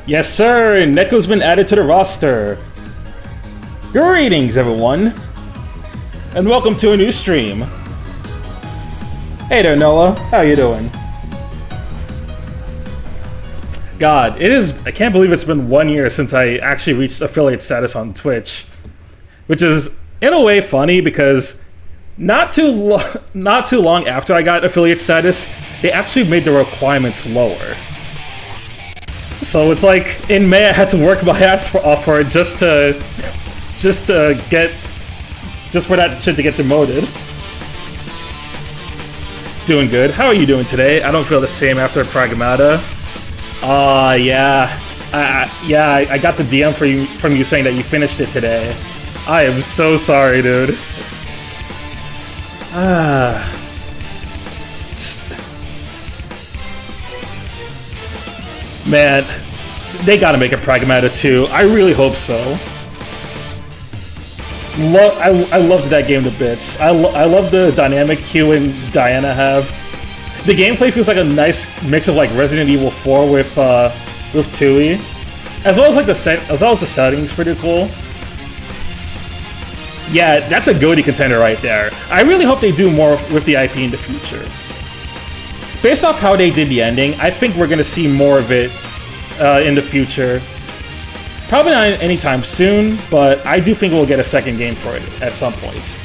Yes, sir! Neko's been added to the roster. Greetings, everyone. And welcome to a new stream. Hey there, Noah. How you doing? God, I can't believe it's been 1 year since I actually reached affiliate status on Twitch. Which is, in a way, funny because not too long after I got affiliate status, they actually made the requirements lower. So it's like, in May I had to work my ass off for it just for that shit to get demoted. Doing good. How are you doing today? I don't feel the same after Pragmata. Yeah. I got the DM from you saying that you finished it today. I am so sorry, dude. Man, they gotta make a Pragmata 2. I really hope so. I loved that game to bits. I love the dynamic Hugh and Diana have. The gameplay feels like a nice mix of like Resident Evil 4 with Tui, as well as the settings pretty cool. Yeah, that's a goaty contender right there. I really hope they do more with the IP in the future. Based off how they did the ending, I think we're gonna see more of it in the future. Probably not anytime soon, but I do think we'll get a second game for it at some point.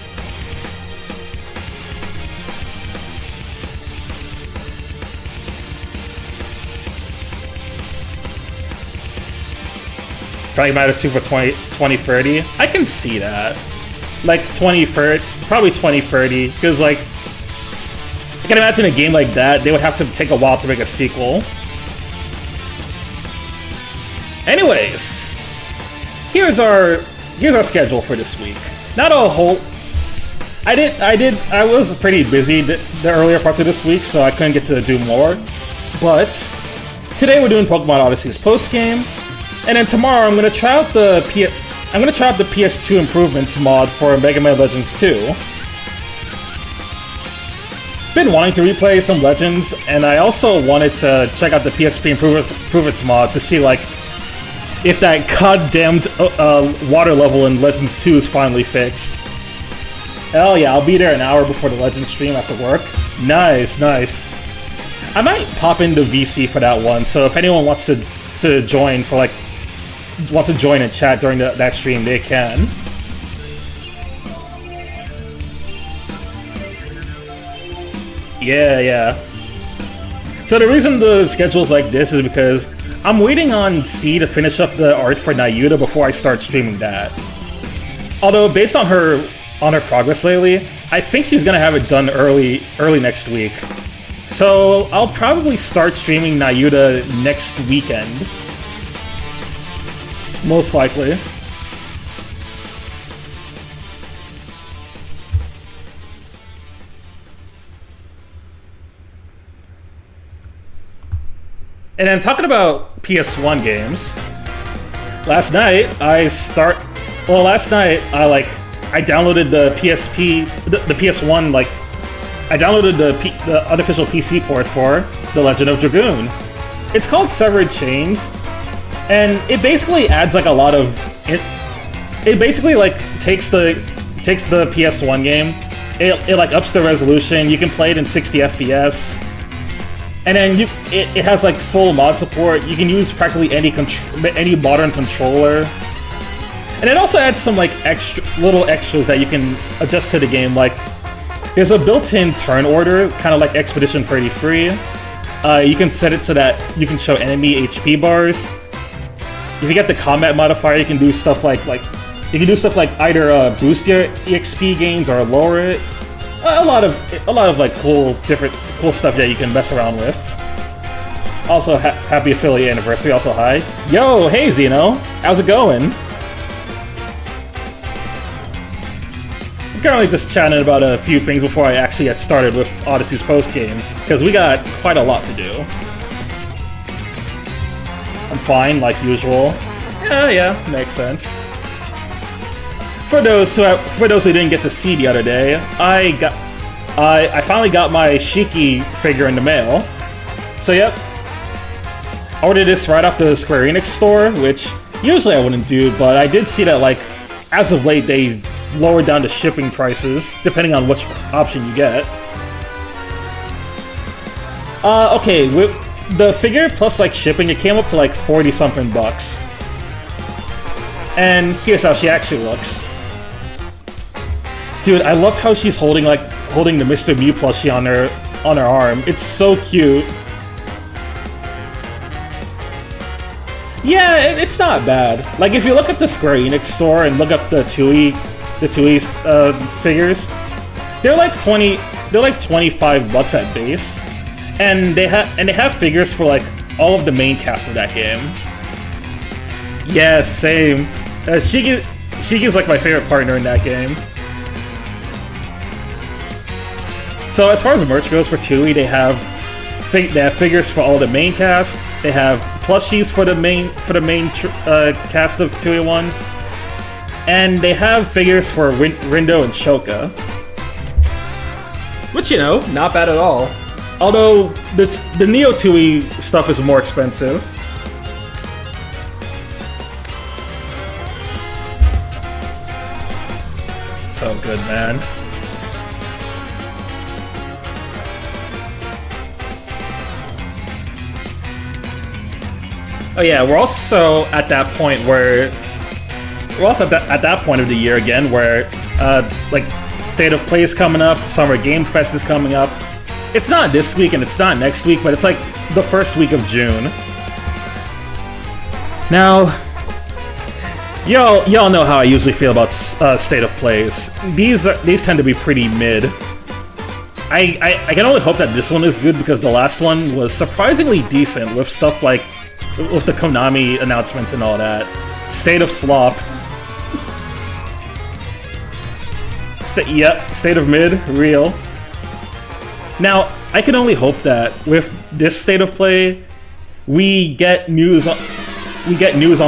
Pragmata 2 for 2030? I can see that. Like 2030, probably 2030, because like, I can imagine a game like that, they would have to take a while to make a sequel. Anyways, here's our schedule for this week. Not a whole. I was pretty busy the earlier parts of this week, so I couldn't get to do more. But today we're doing Pokemon Odyssey's post game, and then tomorrow I'm gonna try out the PS2 improvements mod for Mega Man Legends 2. Been wanting to replay some Legends, and I also wanted to check out the PSP improvements mod to see like if that goddamned water level in Legends 2 is finally fixed. Hell yeah, I'll be there an hour before the Legends stream after work. Nice, nice. I might pop into VC for that one, so if anyone wants to join and chat during that stream, they can. Yeah. So the reason the schedule's like this is because I'm waiting on C to finish up the art for Nayuta before I start streaming that. Although, based on her progress lately, I think she's gonna have it done early next week. So I'll probably start streaming Nayuta next weekend. Most likely. And then talking about PS1 games, last night I downloaded the PSP, the PS1, like, I downloaded the unofficial PC port for The Legend of Dragoon. It's called Severed Chains, and it basically adds like a lot of, it basically like takes the PS1 game, it like ups the resolution, you can play it in 60 FPS, and then it has like full mod support. You can use practically any modern controller, and it also adds some like little extras that you can adjust to the game. Like there's a built-in turn order, kind of like Expedition 33. You can set it so that you can show enemy HP bars. If you get the combat modifier, you can do stuff like either boost your EXP gains or lower it. A lot of like cool stuff that you can mess around with. Also, happy affiliate anniversary. Also, hi. Yo, hey Zeno, how's it going? I'm currently just chatting about a few things before I actually get started with Odyssey's post game, because we got quite a lot to do. I'm fine, like usual. Yeah, makes sense. For those who didn't get to see the other day, I finally got my Shiki figure in the mail. So yep, ordered this right off the Square Enix store, which usually I wouldn't do, but I did see that, like, as of late, they lowered down the shipping prices, depending on which option you get. Okay, with the figure plus, like, shipping, it came up to, like, 40-something bucks. And here's how she actually looks. Dude, I love how she's holding the Mr. Mew plushie on her arm. It's so cute. Yeah, it's not bad. Like, if you look at the Square Enix store and look up the Tui figures, they're like 25 bucks at base, and they have figures for like all of the main cast of that game. Yeah, same. Shige's like my favorite partner in that game. So as far as merch goes for Tui, they have figures for all the main cast. They have plushies for the main cast of 2A1, and they have figures for Rindo and Shoka, which, you know, not bad at all. Although the Neo Tui stuff is more expensive. So good, man. Oh yeah, we're also at that point of the year again where like State of Play is coming up, Summer Game Fest is coming up. It's not this week and it's not next week, but it's like the first week of June. Now, y'all know how I usually feel about State of Plays. These tend to be pretty mid. I can only hope that this one is good because the last one was surprisingly decent with stuff like with the Konami announcements and all that. State of Slop. State of Mid, real. Now, I can only hope that with this State of Play, we get news on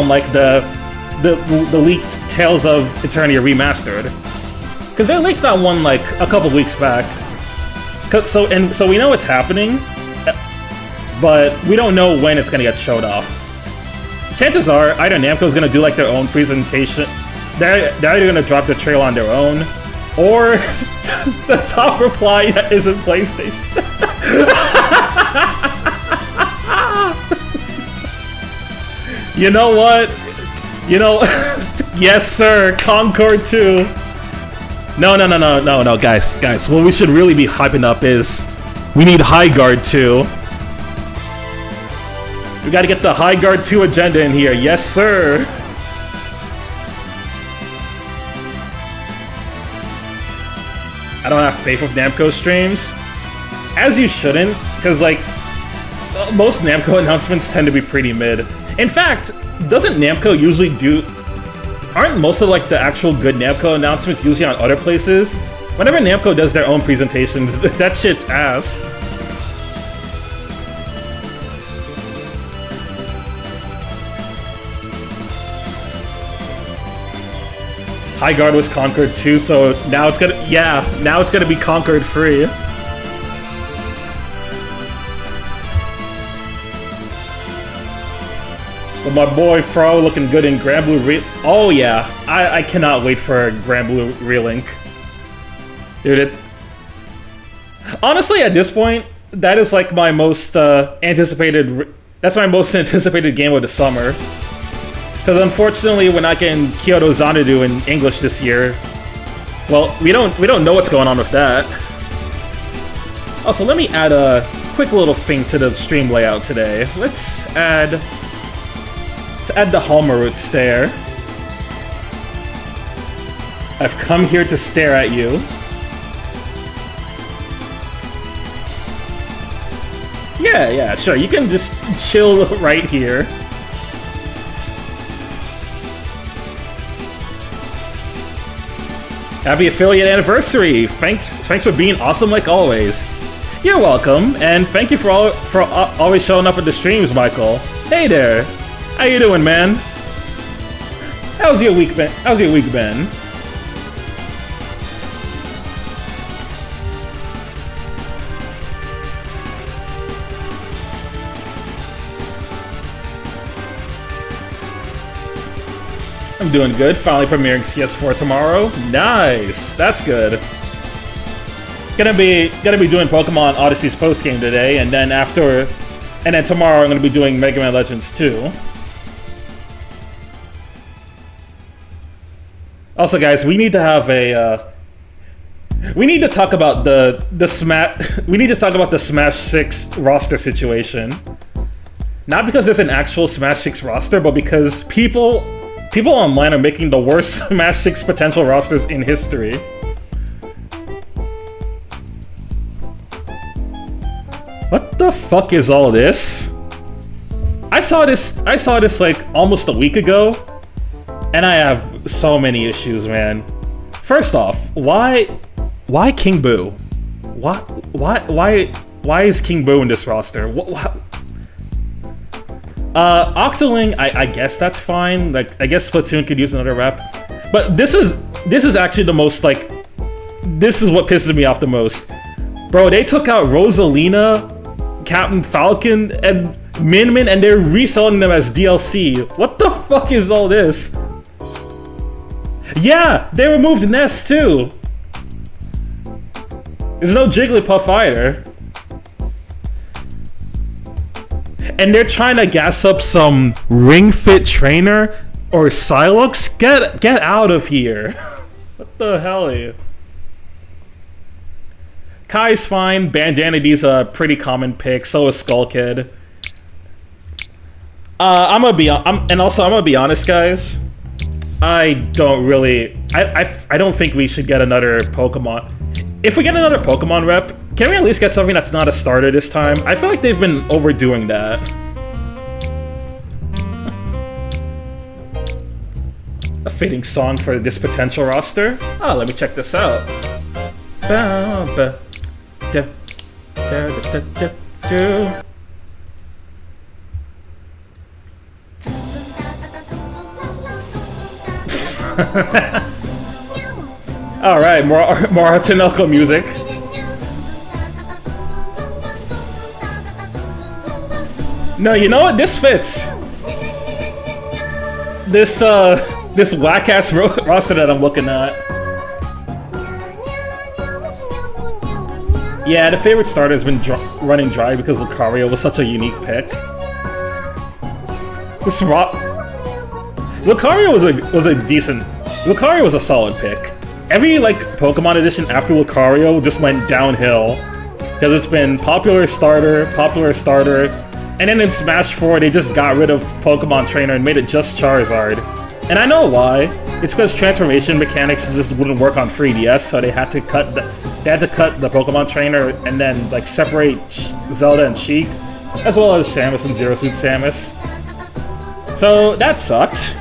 like the leaked Tales of Eternia Remastered. Because they leaked that one like a couple weeks back. So we know it's happening, but we don't know when it's gonna get showed off. Chances are either Namco's gonna do like their own presentation, they're either gonna drop the trailer on their own, or the top reply isn't PlayStation. You know what? Yes sir, Concord 2. No, guys. What we should really be hyping up is we need High Guard 2. We gotta get the High Guard 2 agenda in here. Yes, sir! I don't have faith with Namco streams. As you shouldn't, because, like, most Namco announcements tend to be pretty mid. In fact, doesn't Namco usually do... Aren't most of, like, the actual good Namco announcements usually on other places? Whenever Namco does their own presentations, that shit's ass. High Guard was Conquered 2, so now it's gonna be Conquered free. But my boy Fro looking good in Grand Blue Oh yeah, I cannot wait for Grand Blue Relink. Dude, honestly, at this point, that is like my most anticipated... That's my most anticipated game of the summer. Because unfortunately, we're not getting Kyoto Xanadu in English this year. Well, we don't know what's going on with that. Also, let me add a quick little thing to the stream layout today. Let's add the Halmarut stare. I've come here to stare at you. Yeah, sure. You can just chill right here. Happy affiliate anniversary! Thanks for being awesome like always. You're welcome, and thank you for always showing up at the streams, Michael. Hey there, how you doing, man? How's your week been? I'm doing good. Finally premiering CS4 tomorrow. Nice. That's good. Gonna be doing Pokemon Odyssey's post game today, and then tomorrow I'm gonna be doing Mega Man Legends 2. Also, guys, we need to have a. We need to talk about the Smash. We need to talk about the Smash 6 roster situation. Not because there's an actual Smash 6 roster, but because people online are making the worst Smash 6 potential rosters in history. What the fuck is all this? I saw this like almost a week ago, and I have so many issues, man. First off, why King Boo? Why is King Boo in this roster? Octoling, I guess that's fine. Like, I guess Splatoon could use another rep, but this is actually the most like, this is what pisses me off the most, bro. They took out Rosalina, Captain Falcon, and Min Min, and they're reselling them as DLC. What the fuck is all this? Yeah, they removed Ness too. There's no Jigglypuff either. And they're trying to gas up some Ring Fit Trainer or Psylocke. Get out of here. What the hell are you? Kai's fine. Bandanity's a pretty common pick. So is Skull Kid. I'm gonna be honest, guys. I don't think we should get another Pokemon. If we get another Pokemon rep, can we at least get something that's not a starter this time? I feel like they've been overdoing that. A fitting song for this potential roster. Oh, let me check this out. Alright, more Artanelco music. No, you know what? This fits. This whack-ass roster that I'm looking at. Yeah, the favorite starter has been running dry because Lucario was such a unique pick. Lucario was a solid pick. Every like Pokemon edition after Lucario just went downhill because it's been popular starter, and then in Smash 4 they just got rid of Pokemon Trainer and made it just Charizard. And I know why. It's because transformation mechanics just wouldn't work on 3DS, so they had to cut the Pokemon Trainer and then like separate Zelda and Sheik, as well as Samus and Zero Suit Samus. So that sucked.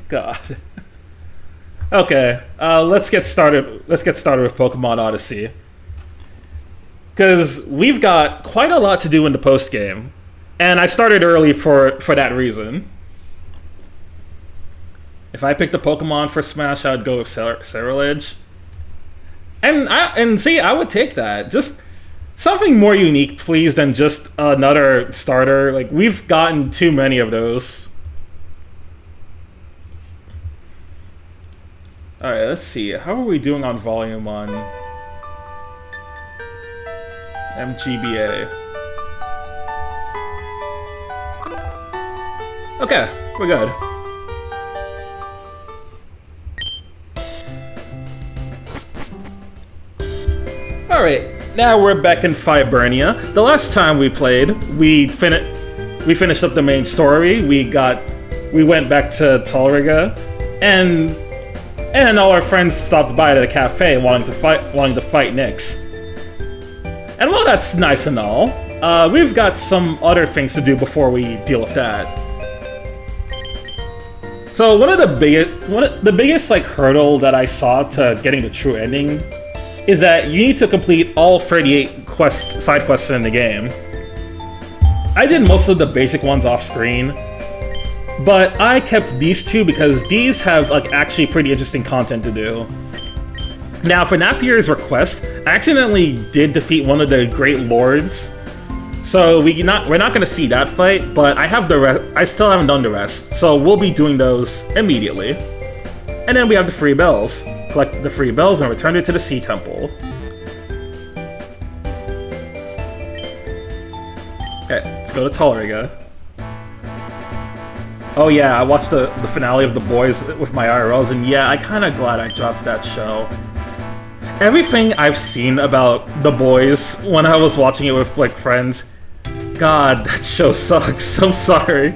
God. Okay, let's get started. Let's get started with Pokemon Odyssey, because we've got quite a lot to do in the post game, and I started early for that reason. If I picked a Pokemon for Smash, I would go with Ceruledge, and see, I would take that. Just something more unique, please, than just another starter. Like, we've gotten too many of those. Alright, let's see. How are we doing on volume on MGBA? Okay, we're good. Alright, now we're back in Fibernia. The last time we played, we finished up the main story. We went back to Talriga, and all our friends stopped by at the cafe wanting to fight Nyx. And while that's nice and all, we've got some other things to do before we deal with that. So one of the biggest like hurdle that I saw to getting the true ending is that you need to complete all 38 side quests in the game. I did most of the basic ones off screen, but I kept these two because these have like actually pretty interesting content to do. Now, for Napier's request, I accidentally did defeat one of the Great Lords, so we're not going to see that fight. But I have the rest. I still haven't done the rest, so we'll be doing those immediately. And then we have the free bells. Collect the free bells and return it to the Sea Temple. Okay, let's go to Tolriga. Oh yeah, I watched the finale of The Boys with my IRLs, and yeah, I'm kinda glad I dropped that show. Everything I've seen about The Boys when I was watching it with, like, friends, God, that show sucks, I'm sorry.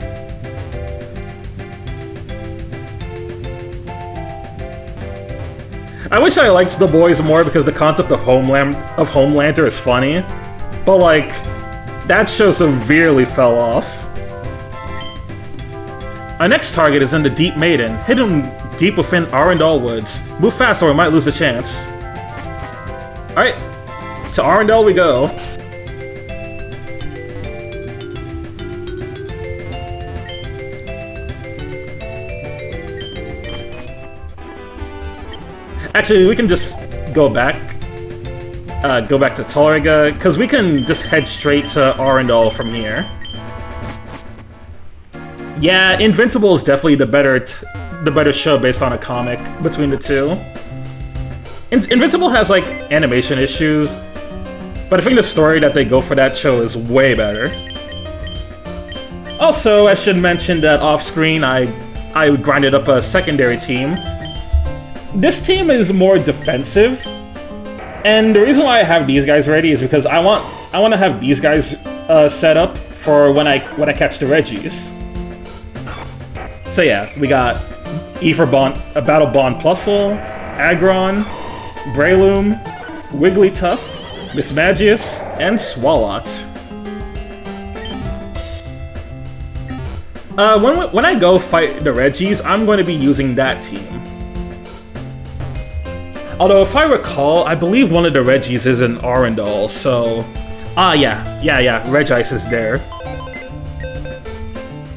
I wish I liked The Boys more because the concept of Homelander is funny, but, like, that show severely fell off. Our next target is in the Deep Maiden, hidden deep within Arundel Woods. Move fast or we might lose a chance. Alright, to Arundel we go. Actually, we can just go back to Tolriga, because we can just head straight to Arundel from here. Yeah, Invincible is definitely the better show based on a comic between the two. Invincible has, like, animation issues, but I think the story that they go for that show is way better. Also, I should mention that off-screen I grinded up a secondary team. This team is more defensive, and the reason why I have these guys ready is because I want to have these guys set up for when I catch the Reggies. So yeah, we got E for Battle Bond Plusle, Aggron, Breloom, Wigglytuff, Mismagius, and Swalot. When I go fight the Reggies, I'm going to be using that team. Although, if I recall, I believe one of the Reggies is in Arundel, so... yeah, Regice is there.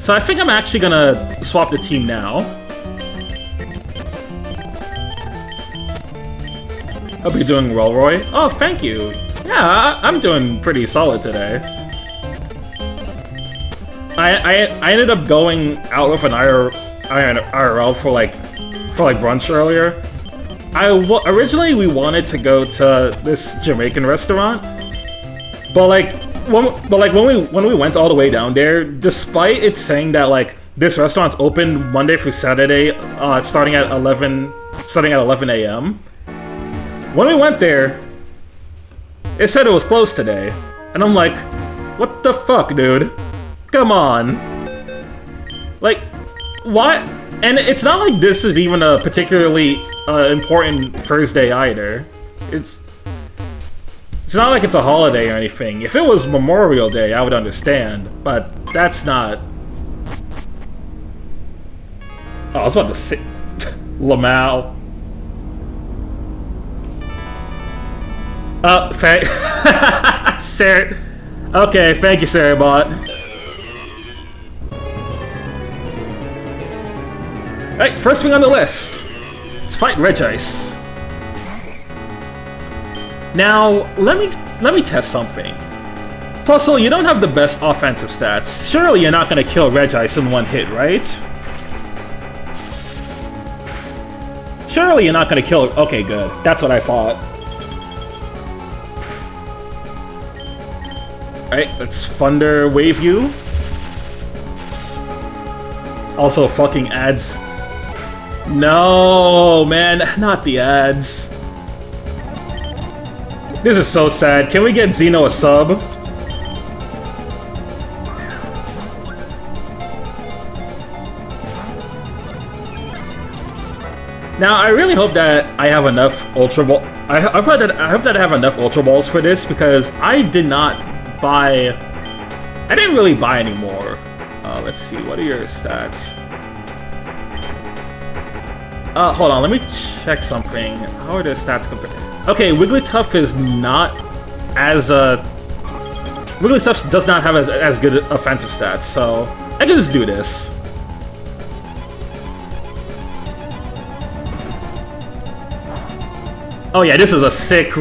So I think I'm actually gonna swap the team now. Hope you're doing well, Roy. Oh, thank you. Yeah, I'm doing pretty solid today. I ended up going out with an IRL for like brunch earlier. Originally we wanted to go to this Jamaican restaurant, but when we went all the way down there, despite it saying that like this restaurant's open Monday through Saturday, starting at 11 a.m. When we went there, it said it was closed today, and I'm like, what the fuck, dude? Come on, like, what? And it's not like this is even a particularly important Thursday either. It's not like it's a holiday or anything. If it was Memorial Day, I would understand, but that's not. Oh, I was about to say Lamau. Sarah. Okay, thank you, Sarahbot. Alright, first thing on the list. Let's fight Regice. Now, let me test something. Plusle, you don't have the best offensive stats. Surely you're not gonna kill Regice in one hit, right? Surely you're not gonna kill. Okay, good. That's what I thought. Alright, let's Thunder Wave you. Also, fucking ads. No, man, not the ads. This is so sad. Can we get Xeno a sub? Now, I really hope that I have enough Ultra Ball. I hope that I have enough Ultra Balls for this, because I didn't really buy any more. Let's see, what are your stats? Hold on, let me check something. How are the stats compared? Okay, Wigglytuff is not as Wigglytuff does not have as good offensive stats, so I can just do this. Oh yeah, this is a sick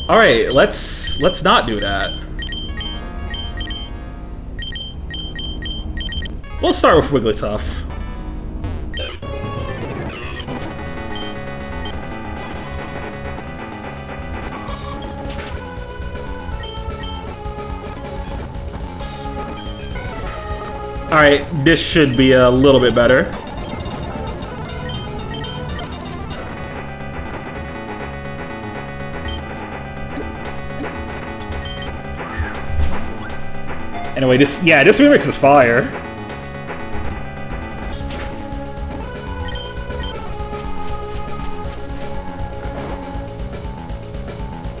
Alright, let's not do that. We'll start with Wigglytuff. Alright, this should be a little bit better. Anyway, this remix is fire.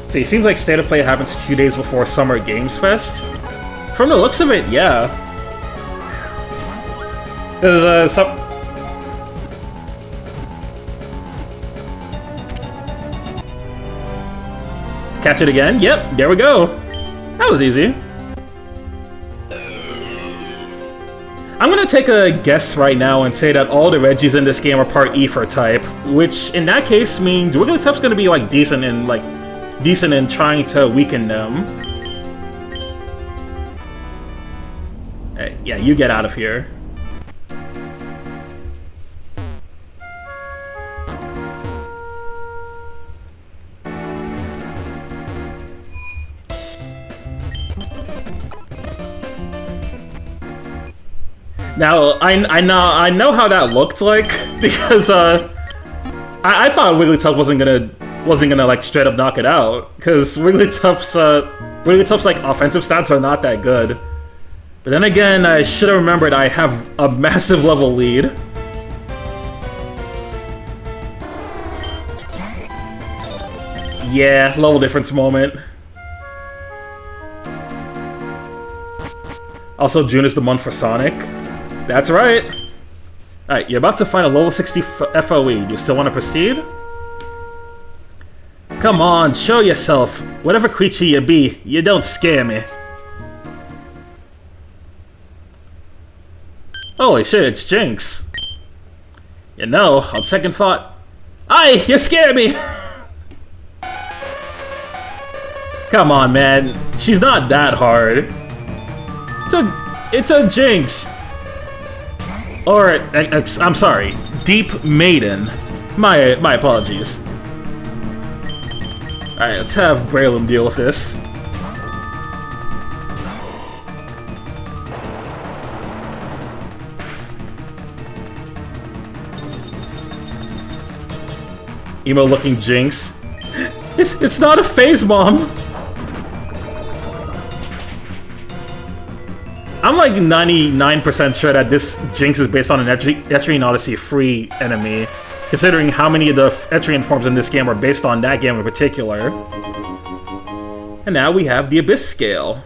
See, it seems like State of Play happens 2 days before Summer Games Fest. From the looks of it, yeah. There's some... Catch it again? Yep, there we go. That was easy. I'm gonna take a guess right now and say that all the Reggies in this game are part Ether type, which in that case means Wigglytuff's gonna be like decent in trying to weaken them. Hey, yeah, you get out of here. Now, I know how that looked like, because I thought Wigglytuff wasn't gonna like straight up knock it out, because Wigglytuff's like offensive stats are not that good. But then again, I should have remembered I have a massive level lead. Yeah, level difference moment. Also, June is the month for Sonic. That's right. Alright, you're about to find a level 60 FOE. You still want to proceed? Come on, show yourself. Whatever creature you be, you don't scare me. Holy shit, it's Jinx. You know, on second thought... Aye, you scare me! Come on, man. She's not that hard. It's a Jinx. Or, I'm sorry, Deep Maiden. My apologies. Alright, let's have Braylum deal with this. Emo-looking Jinx. It's not a phase bomb! I'm like 99% sure that this Jinx is based on an Etrian Odyssey free enemy, considering how many of the Etrian forms in this game are based on that game in particular. And now we have the Abyss Scale.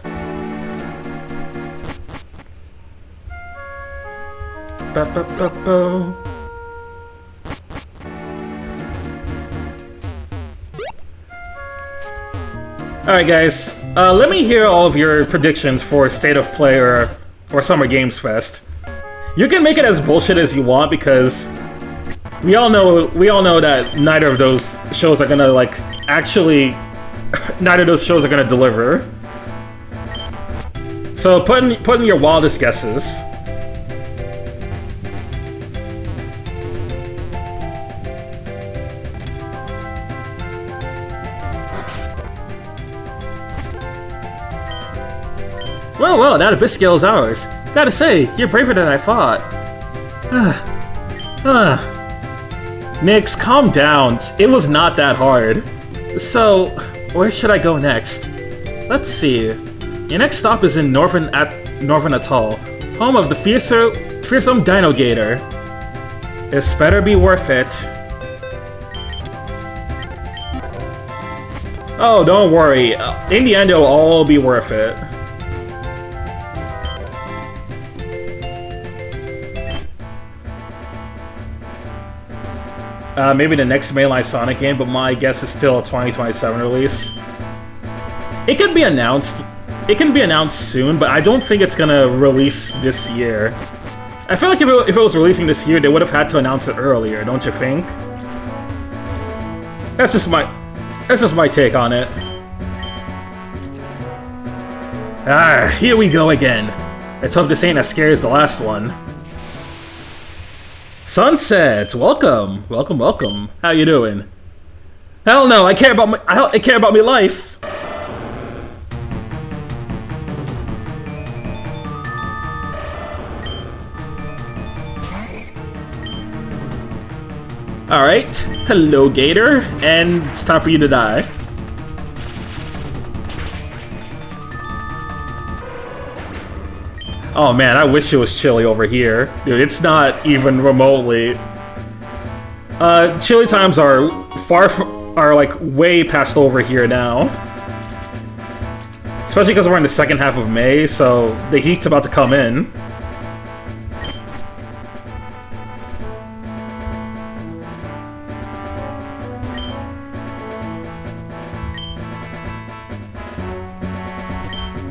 Alright guys, let me hear all of your predictions for State of Play or Summer Games Fest. You can make it as bullshit as you want, because we all know that neither of those shows are gonna like actually neither of those shows are gonna deliver. So put in your wildest guesses. Well, that Abyss Scale is ours. Gotta say, you're braver than I thought. Nix, calm down. It was not that hard. So, where should I go next? Let's see. Your next stop is in Northern Atoll, home of the fearsome Dino Gator. This better be worth it. Oh, don't worry. In the end, it'll all be worth it. Maybe the next mainline Sonic game, but my guess is still a 2027 release. It can be announced. It can be announced soon, but I don't think it's gonna release this year. I feel like if it was releasing this year, they would have had to announce it earlier, don't you think? That's just my take on it. Ah, here we go again. Let's hope this ain't as scary as the last one. Sunset, welcome, welcome, welcome. How you doing? Hell no, I care about my life. Alright, hello Gator, and it's time for you to die. Oh man, I wish it was chilly over here. Dude, it's not even remotely. Chilly times are like way past over here now. Especially because we're in the second half of May, so the heat's about to come in.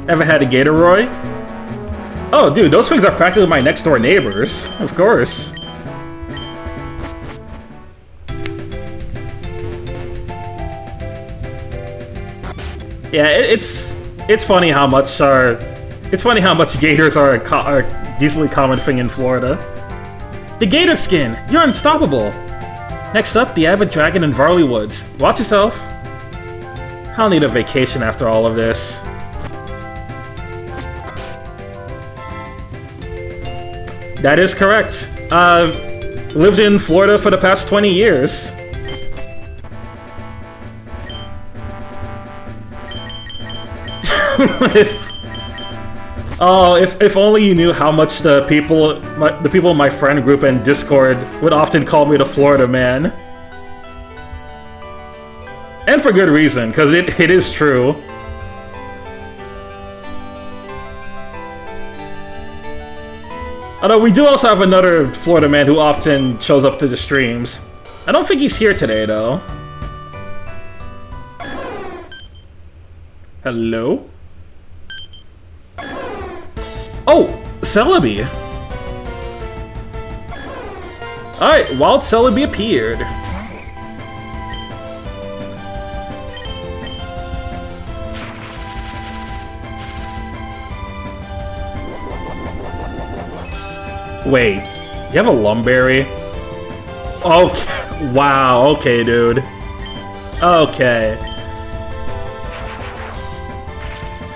Ever had a Gatoroy? Oh, dude, those things are practically my next-door neighbors. Of course. Yeah, it's funny how much gators are a decently common thing in Florida. The gator skin, you're unstoppable. Next up, the avid dragon in Varley Woods. Watch yourself. I'll need a vacation after all of this. That is correct. Lived in Florida for the past 20 years. if only you knew how much the people in my friend group and Discord would often call me the Florida man. And for good reason, because it is true. Although we do also have another Florida man who often shows up to the streams. I don't think he's here today, though. Hello? Oh! Celebi! Alright, Wild Celebi appeared. Wait, you have a Lumberry? Okay, wow, okay, dude. Okay.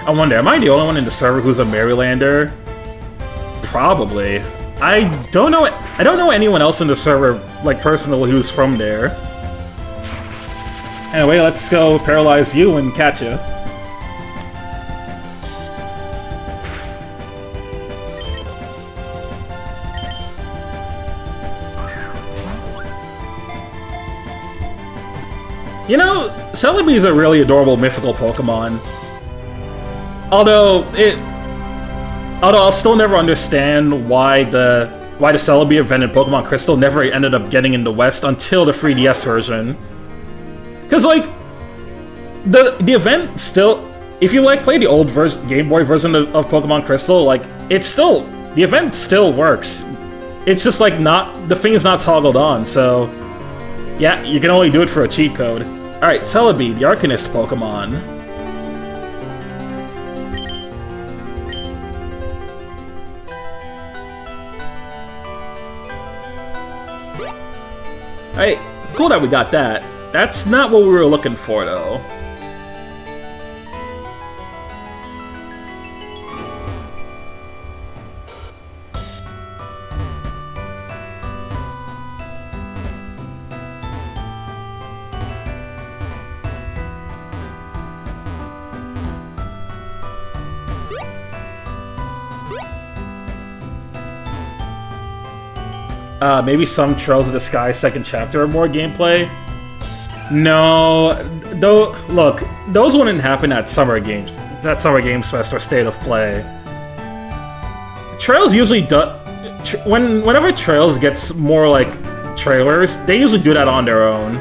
I wonder, am I the only one in the server who's a Marylander? Probably. I don't know anyone else in the server, like, personally, who's from there. Anyway, let's go paralyze you and catch you. You know, Celebi is a really adorable mythical Pokemon. Although I'll still never understand why the Celebi event in Pokemon Crystal never ended up getting in the West until the 3DS version. Cause like the event still, if you like play the old Game Boy version of Pokemon Crystal, like the event still works. It's just like the thing is not toggled on, so yeah, you can only do it for a cheat code. Alright, Celebi, the Arcanist Pokemon. Alright, cool that we got that. That's not what we were looking for, though. Maybe some Trails of the Sky second chapter or more gameplay? No, though. Look, those wouldn't happen at Summer Games Fest or State of Play. Trails usually whenever Trails gets more like trailers, they usually do that on their own.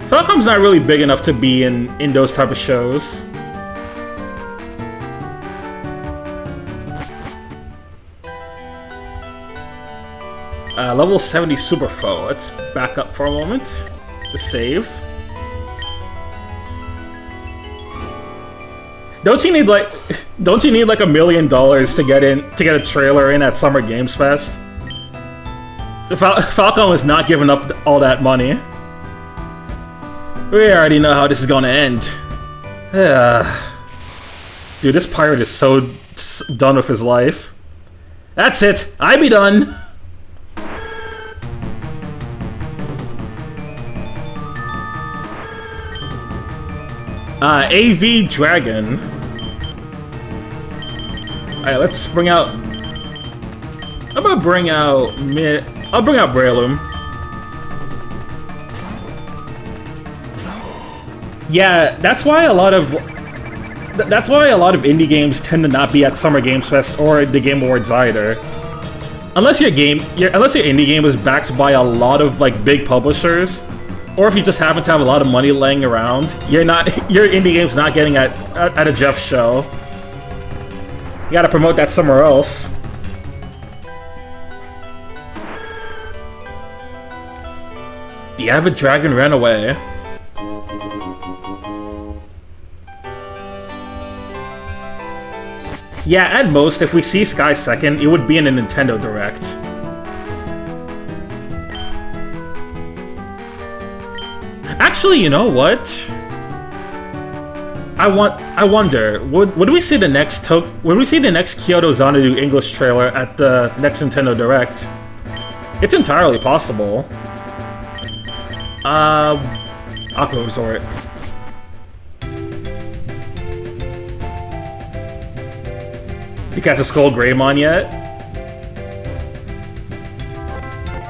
Falcom's not really big enough to be in those type of shows. Level 70 Super Foe. Let's back up for a moment to save. Don't you need like $1 million to get a trailer in at Summer Games Fest? Falcom is not giving up all that money. We already know how this is gonna end. Dude, this pirate is so done with his life. That's it. I be done. AV Dragon. Alright, let's bring out... I'm gonna bring out... I'll bring out Breloom. Yeah, that's why a lot of indie games tend to not be at Summer Games Fest or the Game Awards either. Unless your indie game is backed by a lot of like big publishers, or if you just happen to have a lot of money laying around, your indie game's not getting at a Jeff show. You gotta promote that somewhere else. The Avid Dragon ran away. Yeah, at most, if we see Sky second, it would be in a Nintendo Direct. Actually, you know what? I wonder, would we see the next Kyoto Xanadu English trailer at the next Nintendo Direct? It's entirely possible. Aqua Resort. You catch a Skull Greymon yet?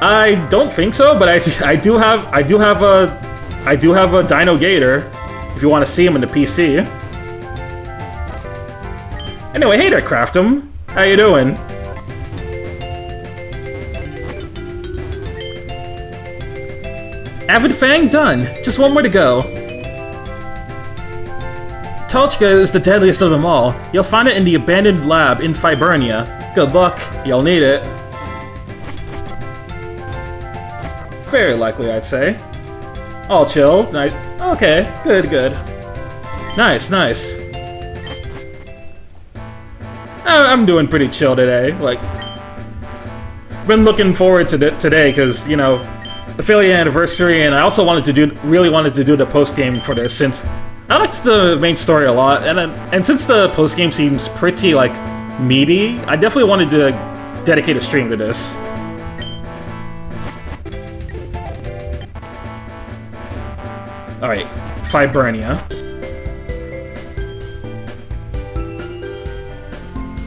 I don't think so, but I do have a Dino Gator. If you want to see him in the PC. Anyway, hey there, Craftum. How you doing? Avid Fang done. Just one more to go. Talchka is the deadliest of them all. You'll find it in the abandoned lab in Fibernia. Good luck. You'll need it. Very likely, I'd say. All chill. Okay, good. Nice. I'm doing pretty chill today. Like, been looking forward to today because, you know, affiliate anniversary, and I also really wanted to do the post game for this since I liked the main story a lot, and since the post game seems pretty like meaty, I definitely wanted to dedicate a stream to this. All right, Fibernia.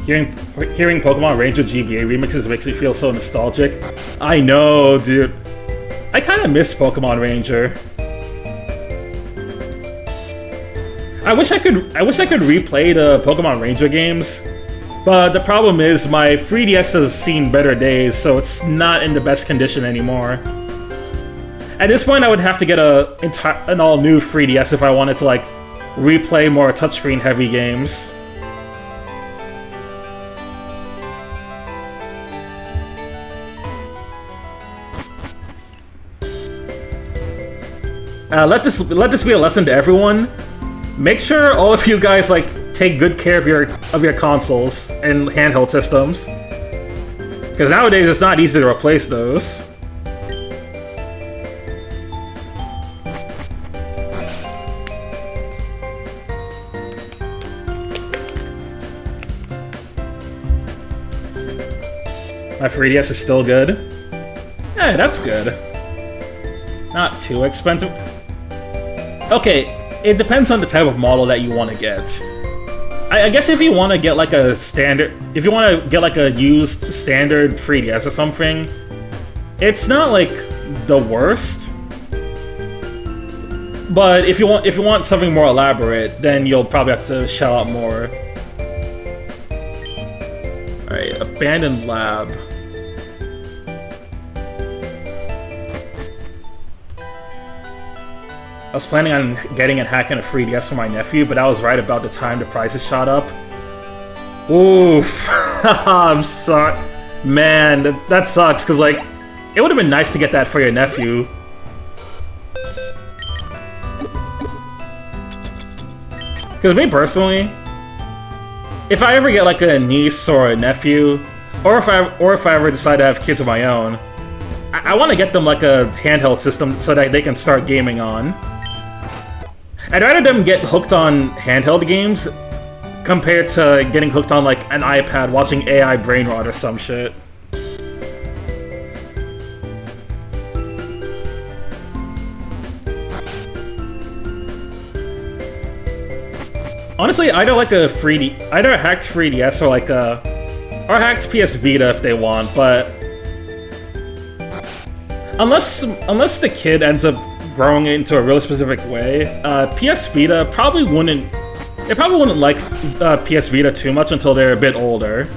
Hearing Pokemon Ranger GBA remixes makes me feel so nostalgic. I know, dude. I kind of miss Pokemon Ranger. I wish I could replay the Pokemon Ranger games, but the problem is my 3DS has seen better days, so it's not in the best condition anymore. At this point, I would have to get an all-new 3DS if I wanted to like replay more touchscreen heavy games. Let this be a lesson to everyone. Make sure all of you guys like take good care of your consoles and handheld systems, because nowadays it's not easy to replace those. My 3DS is still good. Hey, that's good. Not too expensive. Okay. It depends on the type of model that you want to get. I guess if you want to get like a used standard 3DS or something, it's not like the worst. But if you want something more elaborate, then you'll probably have to shell out more. All right, abandoned lab. I was planning on getting and hacking a 3DS for my nephew, but I was right about the time the prices shot up. Oof. I'm sorry. Man, that sucks, because, like, It would have been nice to get that for your nephew. Because me personally, if I ever get like a niece or a nephew, or if I ever decide to have kids of my own, I want to get them like a handheld system so that they can start gaming on. I'd rather them get hooked on handheld games compared to getting hooked on like an iPad watching AI brain rot or some shit. Honestly, either like a either a hacked 3DS or like a hacked PS Vita if they want, but unless the kid ends up growing into a really specific way, PS Vita probably wouldn't. They probably wouldn't like PS Vita too much until they're a bit older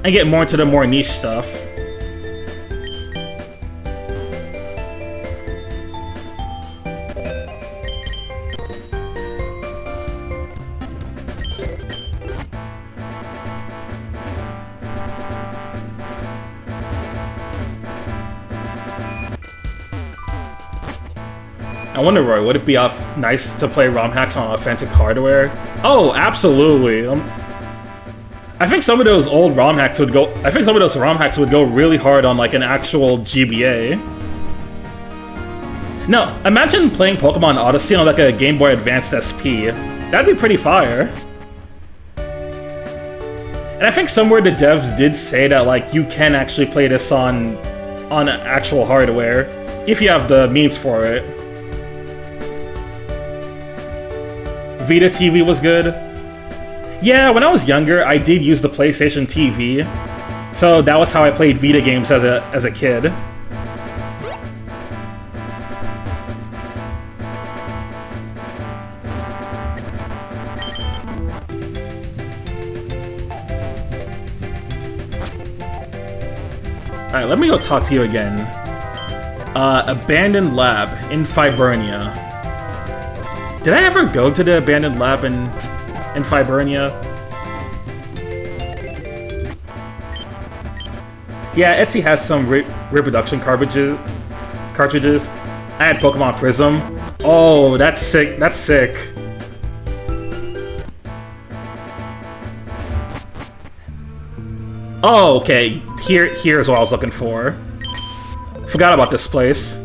and get more into the more niche stuff. I wonder, Roy, would it be nice to play ROM hacks on authentic hardware? Oh, absolutely. I think some of those old ROM hacks would go. I think some of those ROM hacks would go really hard on like an actual GBA. No, imagine playing Pokemon Odyssey on like a Game Boy Advanced SP. That'd be pretty fire. And I think somewhere the devs did say that like you can actually play this on actual hardware if you have the means for it. Vita TV was good. Yeah, when I was younger, I did use the PlayStation TV, so that was how I played Vita games as a kid. Alright, let me go talk to you again. Abandoned lab in Fibernia. Did I ever go to the abandoned lab in Fibernia? Yeah, Etsy has some reproduction cartridges. I had Pokemon Prism. Oh, that's sick. That's sick. Oh, okay. Here's what I was looking for. Forgot about this place.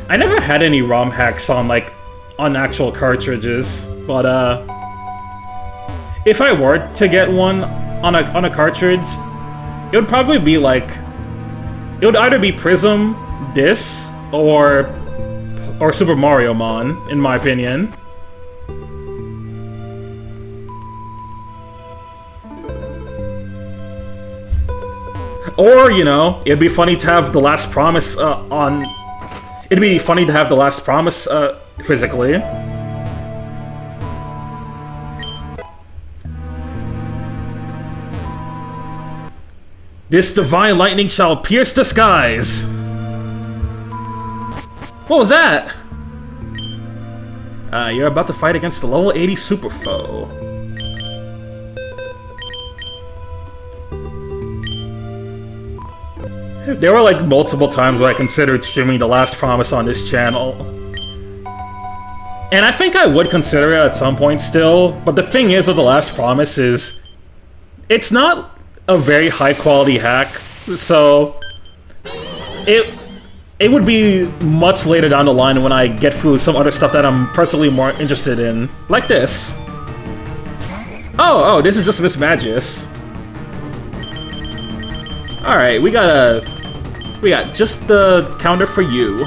I never had any ROM hacks on actual cartridges, but if I were to get one on a cartridge, it would probably be like it would either be Prism, this, or Super Mario Mon, in my opinion. Or, you know, it'd be funny to have The Last Promise It'd be funny to have The Last Promise, physically. This divine lightning shall pierce the skies! What was that? You're about to fight against the level 80 super foe. There were like multiple times where I considered streaming The Last Promise on this channel. And I think I would consider it at some point still, but the thing is with The Last Promise is it's not a very high quality hack, so it would be much later down the line when I get through some other stuff that I'm personally more interested in. Like this. Oh, this is just Miss Magius. Alright, we got just the counter for you.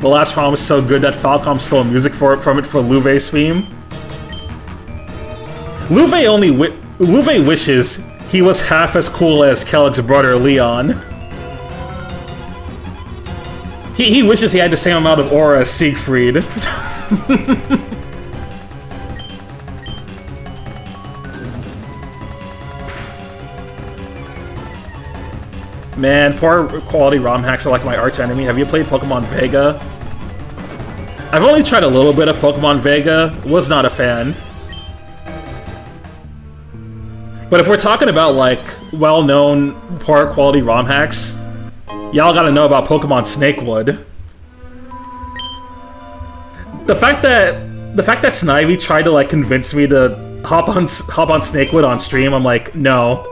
The Last Promise is so good that Falcom stole music from it for Louvet's theme. Louvet wishes he was half as cool as Kellogg's brother Leon. He wishes he had the same amount of aura as Siegfried. Man, poor quality ROM hacks are like my arch enemy. Have you played Pokemon Vega? I've only tried a little bit of Pokemon Vega. Was not a fan. But if we're talking about like well-known poor quality ROM hacks, y'all gotta know about Pokemon Snakewood. The fact that Snivy tried to like convince me to hop on Snakewood on stream, I'm like, no,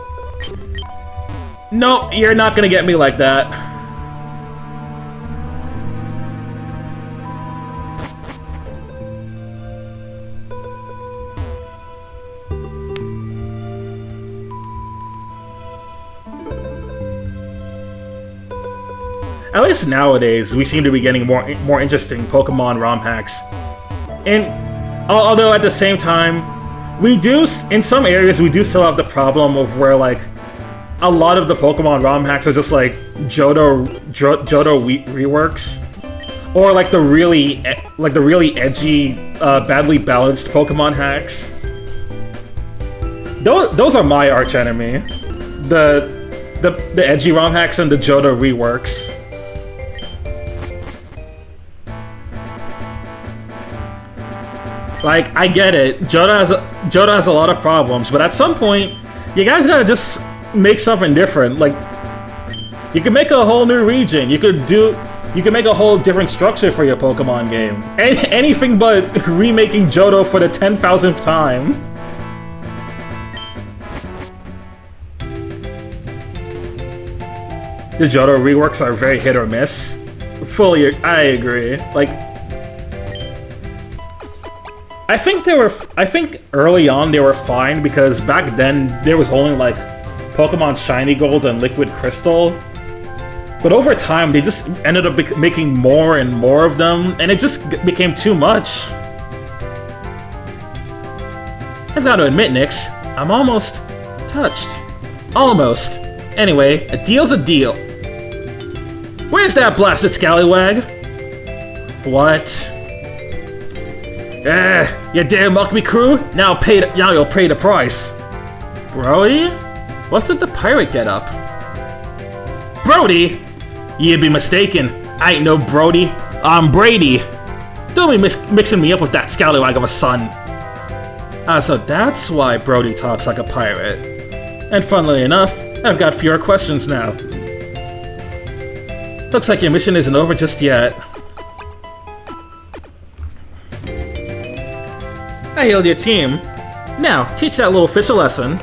you're not gonna get me like that. At least nowadays, we seem to be getting more interesting Pokemon ROM hacks. And although at the same time, in some areas, we do still have the problem of where like a lot of the Pokemon ROM hacks are just like Johto reworks, or like the really edgy, badly balanced Pokemon hacks. Those are my arch enemy. The edgy ROM hacks and the Johto reworks. Like, I get it. Johto has a lot of problems, but at some point, you guys gotta just make something different. Like, you can make a whole new region. You could make a whole different structure for your Pokemon game. Anything but remaking Johto for the 10,000th time. The Johto reworks are very hit or miss. Fully, I agree. Like, I think early on they were fine because back then there was only like Pokemon Shiny Gold and Liquid Crystal. But over time they just ended up making more and more of them, and it just became too much. I've got to admit, Nyx, I'm almost touched. Almost. Anyway, a deal's a deal. Where's that blasted scallywag? What? You dare mock me, crew? Now you'll pay the price. Brody? What's with the pirate getup? Brody? You'd be mistaken. I ain't no Brody. I'm Brady. Don't be mixing me up with that scallywag of a son. So that's why Brody talks like a pirate. And funnily enough, I've got fewer questions now. Looks like your mission isn't over just yet. I healed your team. Now, teach that little fish a lesson.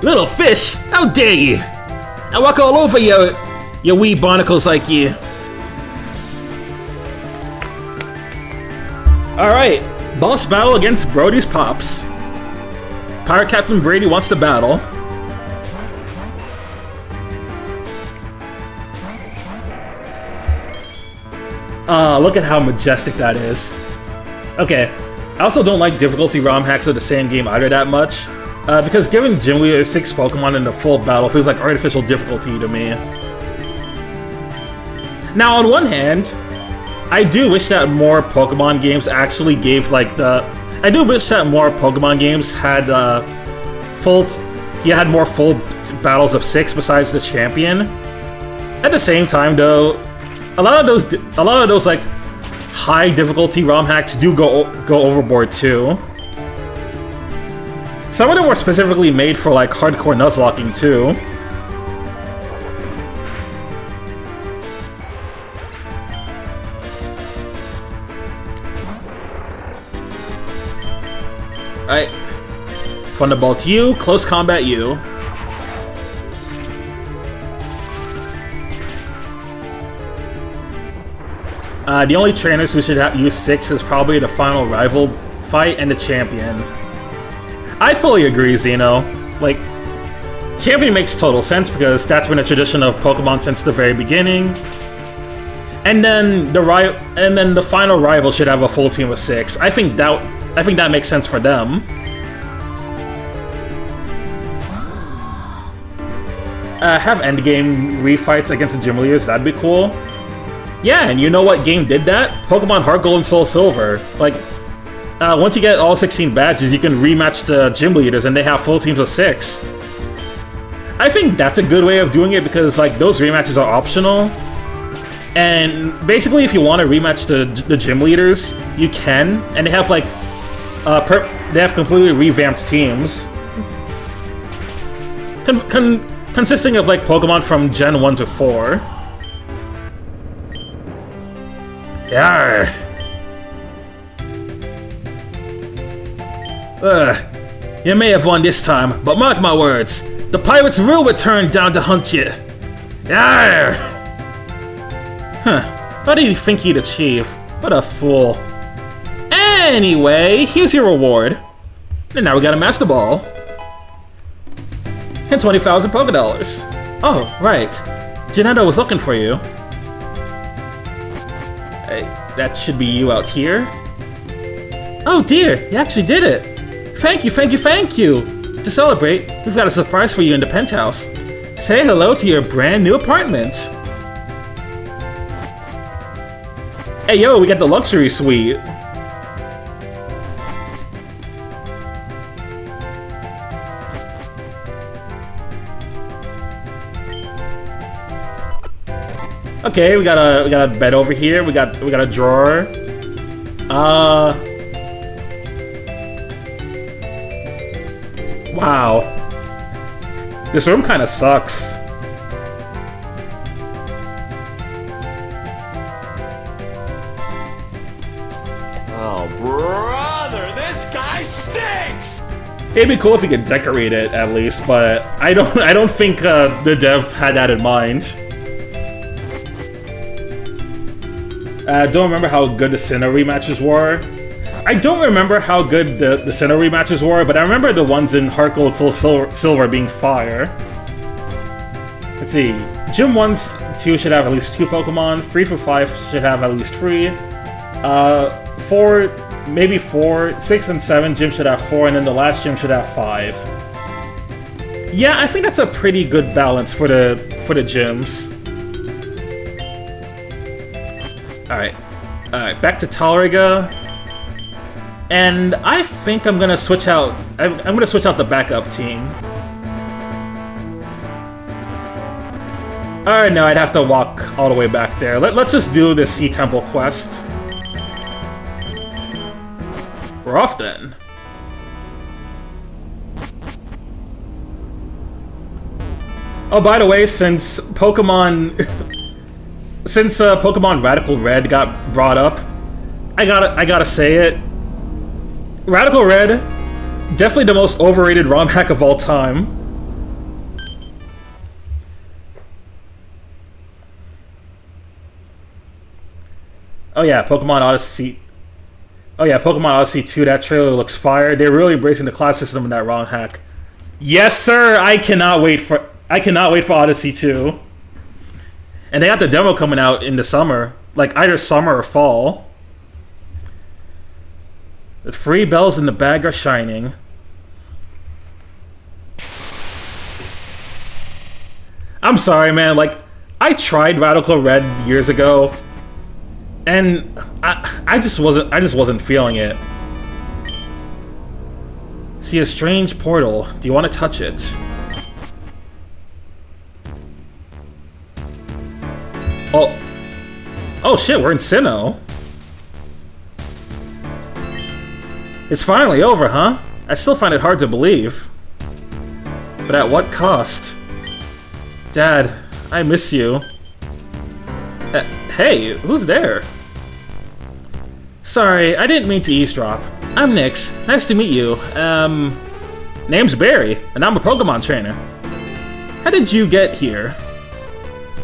Little fish? How dare you! I walk all over your wee barnacles like you. Alright, boss battle against Brody's Pops. Pirate Captain Brady wants to battle. Look at how majestic that is. Okay. I also don't like difficulty ROM hacks of the same game either that much, because giving Gym Leader 6 Pokemon in the full battle feels like artificial difficulty to me. Now, on one hand, I do wish that more Pokemon games actually gave like I do wish that more Pokemon games had had more full battles of 6 besides the champion. At the same time, though, a lot of those like high difficulty ROM hacks do go overboard too. Some of them were specifically made for like hardcore nuzlocking too. Alright. Thunderbolt you, close combat you. The only trainers who should use 6 is probably the final rival fight and the champion. I fully agree, Xeno. Like, champion makes total sense because that's been a tradition of Pokemon since the very beginning. And then the final rival should have a full team of 6. I think that makes sense for them. Have endgame refights against the gym leaders, that'd be cool. Yeah, and you know what game did that? Pokemon Heart Gold and Soul Silver. Like, once you get all 16 badges, you can rematch the gym leaders and they have full teams of 6. I think that's a good way of doing it because, like, those rematches are optional. And basically, if you want to rematch the gym leaders, you can. And they have, like, they have completely revamped teams. consisting of like Pokemon from Gen 1 to 4. Yarr! You may have won this time, but mark my words, the pirates will return down to hunt you. Yarr! Huh, what do you think you'd achieve? What a fool. Anyway, here's your reward. And now we got a Master Ball. And 20,000 Pokédollars. Oh, right. Janetta was looking for you. Hey, that should be you out here. Oh dear, you actually did it. Thank you, thank you, thank you. To celebrate, we've got a surprise for you in the penthouse. Say hello to your brand new apartment. Hey yo, we got the luxury suite. Okay, we got a bed over here. We got a drawer. Wow. This room kind of sucks. Oh, brother, this guy stinks! It'd be cool if we could decorate it at least, but I don't think the dev had that in mind. I don't remember how good the Sinnoh rematches were. I don't remember how good the Sinnoh rematches were, but I remember the ones in Heart Gold Soul Silver being fire. Let's see. Gym 1-2 should have at least 2 Pokemon. 3-5 should have at least 3. 4, maybe 4. 6 and 7 gym should have 4, and then the last gym should have 5. Yeah, I think that's a pretty good balance for the gyms. Alright, back to Talriga. And I think I'm gonna switch out. I'm gonna switch out the backup team. Alright, no, I'd have to walk all the way back there. Let's just do the Sea Temple quest. We're off then. Oh, by the way, since Pokemon Radical Red got brought up, I gotta say it. Radical Red, definitely the most overrated ROM hack of all time. Oh yeah, Pokemon Odyssey. Oh yeah, Pokemon Odyssey 2, that trailer looks fire. They're really embracing the class system in that ROM hack. Yes, sir, I cannot wait for Odyssey 2. And they got the demo coming out in the summer, like either summer or fall. The free bells in the bag are shining. I'm sorry, man. Like, I tried Radical Red years ago, and I just wasn't feeling it. See a strange portal. Do you want to touch it? Oh shit, we're in Sinnoh. It's finally over, huh? I still find it hard to believe. But at what cost? Dad, I miss you. Hey, who's there? Sorry, I didn't mean to eavesdrop. I'm Nyx. Nice to meet you. Name's Barry, and I'm a Pokemon trainer. How did you get here?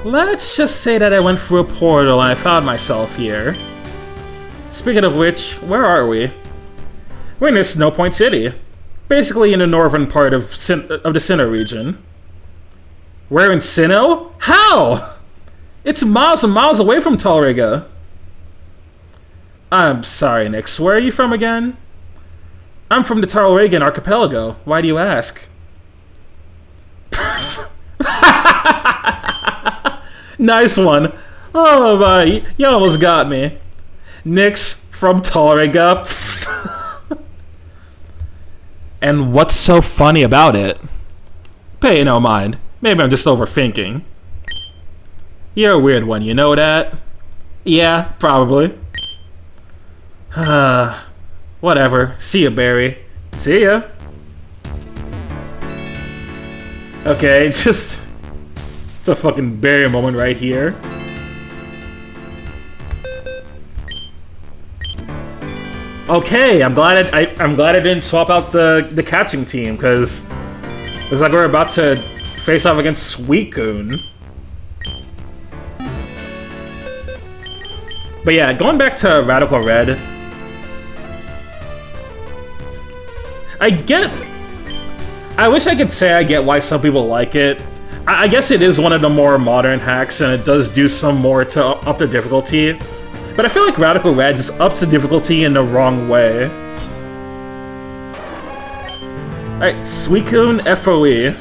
Let's just say that I went through a portal and I found myself here. Speaking of which, where are we? We're near Snow Point City, basically in the northern part of the Sinnoh region. We're in Sinnoh? How? It's miles and miles away from Talriga. I'm sorry, Nyx. Where are you from again? I'm from the Talrigan archipelago. Why do you ask? Nice one. Oh my, you almost got me. Nyx from Talriga. And what's so funny about it? Pay no mind. Maybe I'm just overthinking. You're a weird one, you know that? Yeah, probably. Whatever. See ya, Barry. See ya. Okay, just... It's a fucking barrier moment right here. Okay, I'm glad I'm glad I didn't swap out the catching team, because looks like we're about to face off against Suicune. But yeah, going back to Radical Red, I wish I could say I get why some people like it. I guess it is one of the more modern hacks, and it does do some more to up the difficulty. But I feel like Radical Red just ups the difficulty in the wrong way. Alright, Suicune FOE.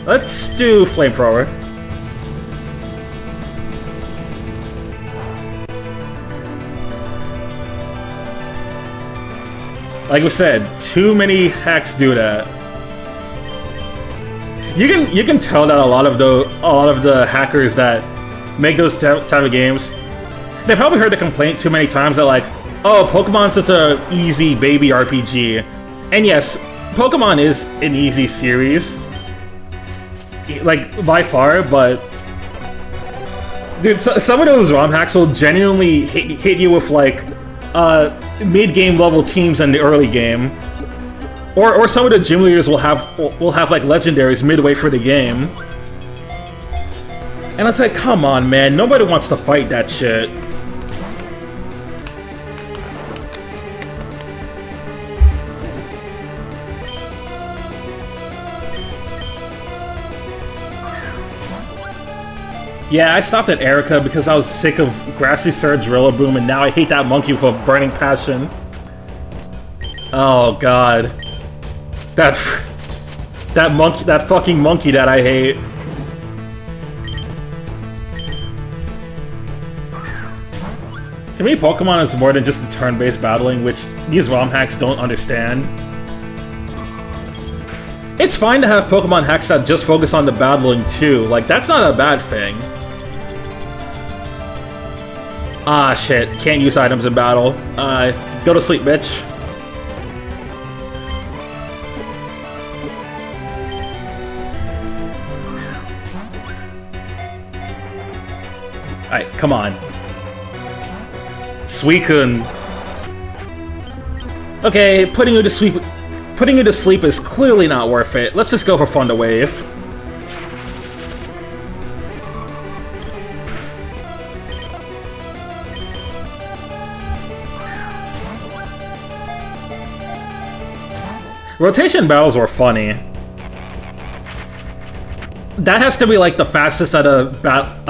Let's do Flamethrower. Like we said, too many hacks do that. You can tell that a lot of the hackers that make those type of games, they probably heard the complaint too many times that like, oh, Pokemon's such a easy baby RPG. And yes, Pokemon is an easy series, like by far, but dude, some of those ROM hacks will genuinely hit you with like mid-game level teams in the early game. Or some of the gym leaders will have like legendaries midway through the game. And it's like, come on, man, nobody wants to fight that shit. Yeah, I stopped at Erica because I was sick of Grassy Surge, Rillaboom, and now I hate that monkey with a burning passion. Oh god. That fucking monkey that I hate. To me, Pokemon is more than just a turn-based battling, which these ROM hacks don't understand. It's fine to have Pokemon hacks that just focus on the battling too, like that's not a bad thing. Ah shit, can't use items in battle. Go to sleep, bitch. Alright, come on. Suicune. Okay, putting you to sleep is clearly not worth it. Let's just go for Thunder Wave. Rotation battles were funny. That has to be like the fastest that a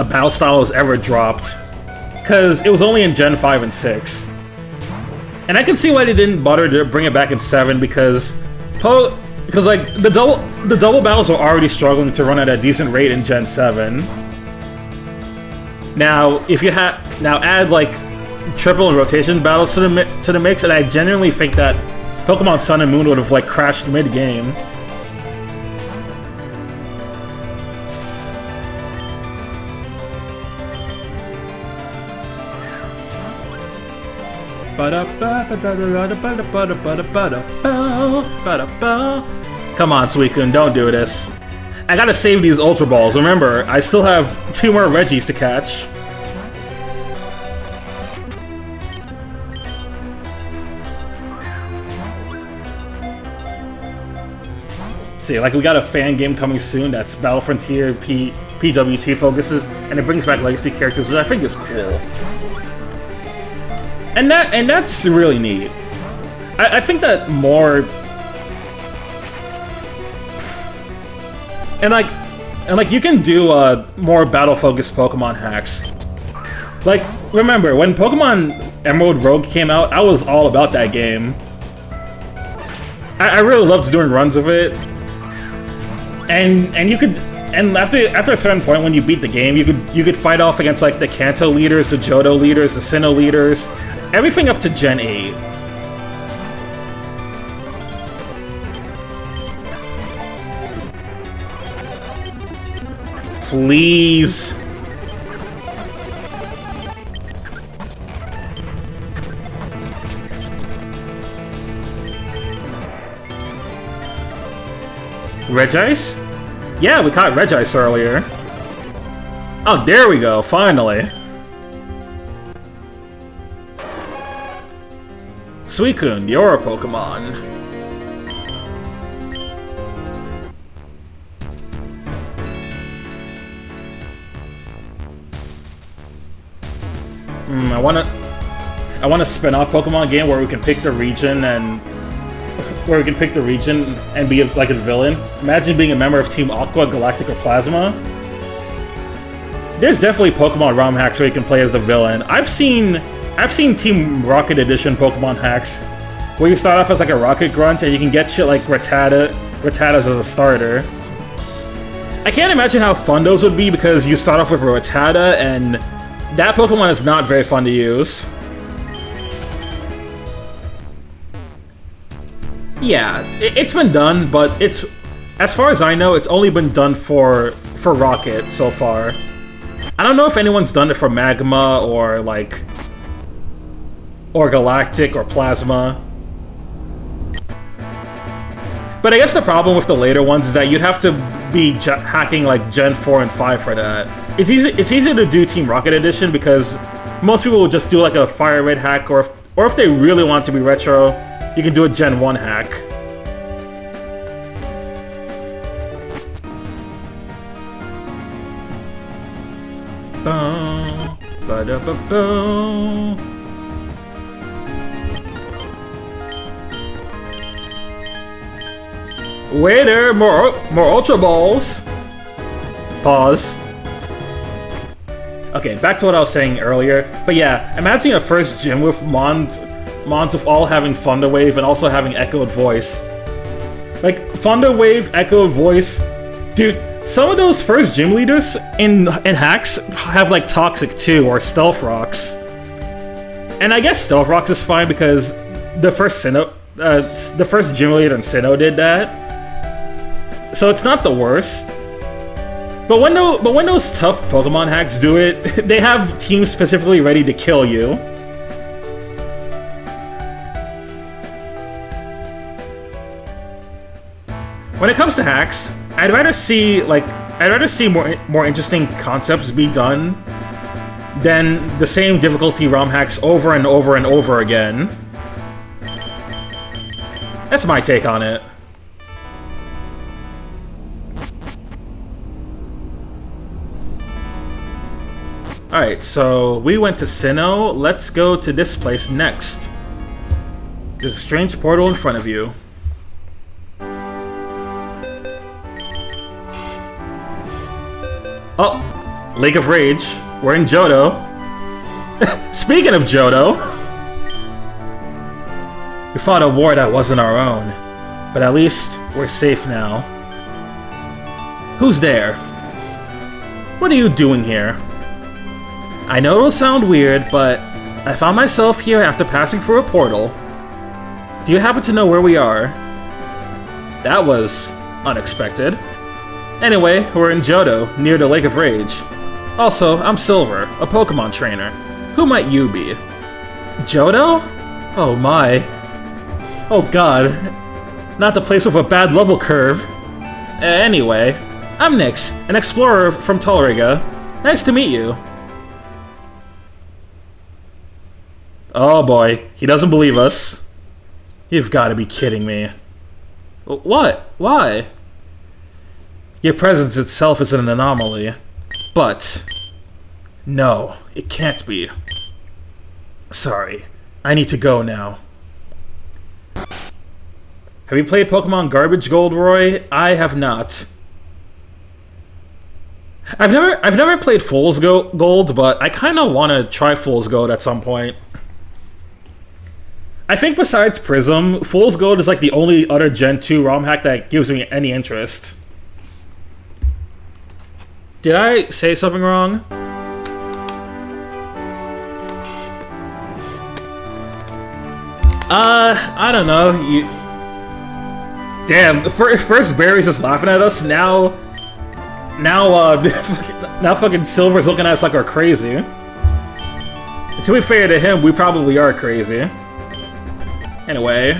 battle style has ever dropped. Because it was only in Gen 5 and 6. And I can see why they didn't bother to bring it back in 7, because like the double battles were already struggling to run at a decent rate in Gen 7. Now, if you add like triple and rotation battles to the mix, and I genuinely think that Pokemon Sun and Moon would have like crashed mid-game. Come on, Suicune, don't do this. I gotta save these Ultra Balls. Remember, I still have 2 more Reggies to catch. See, like we got a fan game coming soon that's Battle Frontier PWT focuses, and it brings back legacy characters, which I think is cool. And that's really neat. I think that more and like you can do more battle focused Pokemon hacks. Like remember when Pokemon Emerald Rogue came out, I was all about that game. I really loved doing runs of it. And you could after a certain point when you beat the game, you could fight off against like the Kanto leaders, the Johto leaders, the Sinnoh leaders. Everything up to Gen 8. Please. Regice? Yeah, we caught Regice earlier. Oh, there we go, finally. Suicune, you're a Pokemon. I want a spin-off Pokemon game where we can pick the region and be like a villain. Imagine being a member of Team Aqua, Galactic, or Plasma. There's definitely Pokemon ROM hacks where you can play as the villain. I've seen Team Rocket Edition Pokemon hacks where you start off as like a Rocket Grunt and you can get shit like Rattatas as a starter. I can't imagine how fun those would be because you start off with a Rattata and that Pokemon is not very fun to use. Yeah, it's been done, but it's, as far as I know, it's only been done for Rocket so far. I don't know if anyone's done it for Magma or like, or Galactic or Plasma. But I guess the problem with the later ones is that you'd have to be hacking like Gen 4 and 5 for that. It's easy to do Team Rocket Edition because most people will just do like a Fire Red hack, or if they really want to be retro, you can do a Gen 1 hack. Waiter, more Ultra Balls. Pause. Okay, back to what I was saying earlier. But yeah, imagine a first gym with Mons with all having Thunder Wave and also having Echoed Voice. Like, Thunder Wave, Echoed Voice. Dude, some of those first gym leaders in hacks have like Toxic 2 or Stealth Rocks. And I guess Stealth Rocks is fine because the first gym leader in Sinnoh did that. So it's not the worst. But when those tough Pokemon hacks do it, they have teams specifically ready to kill you. When it comes to hacks, I'd rather see more interesting concepts be done than the same difficulty ROM hacks over and over and over again. That's my take on it. Alright, so we went to Sinnoh. Let's go to this place next. There's a strange portal in front of you. Oh, Lake of Rage. We're in Johto. Speaking of Johto, we fought a war that wasn't our own, but at least we're safe now. Who's there? What are you doing here? I know it'll sound weird, but I found myself here after passing through a portal. Do you happen to know where we are? That was unexpected. Anyway, we're in Johto, near the Lake of Rage. Also, I'm Silver, a Pokemon trainer. Who might you be? Johto? Oh my. Oh god. Not the place with a bad level curve. Anyway, I'm Nyx, an explorer from Tolriga. Nice to meet you. Oh boy, he doesn't believe us. You've got to be kidding me. What? Why? Your presence itself is an anomaly. But... no, it can't be. Sorry, I need to go now. Have you played Pokemon Garbage Gold, Roy? I have not. I've never played Fool's Gold, but I kind of want to try Fool's Gold at some point. I think besides Prism, Fool's Gold is like the only other Gen 2 ROM hack that gives me any interest. Did I say something wrong? I don't know. Damn, first Barry's just laughing at us, now fucking Silver's looking at us like we're crazy. And to be fair to him, we probably are crazy. Anyway.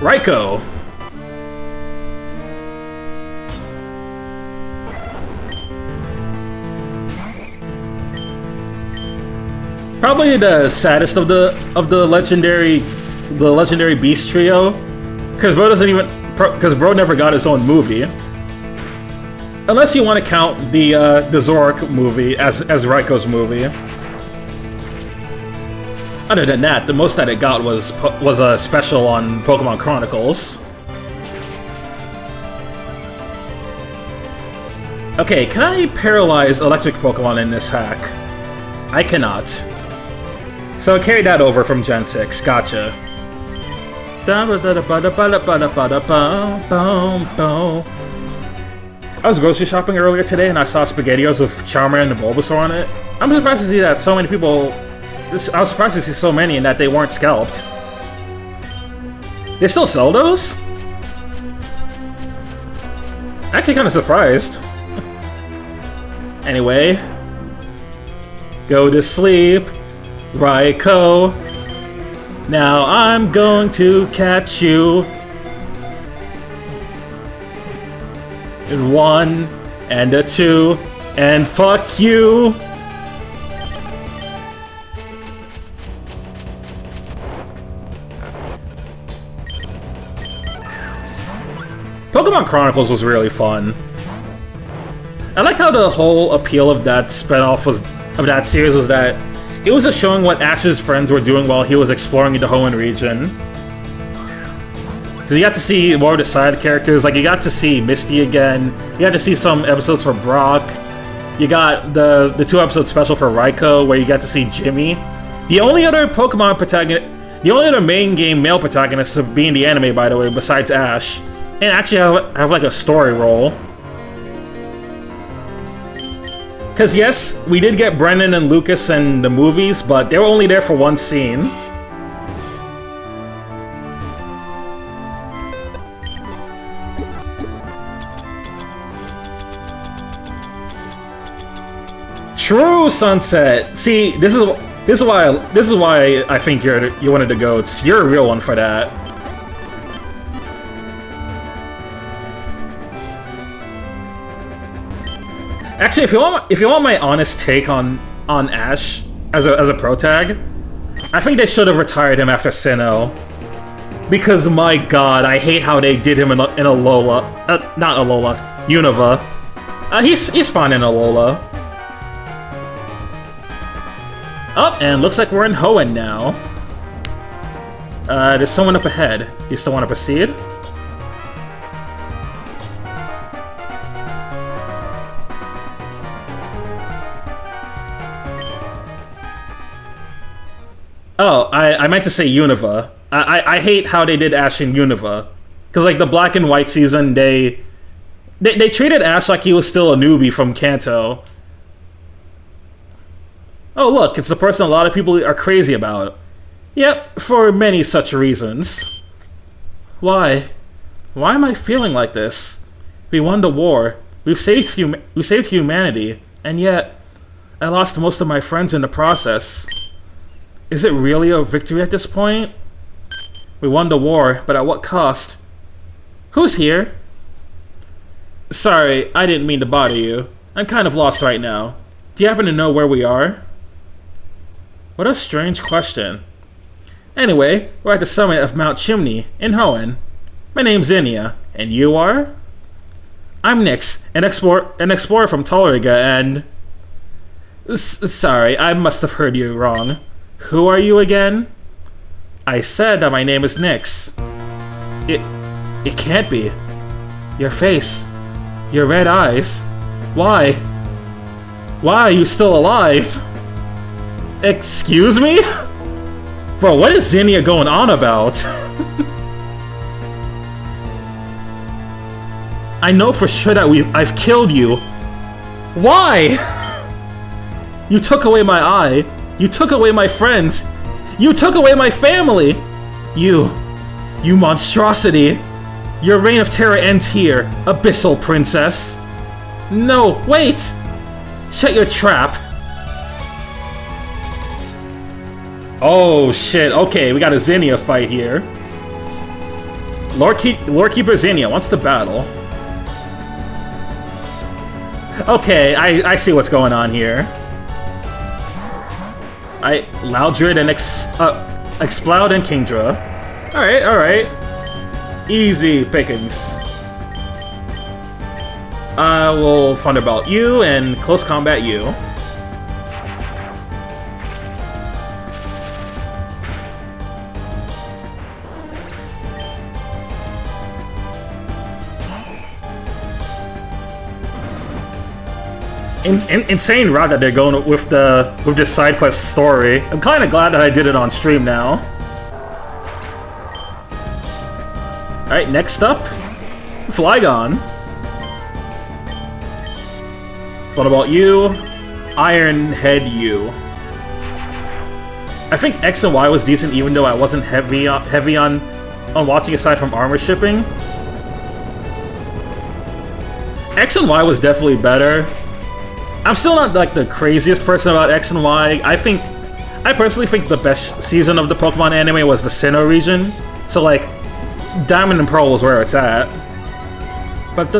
Raikou. Probably the saddest of the legendary beast trio, because bro never got his own movie. Unless you want to count the Zoroark movie as Raikou's movie. Other than that, the most that it got was a special on Pokemon Chronicles. Okay, can I paralyze electric Pokemon in this hack? I cannot. So I carried that over from Gen 6. Gotcha. I was grocery shopping earlier today and I saw SpaghettiOs with Charmander and Bulbasaur on it. I'm surprised to see that so many people... I was surprised to see so many and that they weren't scalped. They still sell those? Actually kind of surprised. Anyway. Go to sleep, Raikou. Now I'm going to catch you. And 1, and a 2, and fuck you! Pokemon Chronicles was really fun. I like how the whole appeal of that spinoff of that series was that it was just showing what Ash's friends were doing while he was exploring the Hoenn region. Because you got to see more of the side characters, like you got to see Misty again, you got to see some episodes for Brock, you got the 2-episode special for Raikou where you got to see Jimmy. The only other Pokemon protagonist, the only other main game male protagonist to be in the anime, by the way, besides Ash, and actually have like a story role. Because yes, we did get Brennan and Lucas in the movies, but they were only there for one scene. True, Sunset. See, this is why I think you're one of the goats. You're a real one for that. Actually, if you want my honest take on Ash as a pro tag, I think they should have retired him after Sinnoh. Because my god, I hate how they did him in a Lola, not Alola, Unova. He's fine in Alola. Oh, and looks like we're in Hoenn now. There's someone up ahead. You still want to proceed? Oh, I meant to say Unova. I hate how they did Ash in Unova. Because, like, the Black and White season, they treated Ash like he was still a newbie from Kanto. Oh, look, it's the person a lot of people are crazy about. Yep, for many such reasons. Why? Why am I feeling like this? We won the war. We saved humanity. And yet, I lost most of my friends in the process. Is it really a victory at this point? We won the war, but at what cost? Who's here? Sorry, I didn't mean to bother you. I'm kind of lost right now. Do you happen to know where we are? What a strange question. Anyway, we're at the summit of Mount Chimney, in Hoenn. My name's Zinnia, and you are? I'm Nyx, an explorer from Tolriga, and... Sorry, I must have heard you wrong. Who are you again? I said that my name is Nyx. It can't be. Your face. Your red eyes. Why? Why are you still alive? Excuse me? Bro, what is Zinnia going on about? I know for sure that I've killed you. Why? You took away my eye. You took away my friends. You took away my family. You monstrosity. Your reign of terror ends here, Abyssal Princess. No, wait. Shut your trap. Oh shit, okay, we got a Zinnia fight here. Lord Keeper Xenia wants to battle. Okay, I see what's going on here. Loudred and Exploud and Kingdra. Alright. Easy pickings. I will Thunderbolt you and Close Combat you. Insane route that they're going with this side quest story. I'm kind of glad that I did it on stream now. Alright, next up, Flygon. What about you? Ironhead you. I think X and Y was decent even though I wasn't heavy on watching aside from armor shipping. X and Y was definitely better. I'm still not like the craziest person about X and Y. I personally think the best season of the Pokemon anime was the Sinnoh region. So like, Diamond and Pearl was where it's at. What do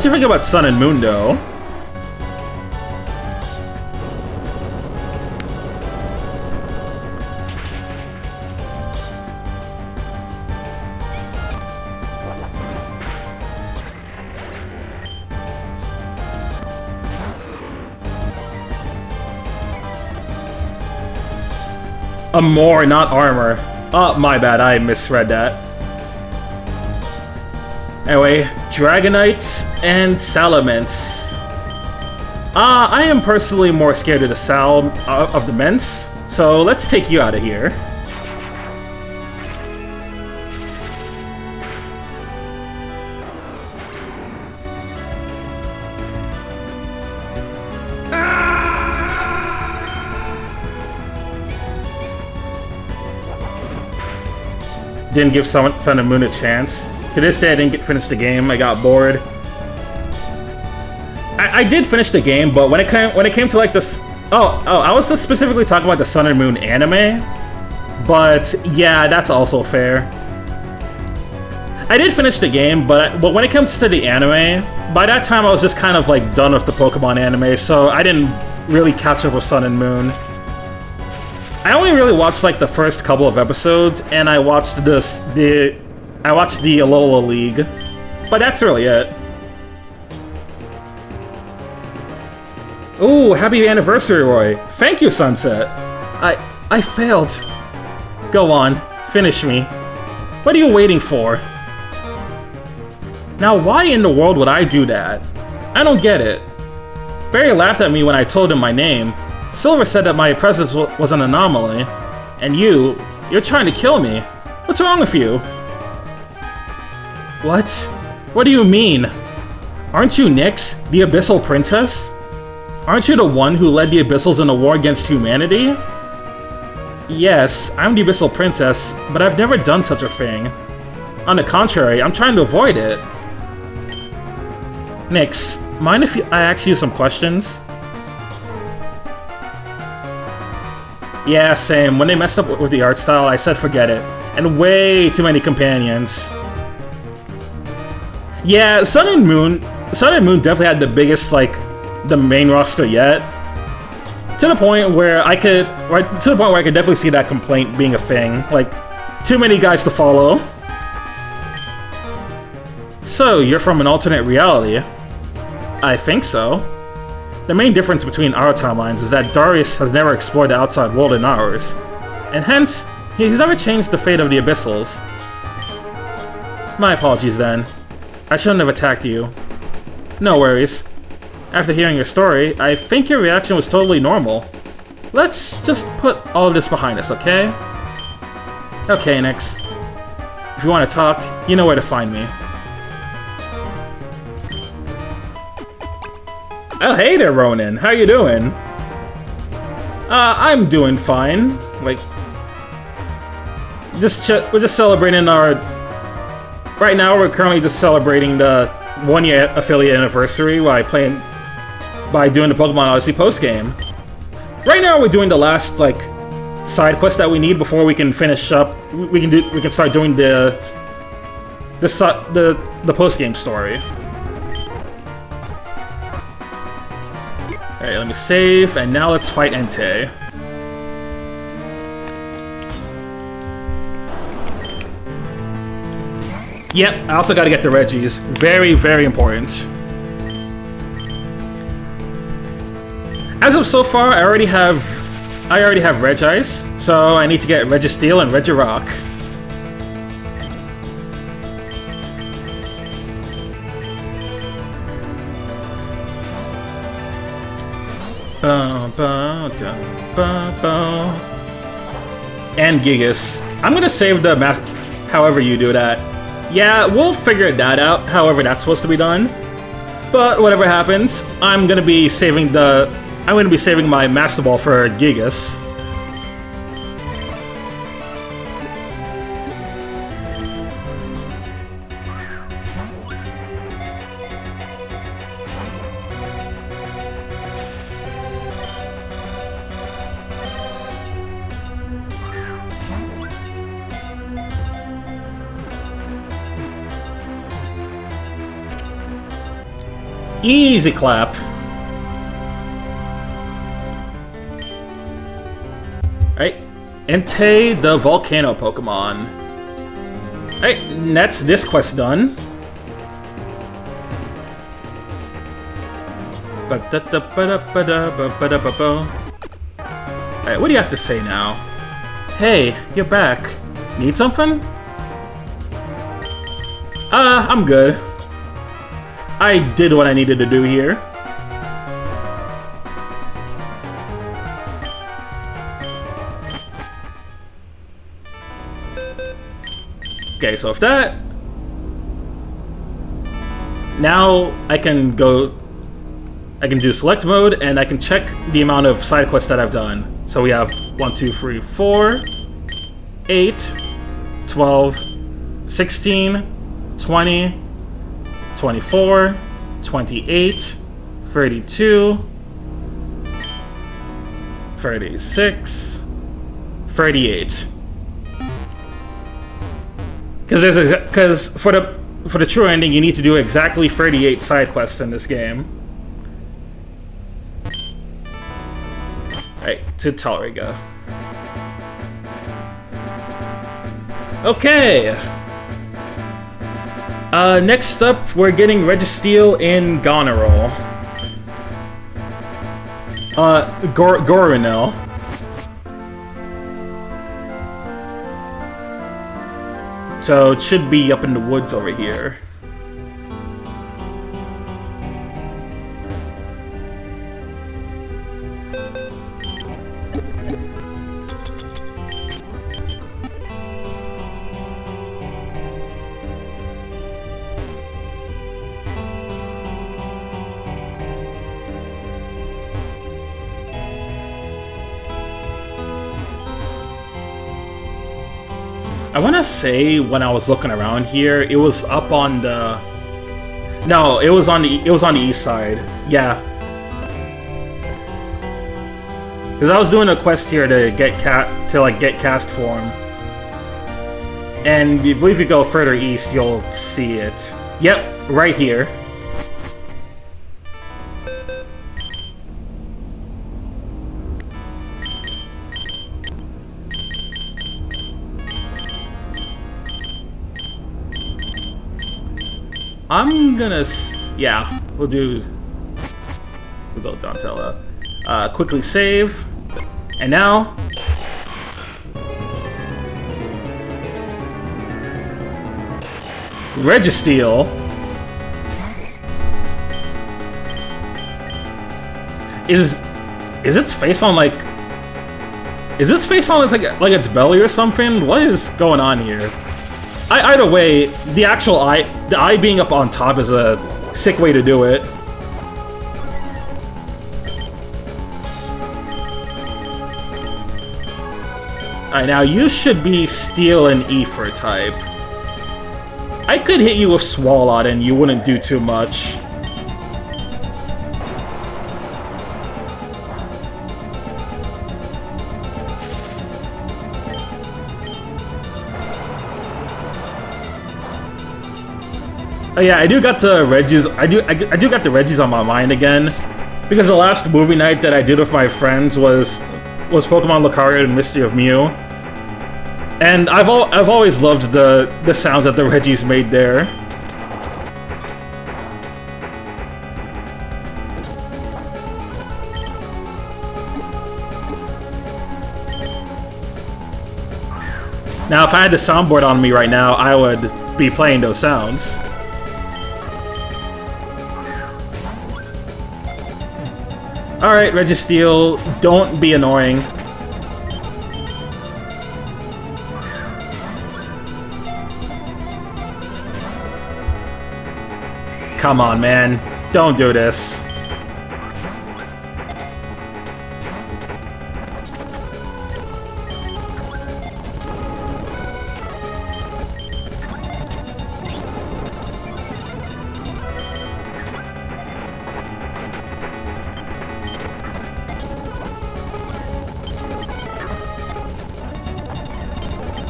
you think about Sun and Moon though? More, not armor. Oh, my bad, I misread that. Anyway, Dragonites and Salamence. I am personally more scared of the of the Ments, so let's take you out of here. Didn't give Sun and Moon a chance. To this day, I didn't finish the game. I got bored. I did finish the game, but when it came to like this, I was just specifically talking about the Sun and Moon anime. But yeah, that's also fair. I did finish the game, but when it comes to the anime, by that time I was just kind of like done with the Pokemon anime, so I didn't really catch up with Sun and Moon. I only really watched like the first couple of episodes, and I watched the Alola League, but that's really it. Ooh, happy anniversary, Roy. Thank you, Sunset. I failed. Go on, finish me. What are you waiting for? Now, why in the world would I do that? I don't get it. Barry laughed at me when I told him my name. Silver said that my presence was an anomaly. And you're trying to kill me. What's wrong with you? What? What do you mean? Aren't you Nyx, the Abyssal Princess? Aren't you the one who led the Abyssals in a war against humanity? Yes, I'm the Abyssal Princess, but I've never done such a thing. On the contrary, I'm trying to avoid it. Nyx, mind if I ask you some questions? Yeah, same. When they messed up with the art style, I said forget it. And way too many companions. Yeah, Sun and Moon definitely had the biggest, like, the main roster yet. To the point where I could definitely see that complaint being a thing. Like, too many guys to follow. So, you're from an alternate reality? I think so. The main difference between our timelines is that Darius has never explored the outside world in ours. And hence, he's never changed the fate of the Abyssals. My apologies then. I shouldn't have attacked you. No worries. After hearing your story, I think your reaction was totally normal. Let's just put all of this behind us, okay? Okay, Nyx. If you want to talk, you know where to find me. Oh, hey there, Ronan. How you doing? I'm doing fine. Like, we're just celebrating our... Right now, we're currently just celebrating the 1-year affiliate anniversary by doing the Pokemon Odyssey post game. Right now, we're doing the last like side quest that we need before we can finish up. We can start doing the post game story. Alright, let me save, and now let's fight Entei. Yep, I also gotta get the Regis. Very, very important. As of so far, I already have Regice, so I need to get Registeel and Regirock. And Gigas. I'm gonna save the however you do that. Yeah, we'll figure that out, however that's supposed to be done. But whatever happens, I'm gonna be saving my Master Ball for Gigas. Easy clap. Alright, Entei the Volcano Pokemon. Alright, that's this quest done. Alright, what do you have to say now? Hey, you're back. Need something? I'm good. I did what I needed to do here. Okay, so if that... Now I can do select mode, and I can check the amount of side quests that I've done. So we have 1, 2, 3, 4, 8, 12, 16, 20, 24, 28, 32, 36, 38. Because for the true ending, you need to do exactly 38 side quests in this game. Alright, to Talriga. Okay! Next up, we're getting Registeel in Goneril. Gorinel. So it should be up in the woods over here. I want to say when I was looking around here, it was up on the... No, it was on the east side. Yeah. Because I was doing a quest here to get cast form. And I believe if you go further east, you'll see it. Yep, right here. I'm gonna... Yeah, we'll do Donatella. Quickly save. And now... Registeel. Is its face on like... Is its face on like its belly or something? What is going on here? Either way, the eye being up on top is a sick way to do it. Alright, now you should be Steel and Ether type. I could hit you with Swalot and you wouldn't do too much. Oh yeah, I do got the Regis. I do got the Regis on my mind again, because the last movie night that I did with my friends was Pokemon Lucario and Mystery of Mew, and I've always loved the sounds that the Regis made there. Now, if I had the soundboard on me right now, I would be playing those sounds. Alright, Registeel, don't be annoying. Come on, man. Don't do this.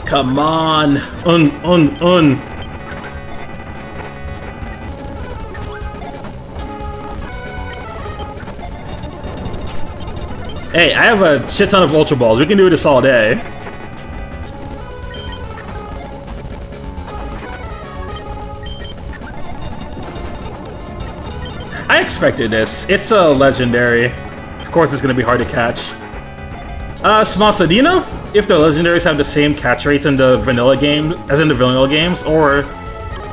Come on! Hey, I have a shit ton of Ultra Balls. We can do this all day. I expected this. It's a legendary. Of course it's gonna be hard to catch. Smasa, do you know if the legendaries have the same catch rates in the vanilla game as in the vanilla games, or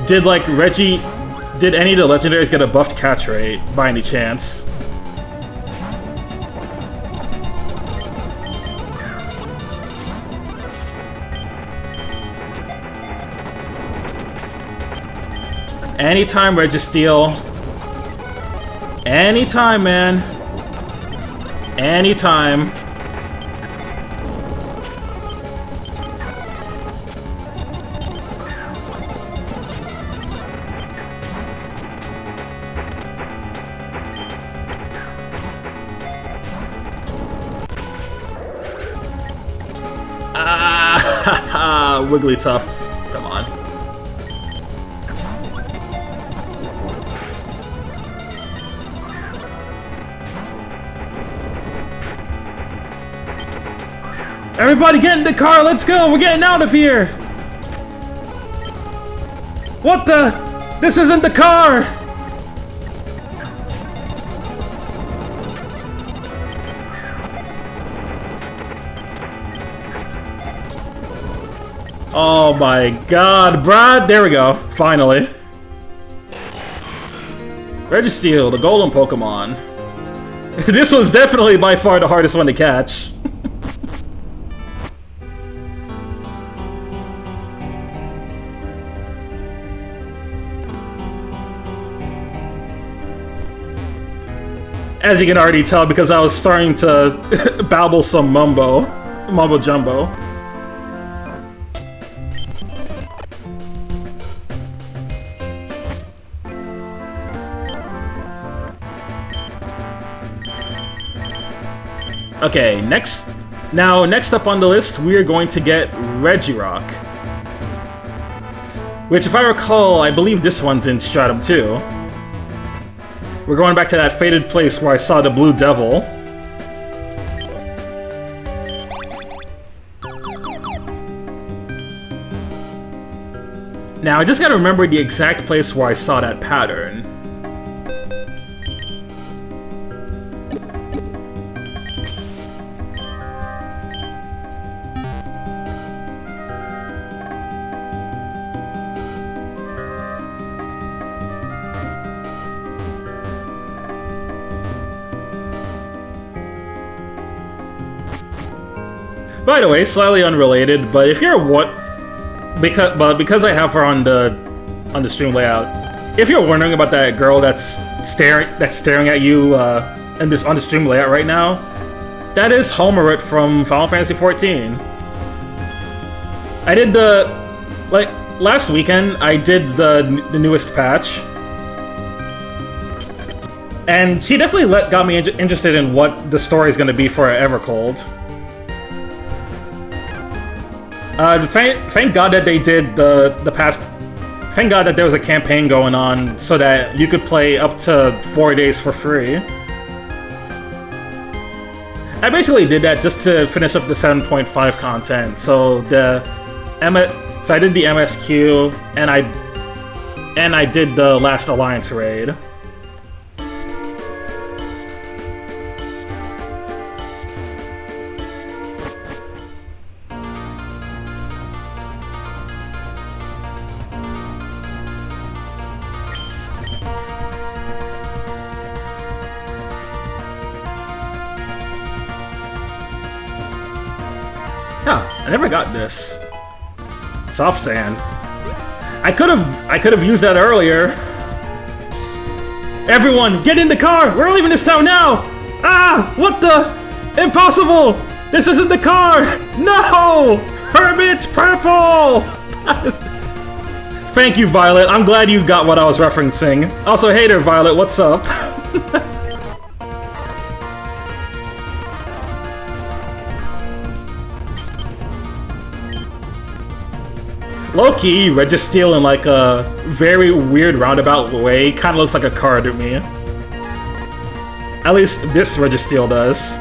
did did any of the legendaries get a buffed catch rate by any chance? Anytime, Registeel. Anytime, man. Anytime. Wigglytuff. Come on. Everybody get in the car, let's go! We're getting out of here! What the? This isn't the car! Oh my god, Brad! There we go, finally. Registeel, the golden Pokemon. This was definitely by far the hardest one to catch. As you can already tell, because I was starting to babble some mumbo jumbo. Okay, next up on the list, we are going to get Regirock. Which, if I recall, I believe this one's in Stratum 2. We're going back to that fated place where I saw the Blue Devil. Now, I just gotta remember the exact place where I saw that pattern. By the way, slightly unrelated, but if you're because I have her on the stream layout, if you're wondering about that girl that's staring at you on the stream layout right now, that is Homerit from Final Fantasy XIV. I did last weekend I did the newest patch, and she definitely got me interested in what the story is going to be for Evercold. Thank God that they did the past. Thank God that there was a campaign going on so that you could play up to 4 days for free. I basically did that just to finish up the 7.5 content. So so I did the MSQ and I did the last Alliance raid. I never got this. Soft sand. I could have used that earlier. Everyone, get in the car! We're leaving this town now! Ah! What the? Impossible! This isn't the car! No! Hermit's purple! Thank you, Violet. I'm glad you got what I was referencing. Also, hey there, Violet, what's up? Low-key, Registeel in like a very weird roundabout way kind of looks like a car to me. At least this Registeel does.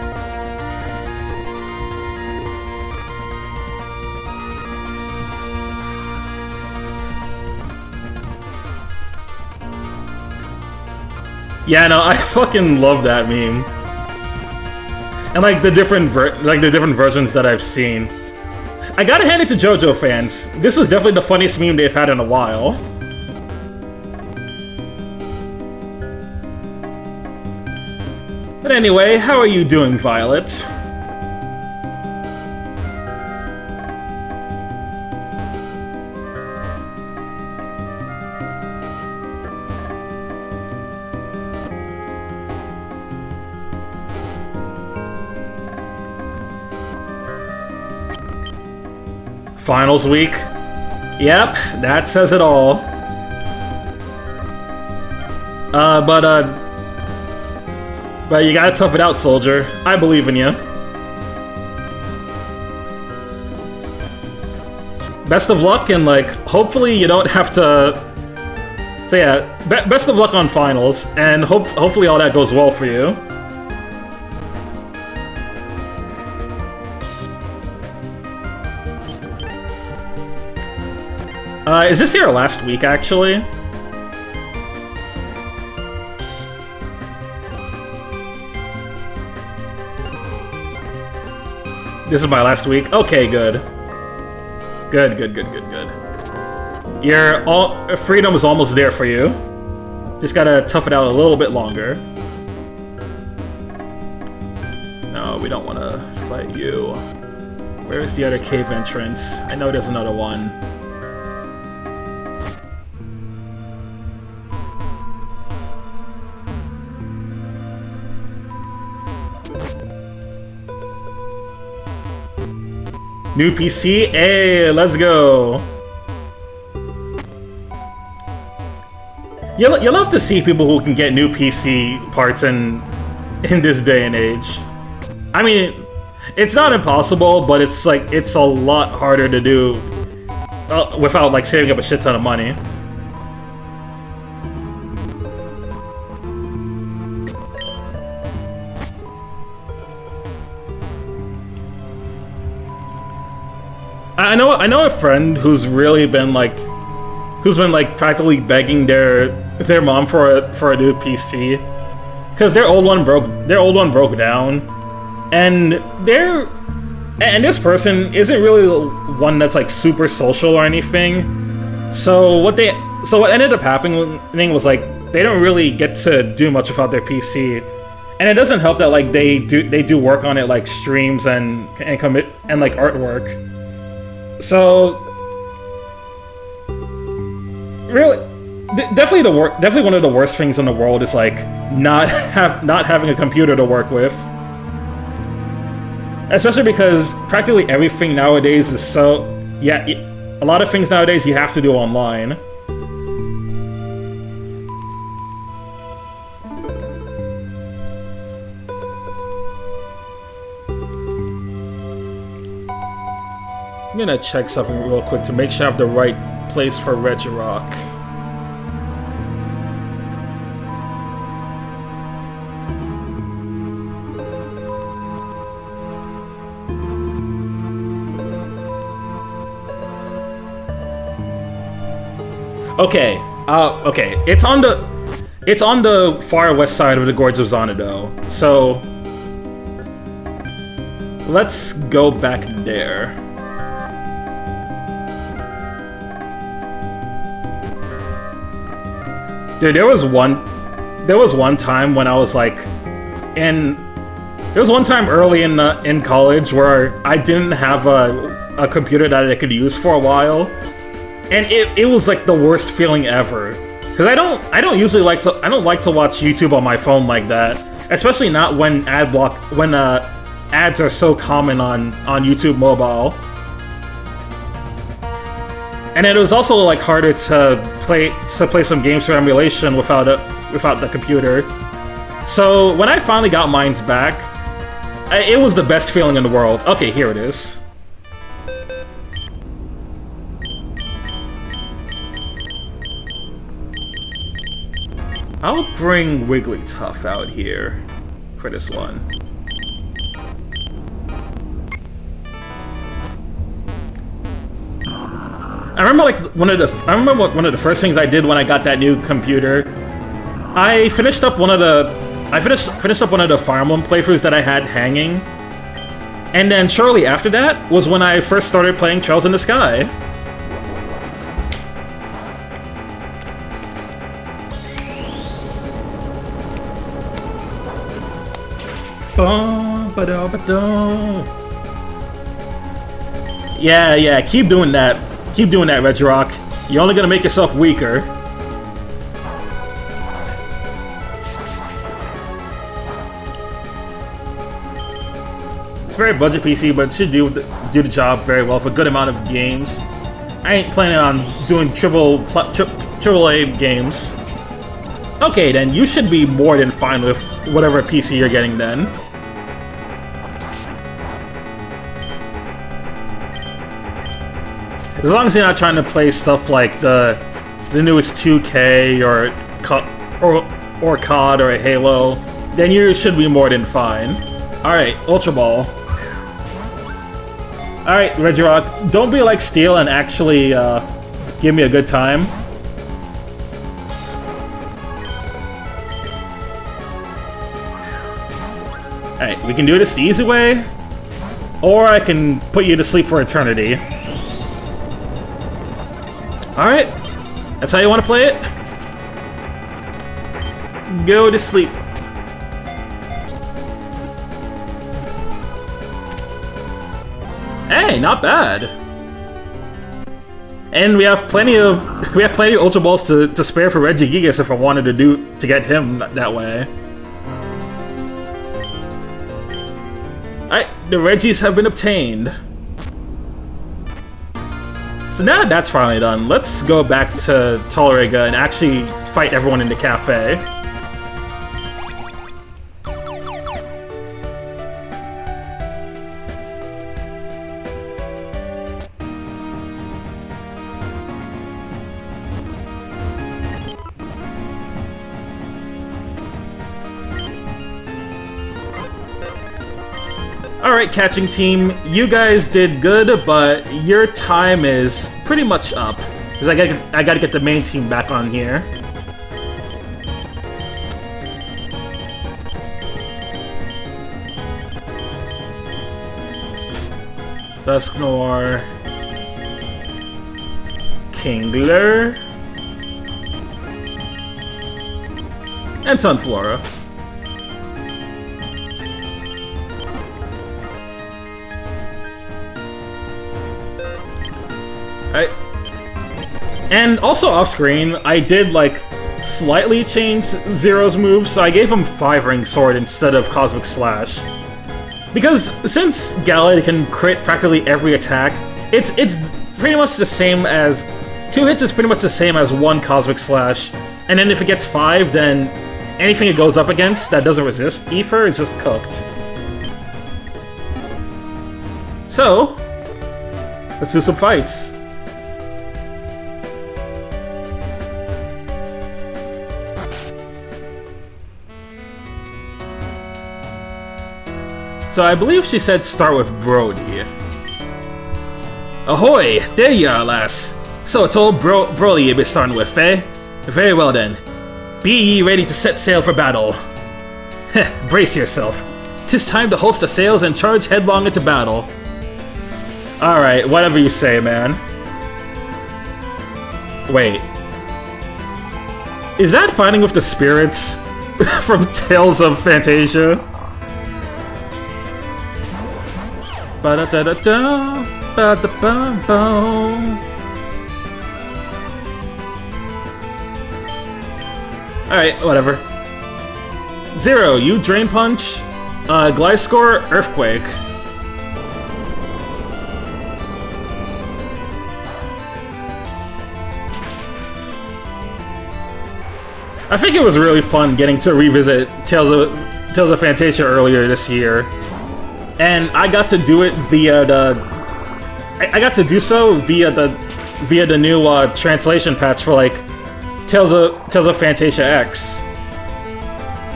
Yeah, no, I fucking love that meme. And like the different versions that I've seen. I gotta hand it to JoJo fans. This was definitely the funniest meme they've had in a while. But anyway, how are you doing, Violet? Finals week. Yep, that says it all. But you gotta tough it out, soldier. I believe in you. Best of luck, and like, hopefully you don't have to. So yeah, best of luck on finals, and hopefully all that goes well for you. Is this your last week, actually? This is my last week? Okay, good. Good. Freedom is almost there for you. Just gotta tough it out a little bit longer. No, we don't want to fight you. Where is the other cave entrance? I know there's another one. New PC? Hey, let's go! You love to see people who can get new PC parts in this day and age. I mean, it's not impossible, but it's like, it's a lot harder to do without like saving up a shit ton of money. I know a friend who's really been like, practically begging their mom for a new PC, because their old one broke down, and this person isn't really one that's like super social or anything. So what ended up happening was like they don't really get to do much without their PC, and it doesn't help that like they do work on it, like streams and commit and like artwork. So, really, definitely one of the worst things in the world is like not having a computer to work with. Especially because practically everything nowadays is so A lot of things nowadays you have to do online. I'm gonna check something real quick to make sure I have the right place for Regirock. Okay, okay. It's on the far west side of the Gorge of Xanadu. So let's go back there. Dude, there was one time when I was like there was one time early in college where I didn't have a computer that I could use for a while, and it was like the worst feeling ever. Because I don't usually like to watch YouTube on my phone like that, especially not when ads are so common on YouTube mobile. And it was also like harder to play some games for emulation without the computer. So when I finally got mine back, it was the best feeling in the world. Okay, here it is. I'll bring Wigglytuff out here for this one. I remember one of the first things I did when I got that new computer. I finished up one of the Fire Emblem playthroughs that I had hanging, and then shortly after that was when I first started playing Trails in the Sky. Yeah, keep doing that. Keep doing that, Regirock. You're only gonna make yourself weaker. It's very budget PC, but it should do the job very well for a good amount of games. I ain't planning on doing triple A games. Okay, then you should be more than fine with whatever PC you're getting then. As long as you're not trying to play stuff like the newest 2K or COD or a Halo, then you should be more than fine. Alright, Ultra Ball. Alright, Regirock, don't be like Steel and actually give me a good time. Alright, we can do this the easy way, or I can put you to sleep for eternity. Alright, that's how you want to play it? Go to sleep. Hey, not bad. And we have plenty of Ultra Balls to spare for Regigigas if I wanted to get him that way. Alright, the Regis have been obtained. So now that that's finally done, let's go back to Tolrega and actually fight everyone in the cafe. Alright, catching team, you guys did good, but your time is pretty much up. Because I gotta get the main team back on here. Dusknoir, Kingler, and Sunflora. And also off-screen, I did, like, slightly change Zero's moves, so I gave him 5-ring sword instead of Cosmic Slash. Because since Gallade can crit practically every attack, it's pretty much the same as... 2 hits is pretty much the same as 1 Cosmic Slash. And then if it gets 5, then anything it goes up against that doesn't resist Ether is just cooked. So, let's do some fights. So I believe she said start with Brody. Ahoy! There you are, lass. So it's old Broly you'll be starting with, eh? Very well then. Be ye ready to set sail for battle. Heh, brace yourself. 'Tis time to hoist the sails and charge headlong into battle. Alright, whatever you say, man. Wait. Is that fighting with the spirits from Tales of Fantasia? Ba-da-da-da-da, ba-da-ba-boom. Alright, whatever. Zero, you Drain Punch. Gliscor, Earthquake. I think it was really fun getting to revisit Tales of Fantasia earlier this year. And I got to do it via the... I got to do so via the new translation patch for, like, Tales of Fantasia X.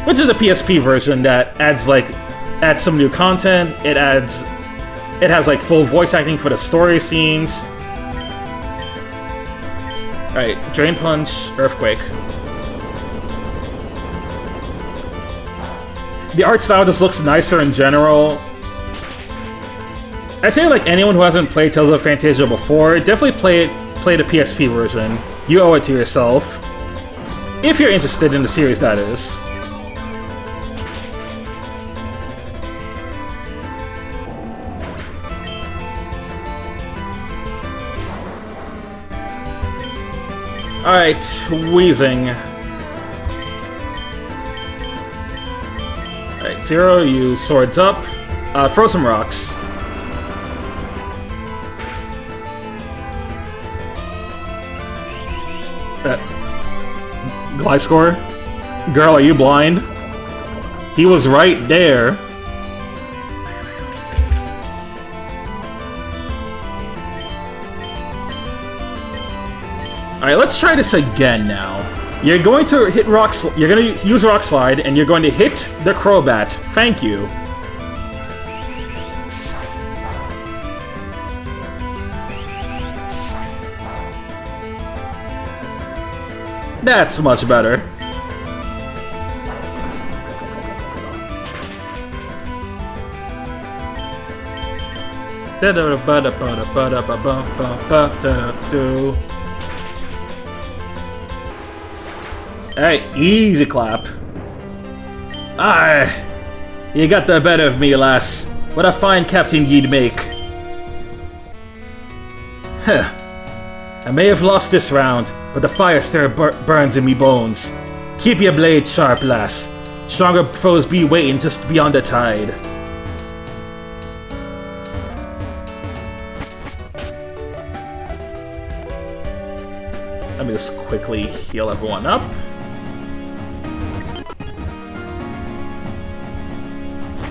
Which is a PSP version that adds some new content. It has, like, full voice acting for the story scenes. Alright, Drain Punch, Earthquake. The art style just looks nicer in general. I'd say, like, anyone who hasn't played Tales of Fantasia before, definitely play the PSP version. You owe it to yourself. If you're interested in the series, that is. Alright, Wheezing. Alright, Zero, you swords up. Throw some rocks. Gliscor? Girl, are you blind? He was right there. Alright, let's try this again now. You're going to hit you're going to use Rock Slide, and you're going to hit the Crobat. Thank you. That's much better. Alright, easy clap. You got the better of me, lass. What a fine captain ye'd make. Huh. I may have lost this round, but the fire still burns in me bones. Keep your blade sharp, lass. Stronger foes be waiting just beyond the tide. Let me just quickly heal everyone up.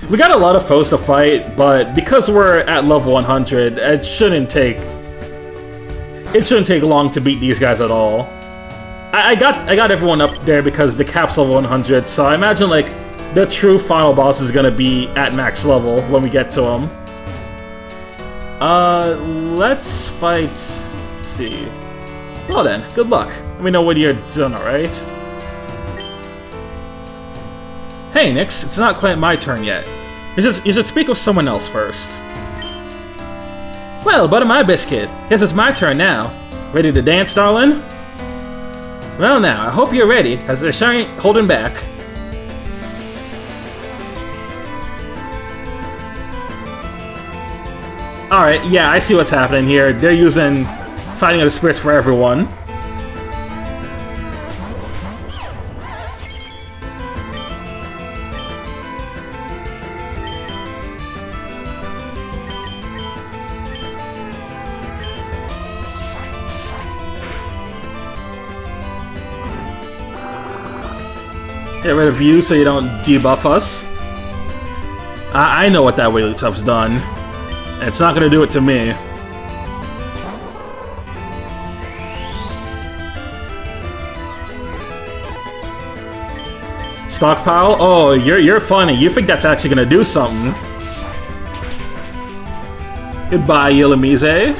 We got a lot of foes to fight, but because we're at level 100, it shouldn't take long to beat these guys at all. I got everyone up there because the cap's level 100, so I imagine, like, the true final boss is gonna be at max level when we get to him. Let's fight... Let's see. Well then, good luck. Let me know when you're done, alright? Hey, Nix, it's not quite my turn yet. You should speak with someone else first. Well, butter my biscuit. Guess it's my turn now. Ready to dance, darling? Well now, I hope you're ready, as there's ain't holding back. Alright, yeah, I see what's happening here. They're using Fighting of the Spirits for everyone. Get rid of you so you don't debuff us. I know what that Wigglytuff's done. It's not gonna do it to me. Stockpile? Oh, you're funny. You think that's actually gonna do something. Goodbye, Illumise.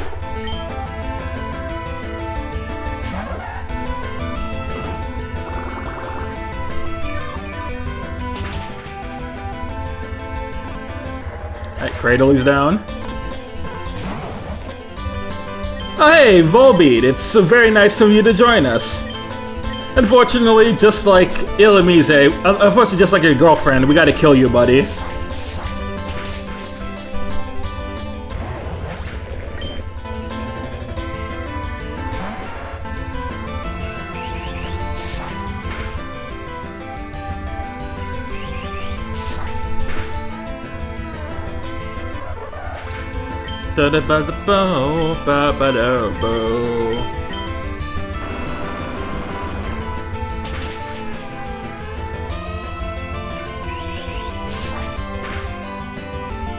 Alright, Cradle is down. Oh hey, Volbeat, it's very nice of you to join us. Unfortunately, just like Illumise, unfortunately just like your girlfriend, we gotta kill you, buddy.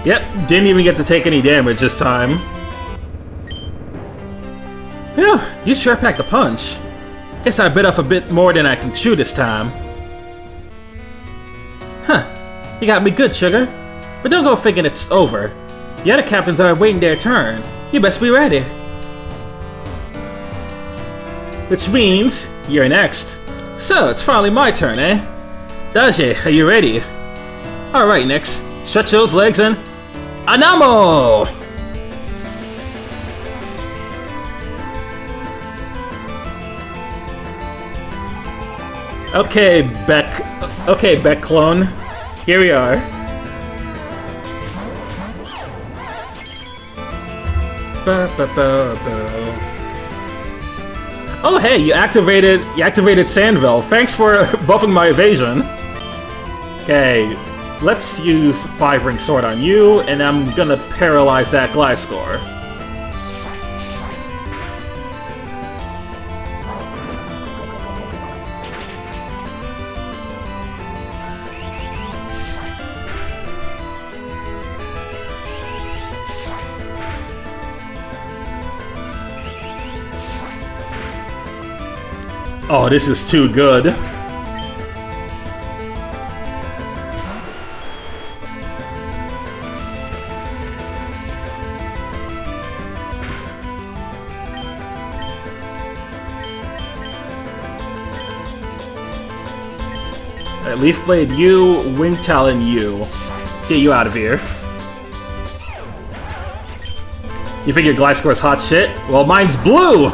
Yep, didn't even get to take any damage this time. Phew, you sure packed a punch. Guess I bit off a bit more than I can chew this time. Huh, you got me good, Sugar. But don't go thinking it's over. The other captains are waiting their turn. You best be ready. Which means, you're next. So, it's finally my turn, eh? Daje, are you ready? Alright, Nix. Stretch those legs and... Anamo! Okay, Beck clone. Here we are. Oh hey, you activated Sandville. Thanks for buffing my evasion. Okay, let's use 5-ring sword on you, and I'm gonna paralyze that Gliscor. Oh, this is too good. Alright, Leaf Blade you, Wing Talon you. Get you out of here. You think your Gliscor's hot shit? Well, mine's blue!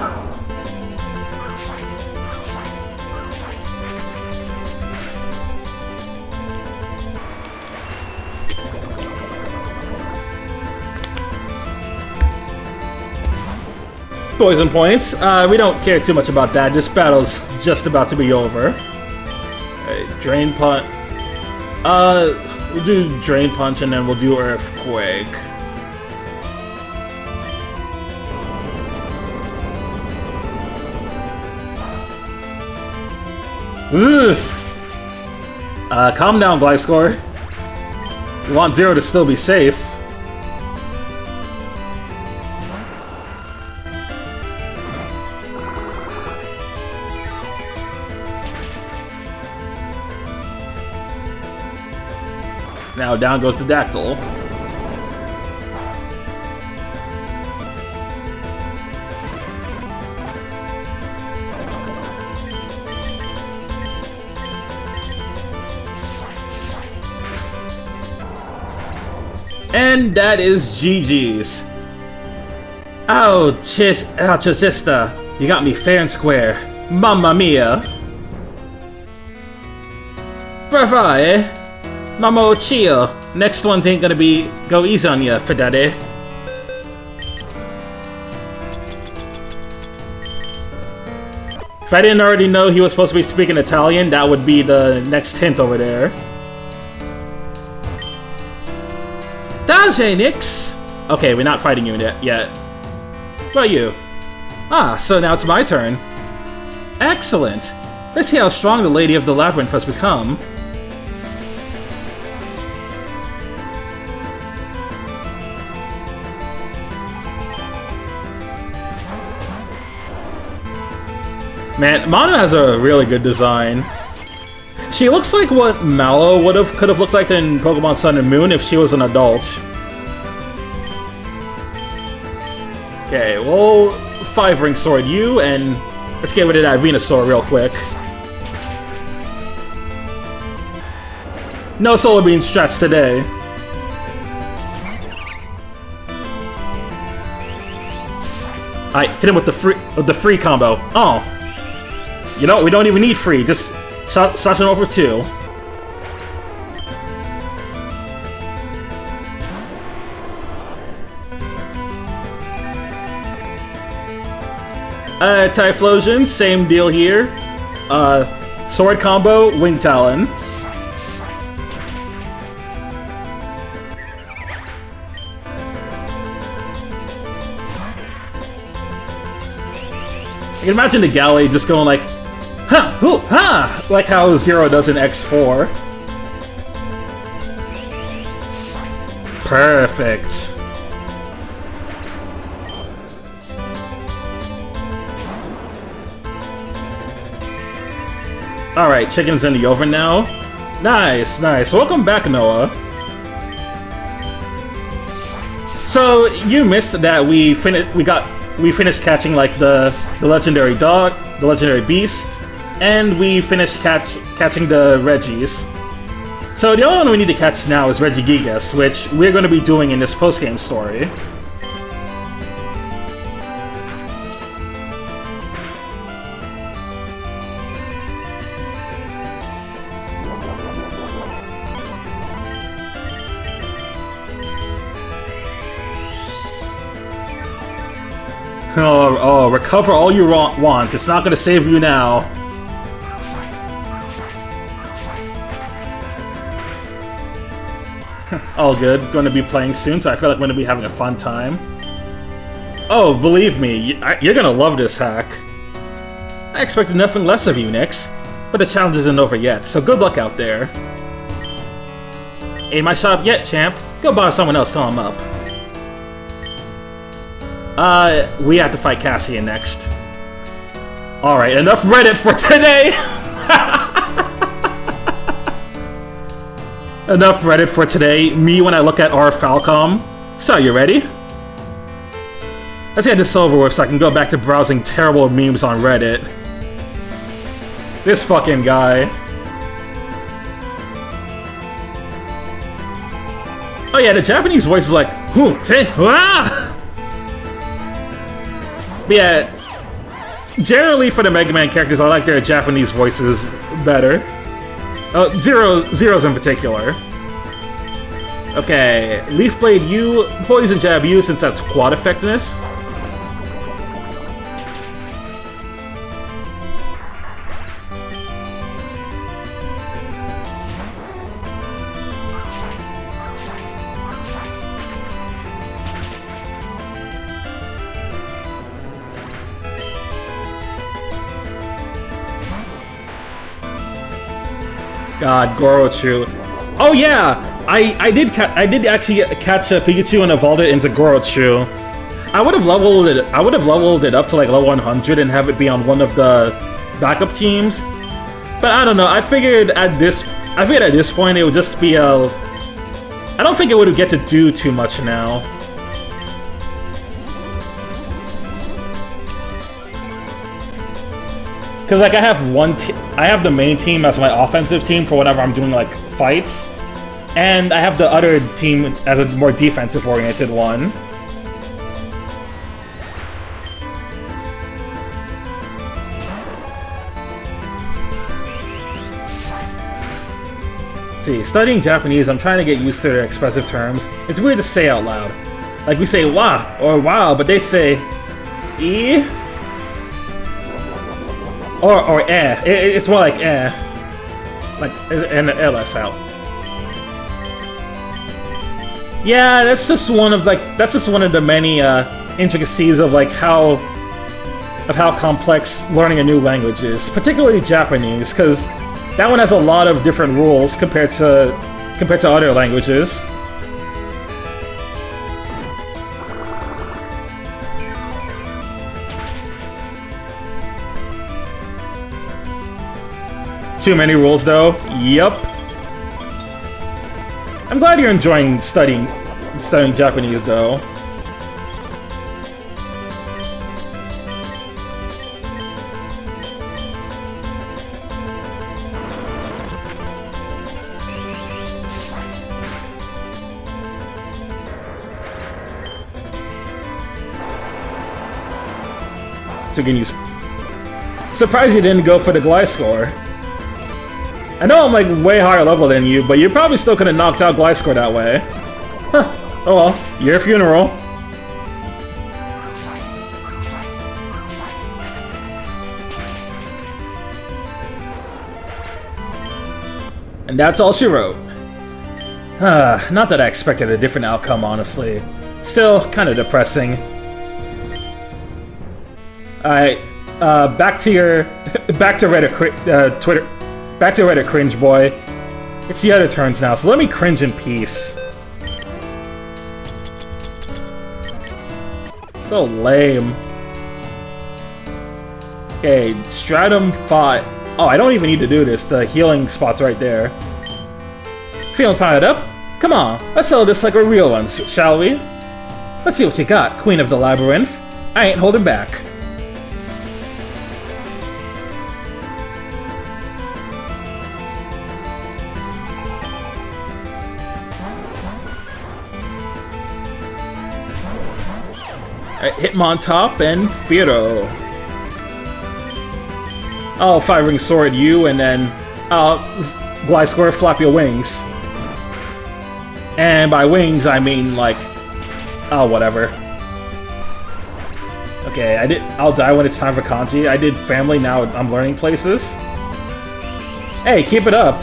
Poison points. We don't care too much about that. This battle's just about to be over. Alright, Drain Punch. We'll do Drain Punch and then we'll do Earthquake. Oof. Calm down, Gliscor. We want Zero to still be safe. Now down goes the Dactyl. And that is GG's. Ouch, sister. You got me fair and square. Mamma mia. Brava, eh? Mamo chill. Next ones ain't gonna go easy on ya, Fidade. If I didn't already know he was supposed to be speaking Italian, that would be the next hint over there. Daje, Nix! Okay, we're not fighting you yet. What about you? Ah, so now it's my turn. Excellent. Let's see how strong the Lady of the Labyrinth has become. Man, Mana has a really good design. She looks like what Mallow could have looked like in Pokemon Sun and Moon if she was an adult. Okay, well, 5-ring sword you, and let's get rid of that Venusaur real quick. No Solar Beam strats today. I hit him with the free combo. Oh. You know, we don't even need free, just slash him over 2. Typhlosion, same deal here. Sword combo, Wing Talon. I can imagine the Galley just going like, ha! Hoo! Ha! Like how Zero does in X4. Perfect. Alright, chicken's in the oven now. Nice, nice. Welcome back, Noah. So, you missed that we finished catching, like, the legendary dog, the legendary beast, and we finished catching the Reggies. So the only one we need to catch now is Regigigas, which we're going to be doing in this post-game story. Oh, recover all you want. It's not going to save you now. All good. Going to be playing soon, so I feel like I'm going to be having a fun time. Oh, believe me, you're going to love this hack. I expected nothing less of you, Nyx. But the challenge isn't over yet, so good luck out there. Ain't my shop yet, champ. Go bother someone else till I'm up. We have to fight Cassian next. Alright, enough Reddit for today! Enough Reddit for today. Me when I look at our Falcom. So, you ready? Let's get this over with so I can go back to browsing terrible memes on Reddit. This fucking guy. Oh yeah, the Japanese voice is like, Hu, te, ah! But yeah, generally for the Mega Man characters, I like their Japanese voices better. Zero's in particular. Okay, Leaf Blade you, Poison Jab you since that's quad effectiveness. God, Gorochu. Oh yeah, I did actually catch a Pikachu and evolved it into Gorochu. I would have leveled it up to like level 100 and have it be on one of the backup teams. But I don't know. I figured at this point it would just be a. I don't think it would get to do too much now. Because, like, I have the main team as my offensive team for whenever I'm doing, like, fights. And I have the other team as a more defensive-oriented one. See, studying Japanese, I'm trying to get used to their expressive terms. It's weird to say out loud. Like, we say wa or wow, but they say e. Or eh. It's more like eh. Like, and the LS out. Yeah, that's just one of the many intricacies of like how of how complex learning a new language is, particularly Japanese, because that one has a lot of different rules compared to other languages. Too many rules, though. Yup. I'm glad you're enjoying studying Japanese, though. So again, surprised you didn't go for the Gliscor. I know I'm like way higher level than you, but you probably still could have knocked out Gliscor that way. Huh. Oh well, your funeral. And that's all she wrote. Not that I expected a different outcome, honestly. Still, kind of depressing. Alright, back to Reddit, Twitter. Back to Reddit cringe boy. It's the other turns now, so let me cringe in peace. So lame. Okay, Stratum 5. Oh, I don't even need to do this. The healing spot's right there. Feeling fired up? Come on, let's settle this like a real one, shall we? Let's see what you got, Queen of the Labyrinth. I ain't holding back. Alright, Hitmontop and Firo. Oh, Firing Sword you, and then Gliscor, flap your wings. And by wings, I mean like, oh, whatever. Okay, I'll die when it's time for kanji. I did family, now I'm learning places. Hey, keep it up.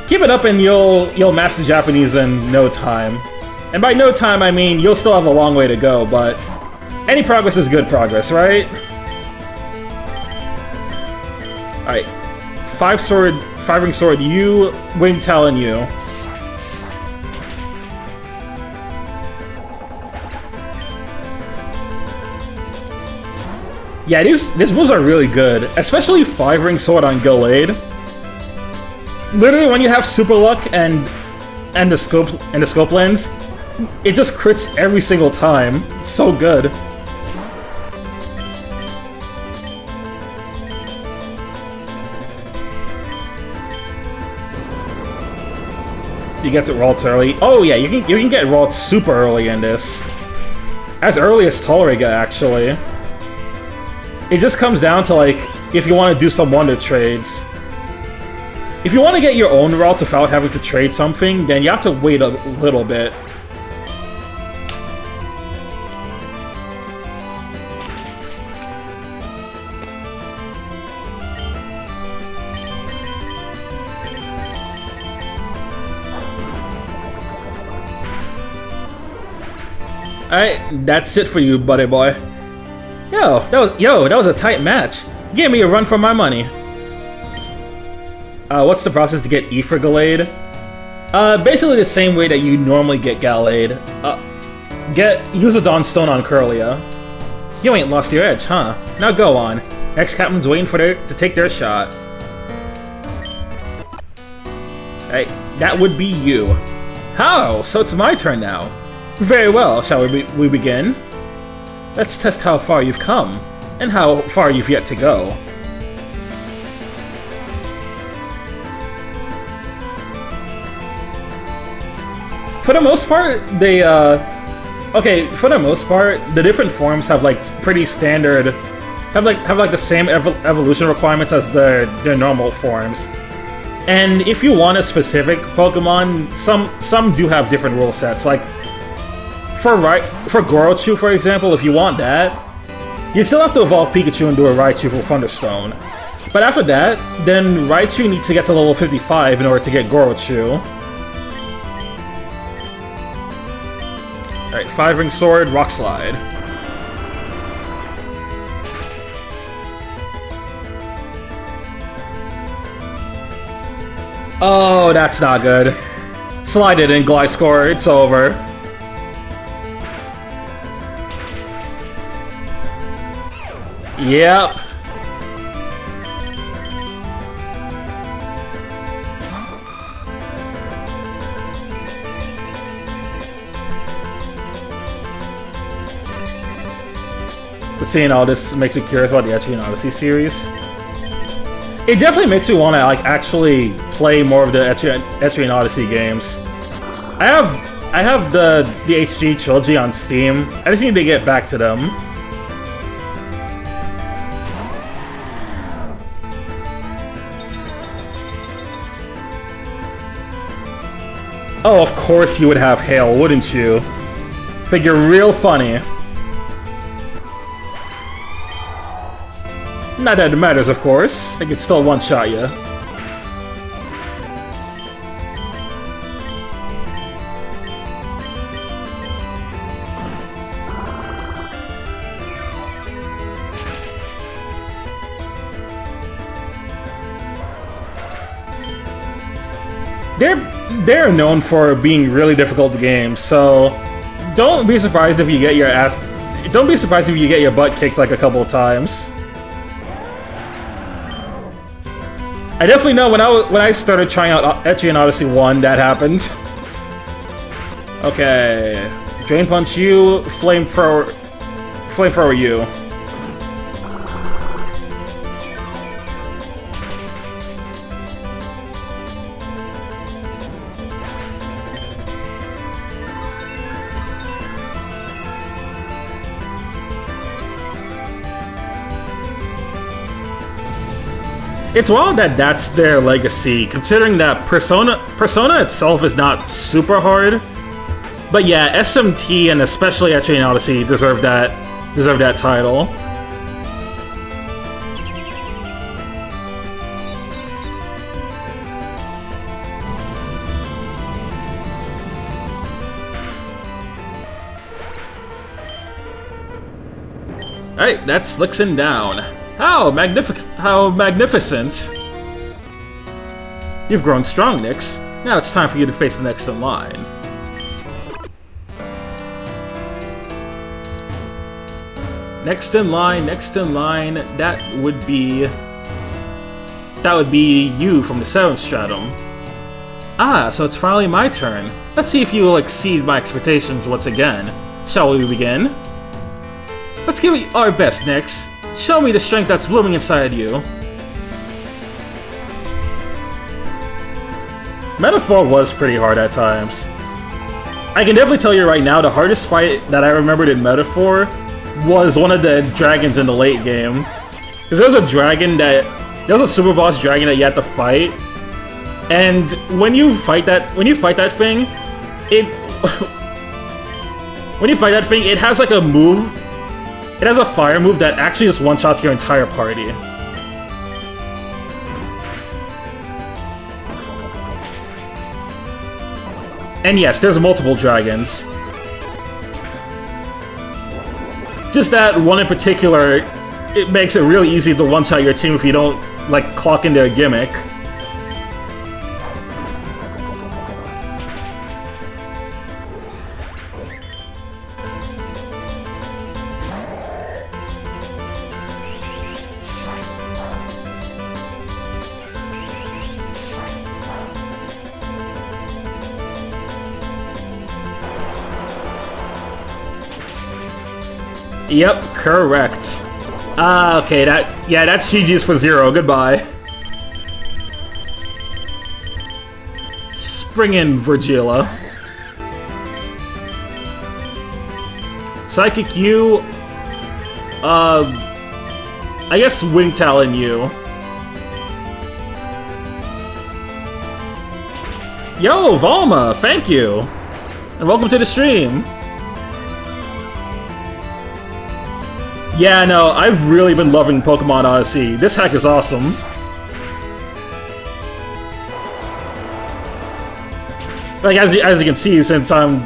Keep it up and you'll master Japanese in no time. And by no time, I mean you'll still have a long way to go, but any progress is good progress, right? Alright. Firing Sword, you, Wing Talon, you. Yeah, these moves are really good, especially Firing Sword on Gallade. Literally, when you have Super Luck and the scope lens, it just crits every single time. It's so good. You get to Ralts early. Oh yeah, you can get Ralts super early in this. As early as Toleriga, actually. It just comes down to like if you want to do some wonder trades. If you want to get your own Ralts without having to trade something, then you have to wait a little bit. Alright, that's it for you, buddy boy. Yo, that was a tight match. You gave me a run for my money. What's the process to get E for Gallade? Basically the same way that you normally get Gallade. Use a Dawnstone on Curlia. You ain't lost your edge, huh? Now go on. Next captain's waiting to take their shot. Alright, that would be you. How? So it's my turn now. Very well, shall we begin? Let's test how far you've come, and how far you've yet to go. For the most part, the different forms have like pretty standard, have like the same evolution requirements as their normal forms. And if you want a specific Pokemon, some do have different rule sets. Like for Gorochu, for example, if you want that, you still have to evolve Pikachu into a Raichu for Thunderstone. But after that, then Raichu needs to get to level 55 in order to get Gorochu. Alright, Firing Sword, Rock Slide. Oh, that's not good. Slide it in, Gliscor. It's over. Yep. But seeing all this makes me curious about the Etrian and Odyssey series. It definitely makes me want to like actually play more of the Etrian and Odyssey games. I have the HG trilogy on Steam. I just need to get back to them. Oh, of course you would have Hail, wouldn't you? Figure real funny. Not that it matters, of course. I could still one-shot you. They're known for being really difficult games, so don't be surprised if you get your ass. Don't be surprised if you get your butt kicked like a couple of times. I definitely know when I started trying out Etrian Odyssey 1, that happened. Okay, Drain Punch you, Flamethrower you. It's wild that that's their legacy, considering that Persona itself is not super hard. But yeah, SMT and especially Etrian Odyssey deserve that title. Alright, that's Lixin down. How magnificent! You've grown strong, Nyx. Now it's time for you to face the next in line. Next in line, that would be you from the 7th Stratum. Ah, so it's finally my turn. Let's see if you will exceed my expectations once again. Shall we begin? Let's give it our best, Nyx. Show me the strength that's blooming inside you. Metaphor was pretty hard at times. I can definitely tell you right now, the hardest fight that I remembered in Metaphor was one of the dragons in the late game. Because there was a super boss dragon that you had to fight, and when you fight that thing, it has like a move. It has a fire move that actually just one-shots your entire party. And yes, there's multiple dragons. Just that one in particular, it makes it really easy to one-shot your team if you don't, like, clock into a gimmick. Yep, correct. Ah, okay, that's GG's for 0. Goodbye. Spring in, Virgila. Psychic you. I guess Wing Talon you. Yo, Valma, thank you. And welcome to the stream. Yeah, no, I've really been loving Pokemon Odyssey. This hack is awesome. Like, as you can see, since I'm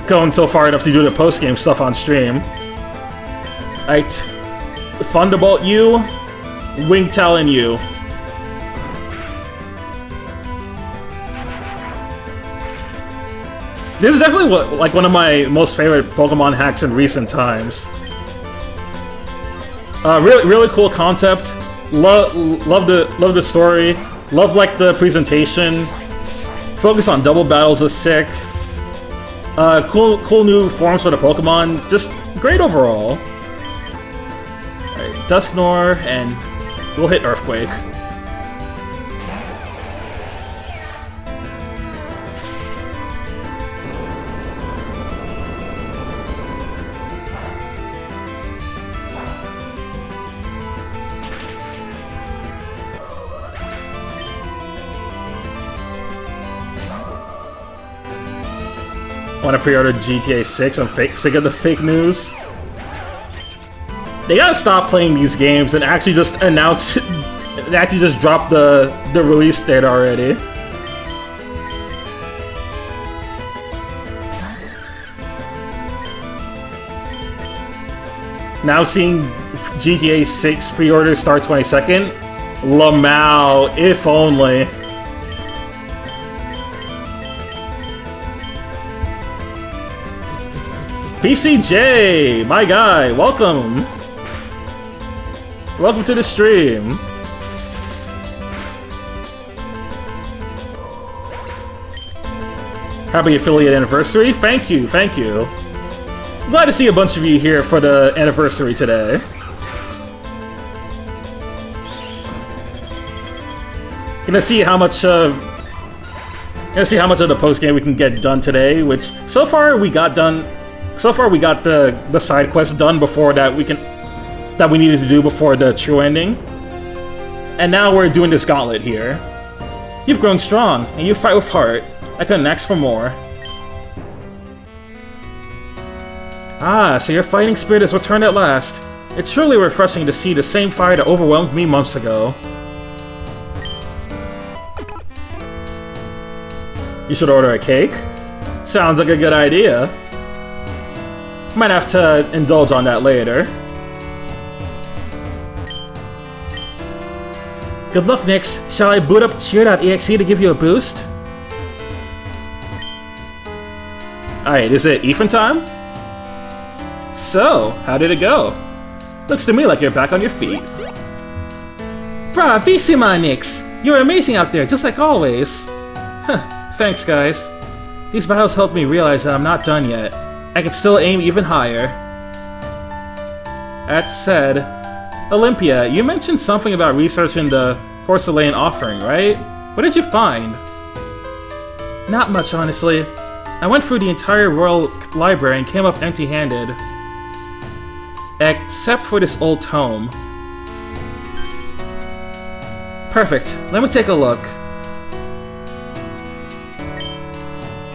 going so far enough to do the post-game stuff on stream. Right. Thunderbolt you, Wing Talon you. This is definitely like one of my most favorite Pokemon hacks in recent times. Really cool concept. Love the story. Love like the presentation. Focus on double battles is sick. Cool new forms for the Pokemon. Just great overall. Alright, Dusknoir, and we'll hit Earthquake. Want to pre-order GTA 6? I'm sick of the fake news. They gotta stop playing these games and actually just announce, actually just drop the release date already. Now seeing GTA 6 pre-order start 22nd. Lamau, if only. PCJ, my guy, welcome. Welcome to the stream. Happy affiliate anniversary. Thank you, thank you. Glad to see a bunch of you here for the anniversary today. Gonna see how much of the post game we can get done today, which so far we got done. So far we got the side quest done before that we needed to do before the true ending. And now we're doing this gauntlet here. You've grown strong, and you fight with heart. I couldn't ask for more. Ah, so your fighting spirit has returned at last. It's truly refreshing to see the same fire that overwhelmed me months ago. You should order a cake? Sounds like a good idea. Might have to indulge on that later. Good luck, Nyx. Shall I boot up cheer.exe to give you a boost? Alright, is it Ethan time? So, how did it go? Looks to me like you're back on your feet. Bravissima, Nyx! You're amazing out there, just like always. Huh, thanks guys. These battles helped me realize that I'm not done yet. I can still aim even higher. That said, Olympia, you mentioned something about researching the porcelain offering, right? What did you find? Not much, honestly. I went through the entire Royal Library and came up empty-handed. Except for this old tome. Perfect. Let me take a look.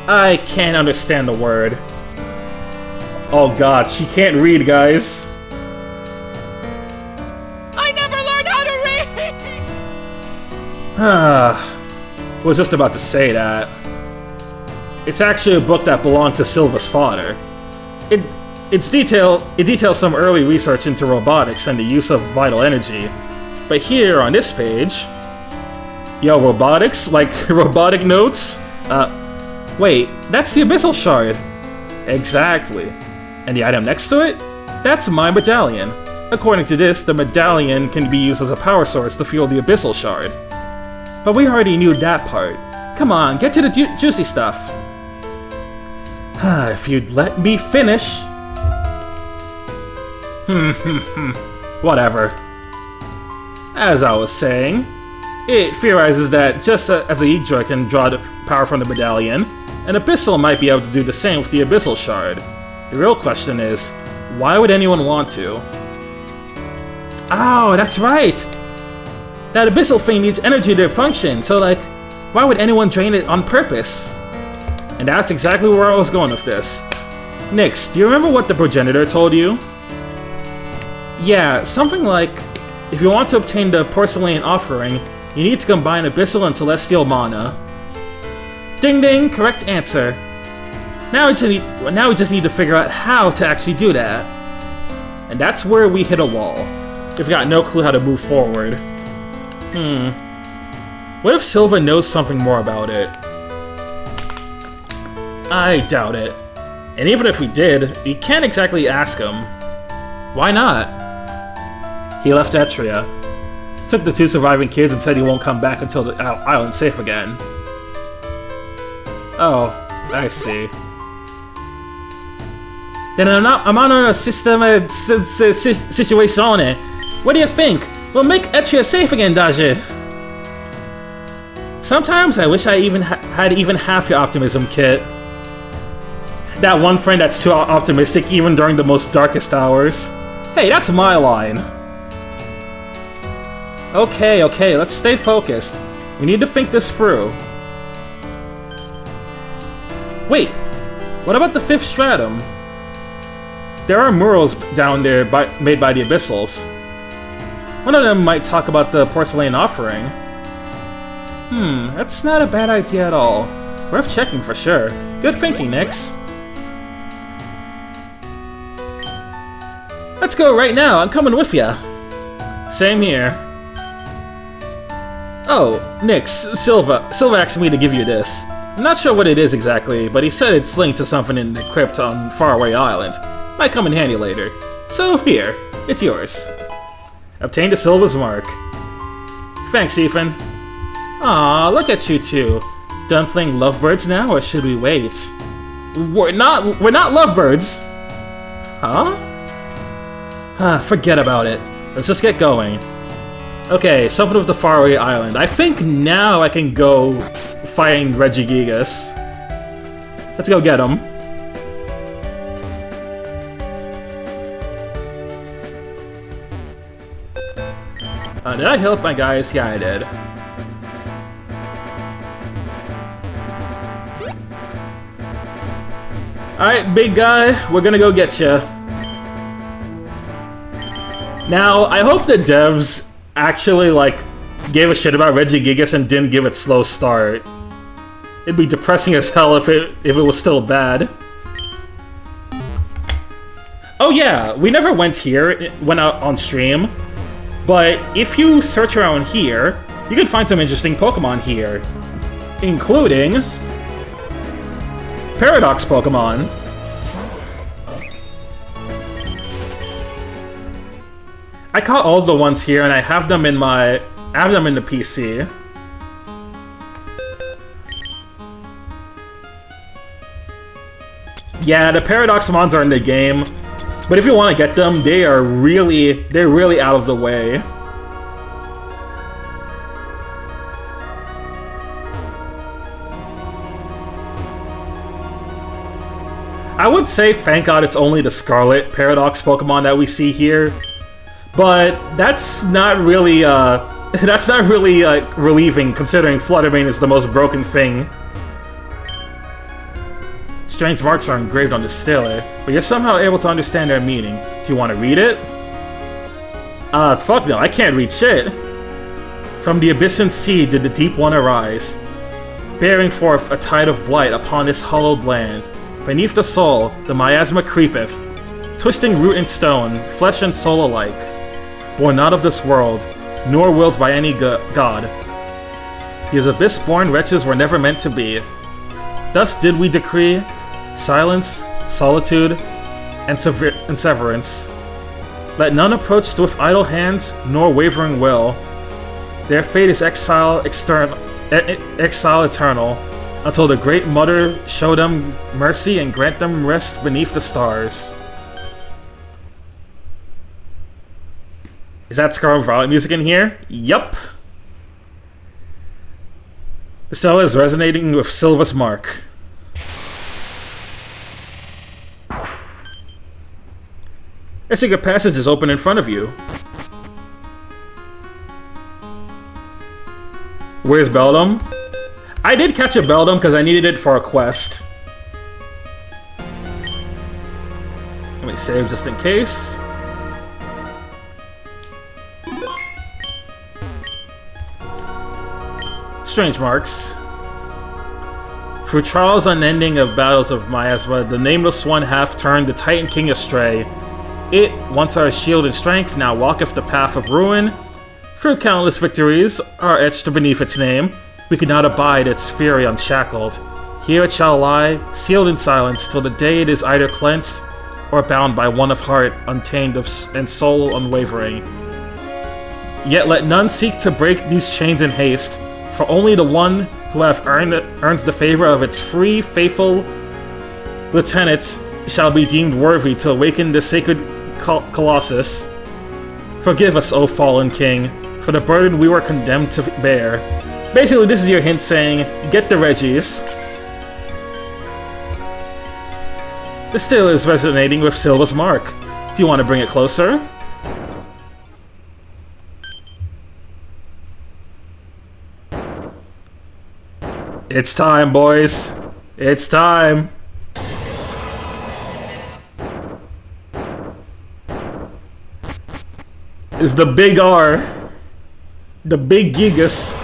I can't understand the word. Oh god, she can't read, guys. I never learned how to read! Was just about to say that. It's actually a book that belonged to Silva's father. It details some early research into robotics and the use of vital energy. But here on this page... Yo, robotics? Like, robotic notes? Wait, that's the Abyssal Shard. Exactly. And the item next to it? That's my medallion. According to this, the medallion can be used as a power source to fuel the Abyssal Shard. But we already knew that part. Come on, get to the juicy stuff. If you'd let me finish... Whatever. As I was saying, it theorizes that just as the Yggdra can draw the power from the medallion, an Abyssal might be able to do the same with the Abyssal Shard. The real question is, why would anyone want to? Oh, that's right! That Abyssal thing needs energy to function, so like, why would anyone drain it on purpose? And that's exactly where I was going with this. Nyx, do you remember what the progenitor told you? Yeah, something like, if you want to obtain the porcelain offering, you need to combine Abyssal and Celestial mana. Ding ding, correct answer. Now we just need to figure out how to actually do that. And that's where we hit a wall. We've got no clue how to move forward. What if Silva knows something more about it? I doubt it. And even if we did, you can't exactly ask him. Why not? He left Etria, took the 2 surviving kids and said he won't come back until the island's safe again. Oh, I see. Then I'm on a situation. What do you think? We'll make Etria safe again, Daji. Sometimes I wish I even had even half your optimism, Kit. That one friend that's too optimistic even during the most darkest hours. Hey, that's my line. Okay, let's stay focused. We need to think this through. Wait, what about the 5th stratum? There are murals down there made by the Abyssals. One of them might talk about the porcelain offering. That's not a bad idea at all. Worth checking for sure. Good thinking, Nyx. Let's go right now, I'm coming with ya. Same here. Oh, Nyx, Silva asked me to give you this. I'm not sure what it is exactly, but he said it's linked to something in the crypt on Faraway Island. Might come in handy later. So here, it's yours. Obtain the Silva's mark. Thanks, Ethan. Aw, look at you two. Done playing lovebirds now, or should we wait? We're not lovebirds! Huh? Forget about it. Let's just get going. Okay, something with the Faraway Island. I think now I can go find Regigigas. Let's go get him. Did I help my guys? Yeah, I did. Alright, big guy, we're gonna go get you. Now, I hope the devs actually, gave a shit about Regigigas and didn't give it slow start. It'd be depressing as hell if it was still bad. Oh yeah, we never went out on stream. But if you search around here, you can find some interesting Pokemon here. Including Paradox Pokemon. I caught all the ones here and I have them in the PC. Yeah, the Paradox Mons are in the game. But if you want to get them, they're really out of the way. I would say thank God it's only the Scarlet Paradox Pokemon that we see here, but that's not really relieving considering Fluttermane is the most broken thing. Strange marks are engraved on the stele, but you're somehow able to understand their meaning. Do you want to read it? Fuck no, I can't read shit. From the Abyssin Sea did the Deep One arise, bearing forth a tide of blight upon this hallowed land. Beneath the soul, the miasma creepeth, twisting root and stone, flesh and soul alike. Born not of this world, nor willed by any god. These abyss-born wretches were never meant to be. Thus did we decree silence, solitude, and severance. Let none approach with idle hands, nor wavering will. Their fate is exile eternal, until the Great Mother show them mercy and grant them rest beneath the stars. Is that Scarlet Violet music in here? Yup. The stele is resonating with Silva's mark. A secret passage is open in front of you. Where's Beldum? I did catch a Beldum because I needed it for a quest. Let me save just in case. Strange marks. Through trials unending of battles of miasma, the Nameless One hath turned the Titan King astray. It, once our shield and strength, now walketh the path of ruin. Through countless victories are etched beneath its name. We could not abide its fury unshackled. Here it shall lie, sealed in silence, till the day it is either cleansed or bound by one of heart untamed and soul unwavering. Yet let none seek to break these chains in haste, for only the one who hath earns the favor of its free, faithful lieutenants shall be deemed worthy to awaken the sacred colossus. Forgive us, O fallen king, for the burden we were condemned to bear. Basically, this is your hint saying, get the Reggies. The still is resonating with Silva's mark. Do you want to bring it closer? It's time, boys. It's time. It's the big R. The big Gigas.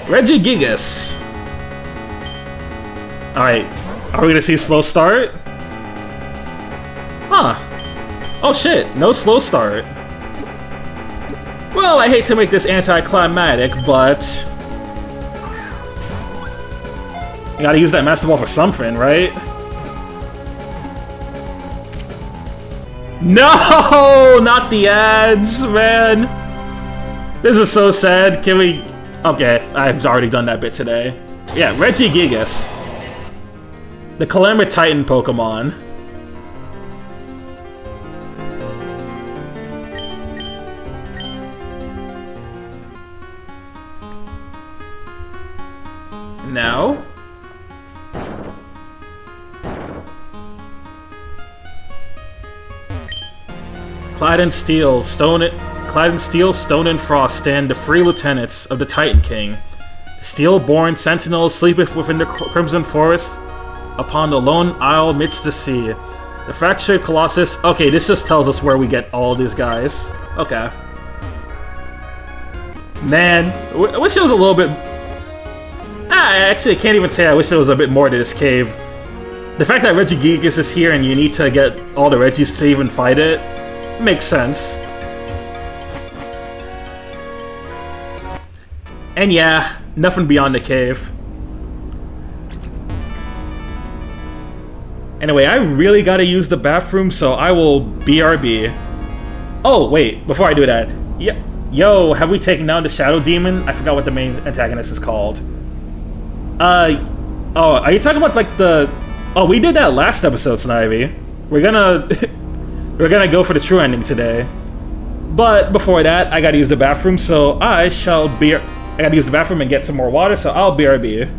Reggie Gigas. Alright. Are we gonna see slow start? Huh. Oh shit, no slow start. Well, I hate to make this anticlimactic, but you gotta use that Master Ball for something, right? No! Not the ads, man! This is so sad. Can we... Okay, I've already done that bit today. Yeah, Reggie Gigas. The Calamity Titan Pokemon. Now... Clad in steel, stone, and frost stand the free lieutenants of the Titan King. The steel-born sentinel sleepeth within the crimson forest, upon the lone isle midst the sea. The fractured colossus. Okay, this just tells us where we get all these guys. Okay. Man, I wish there was a little bit. I actually can't even say I wish there was a bit more to this cave. The fact that Regigigas is here and you need to get all the Reggies to even fight it makes sense. And yeah, nothing beyond the cave. Anyway, I really gotta use the bathroom, so I will BRB. Oh, wait, before I do that. Yo, have we taken down the Shadow Demon? I forgot what the main antagonist is called. Oh, are you talking about like the... Oh, we did that last episode, Snivy. We're gonna... We're gonna go for the true ending today. But before that, I gotta use the bathroom, so I shall be... I gotta use the bathroom and get some more water, so I'll BRB.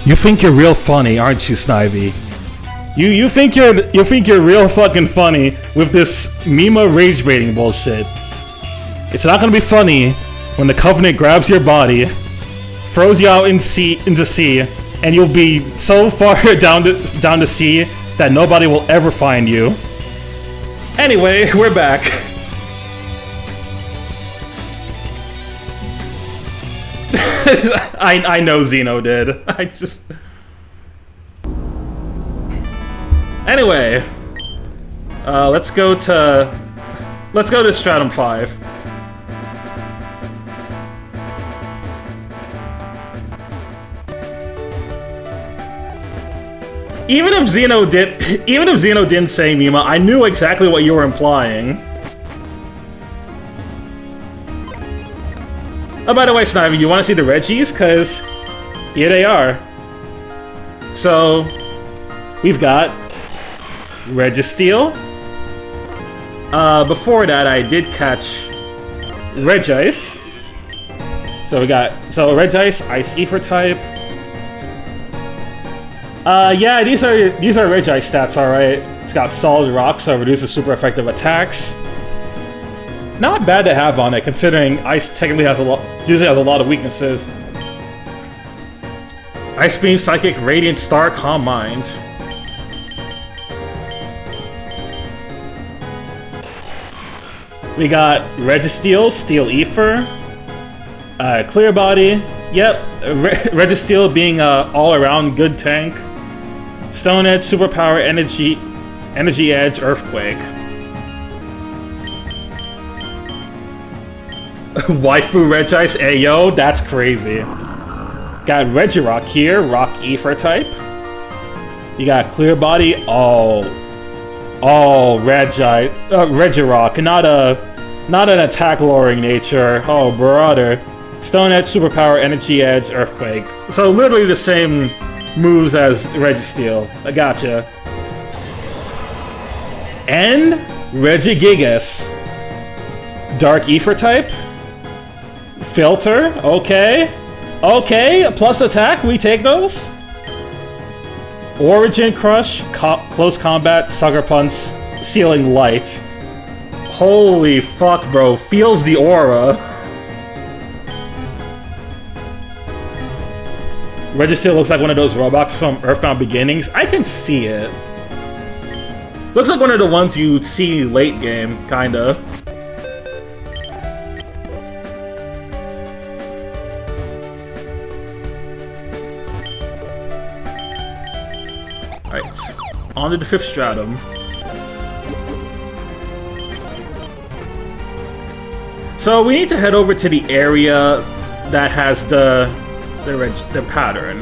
You think you're real funny, aren't you, Snivy? You think you're real fucking funny with this Mima rage baiting bullshit. It's not gonna be funny when the Covenant grabs your body, throws you out into sea, and you'll be so far down to sea that nobody will ever find you. Anyway, we're back. I know Xeno did. I just... Anyway, let's go to Stratum 5. Even if Xeno didn't say Mima, I knew exactly what you were implying. Oh, by the way, Snivy, you want to see the Reggies? Because here they are. So, we've got Registeel. Before that, I did catch Regice. So we got Regice, Ice Ether type. Yeah, these are Regice stats, alright. It's got Solid Rock, so it reduces super effective attacks. Not bad to have on it, considering Ice technically usually has a lot of weaknesses. Ice Beam, Psychic, Radiant, Star, Calm Mind. We got Registeel, Steel Ether, Clear Body. Yep, Registeel being a all-around good tank. Stone Edge, Superpower, Energy Edge, Earthquake. Waifu Regice, ayo, that's crazy. Got Regirock here, Rock Ether type. You got Clear Body, Regirock, not an attack lowering nature. Oh brother. Stone Edge, Superpower, Energy Edge, Earthquake. So literally the same moves as Registeel. I gotcha. And Regigigas. Dark Ether type. Filter, okay. Okay, plus attack, we take those. Origin Crush, Close Combat, Sucker Punch, Sealing Light. Holy fuck, bro. Feels the aura. Registeel looks like one of those robots from Earthbound Beginnings. I can see it. Looks like one of the ones you see late game, kinda. Alright, on to the 5th stratum. So we need to head over to the area that has the pattern.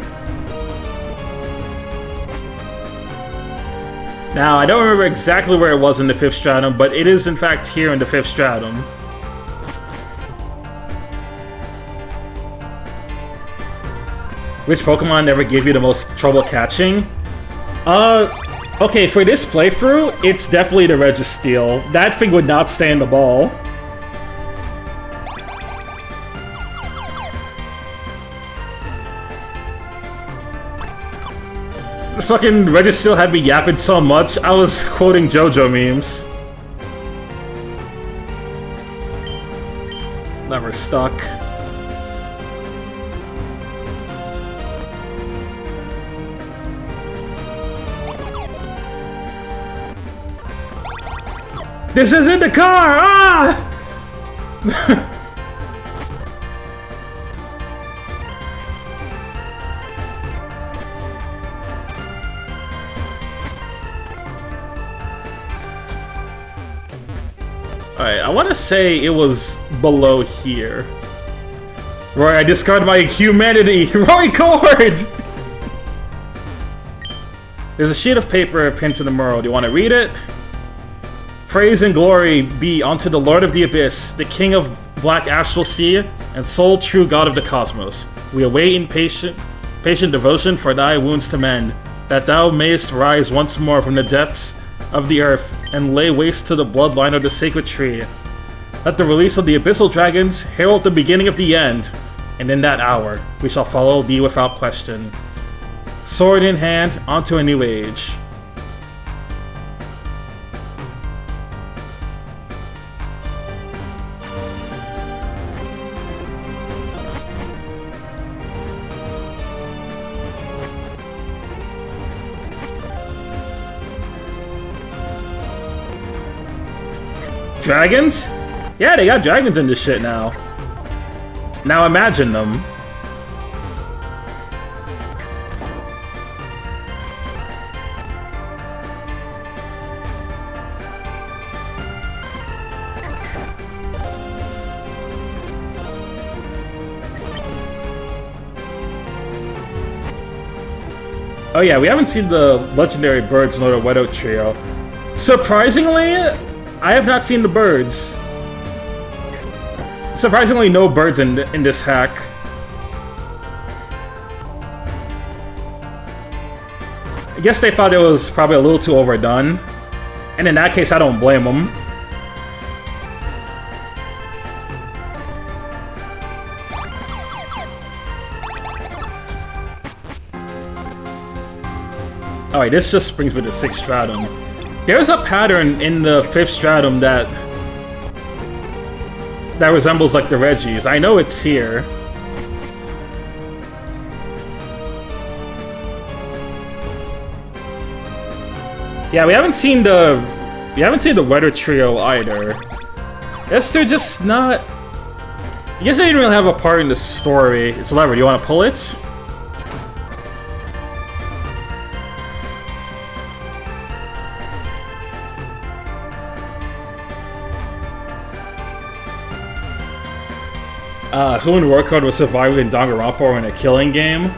Now, I don't remember exactly where it was in the 5th stratum, but it is in fact here in the 5th stratum. Which Pokemon never gave you the most trouble catching? Okay, for this playthrough, it's definitely the Registeel. That thing would not stay in the ball. Fucking Registeel had me yapping so much, I was quoting JoJo memes. Never stuck. This isn't the car! Ah! Alright, I want to say it was below here. Roy, I discard my humanity! Roy Cord! There's a sheet of paper pinned to the mural. Do you want to read it? Praise and glory be unto the Lord of the Abyss, the King of Black Astral Sea, and sole true God of the Cosmos. We await in patient devotion for thy wounds to mend, that thou mayest rise once more from the depths of the earth, and lay waste to the bloodline of the sacred tree. Let the release of the abyssal dragons herald the beginning of the end, and in that hour we shall follow thee without question. Sword in hand, onto a new age. Dragons? Yeah, they got dragons in this shit now. Now imagine them. Oh yeah, we haven't seen the legendary birds nor the Wedo trio. Surprisingly, I have not seen the birds. Surprisingly, no birds in this hack. I guess they thought it was probably a little too overdone. And in that case, I don't blame them. Alright, this just brings me to 6th Stratum. There's a pattern in the 5th Stratum that resembles like the Regis. I know it's here. Yeah, we haven't seen the Weather Trio either. Guess they're just not. I guess they didn't really have a part in the story. It's a lever. You want to pull it? Who in Warcode was survived in Danganronpa or in a killing game?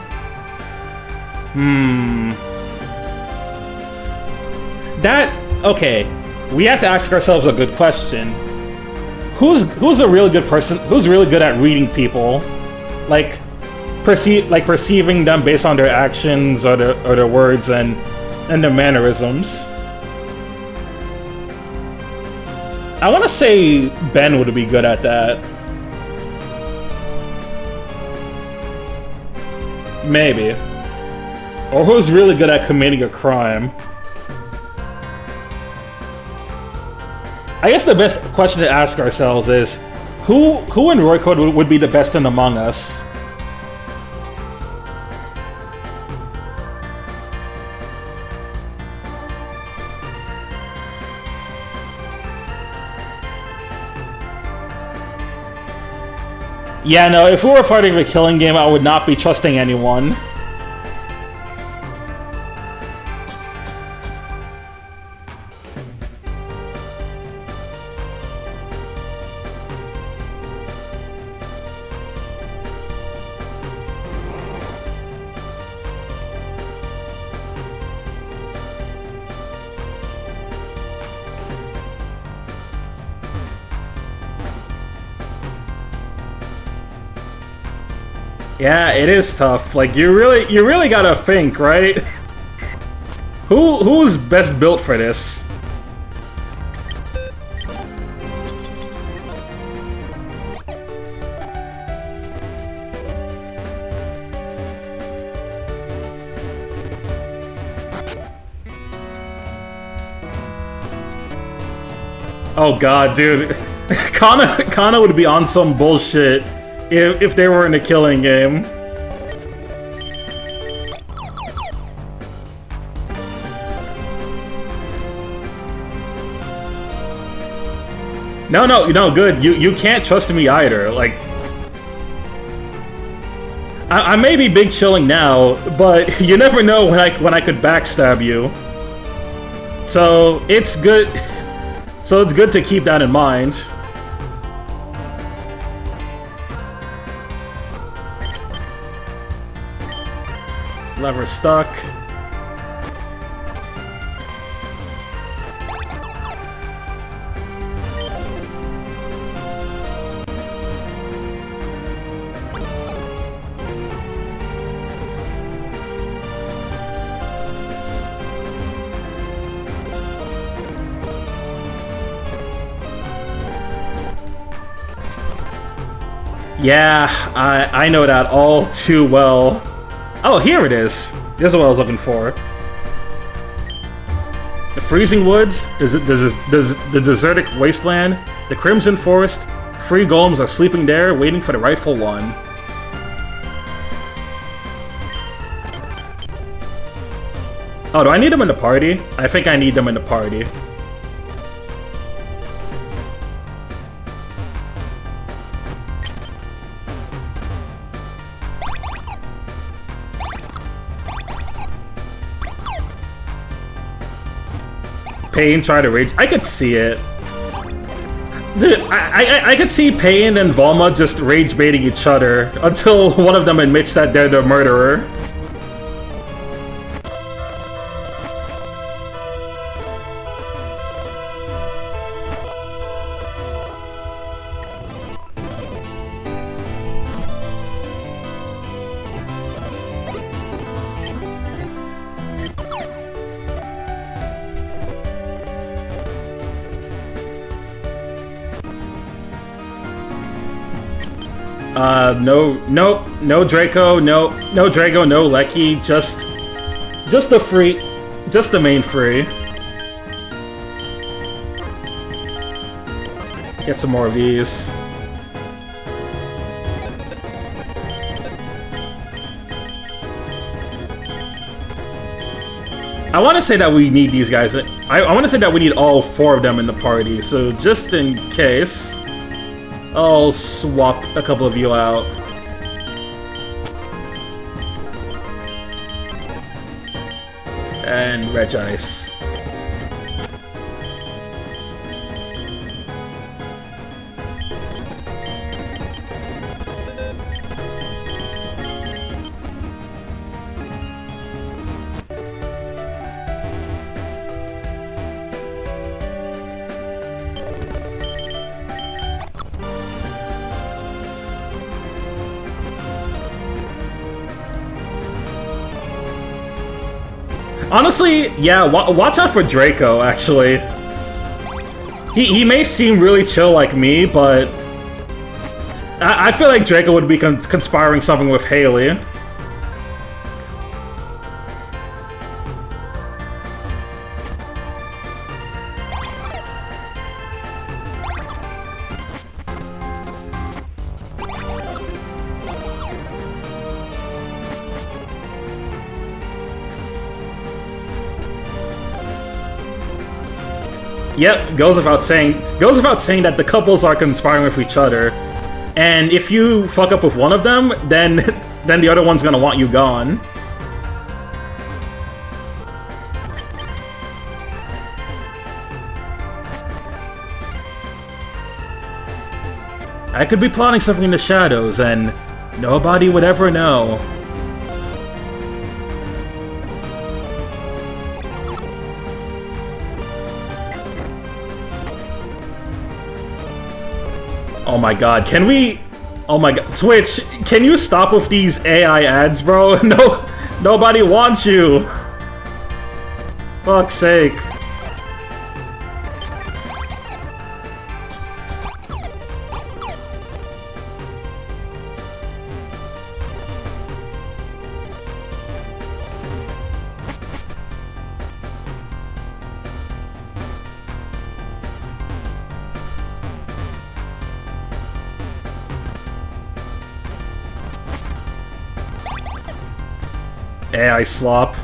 Okay. We have to ask ourselves a good question. Who's a really good person? Who's really good at reading people? Like perceiving them based on their actions or their words and their mannerisms. I want to say Ben would be good at that. Maybe. Or who's really good at committing a crime? I guess the best question to ask ourselves is, who in Roycode would be the best in Among Us? Yeah, no, if we were part of a killing game, I would not be trusting anyone. Yeah, it is tough. Like you really gotta think, right? Who's best built for this? Oh god, dude. Kana would be on some bullshit if they were in a killing game. No, good. You can't trust me either. Like, I may be big chilling now, but you never know when I could backstab you. So it's good. So it's good to keep that in mind. Lever stuck. Yeah, I know that all too well. Oh, here it is. This is what I was looking for. The freezing woods, the desertic wasteland, the crimson forest. Free golems are sleeping there, waiting for the rightful one. Oh, do I need them in the party? I think I need them in the party. Pain try to rage. I could see it. Dude, I could see Pain and Volma just rage baiting each other until one of them admits that they're the murderer. No Draco, no Drago, no Lecky, just the free, just the main free. Get some more of these. I want to say that we need these guys. I want to say that we need all 4 of them in the party, so just in case, I'll swap a couple of you out. And Regice. Honestly, yeah, watch out for Draco, actually. He may seem really chill like me, but I feel like Draco would be conspiring something with Haley. Yep, goes without saying that the couples are conspiring with each other, and if you fuck up with one of them, then the other one's gonna want you gone. I could be plotting something in the shadows, and nobody would ever know. Oh my god, can we... Oh my god, Twitch, can you stop with these AI ads, bro? No, nobody wants you! Fuck's sake. AI slop.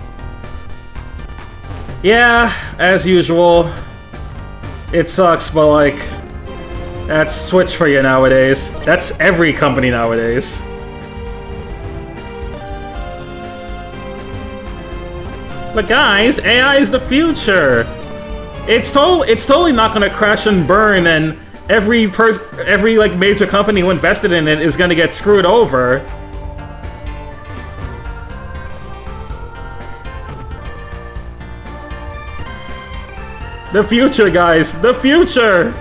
Yeah, as usual. It sucks, but like, that's Twitch for you nowadays. That's every company nowadays. But guys, AI is the future. It's totally not gonna crash and burn, and every like major company who invested in it is gonna get screwed over. The future, guys! The future!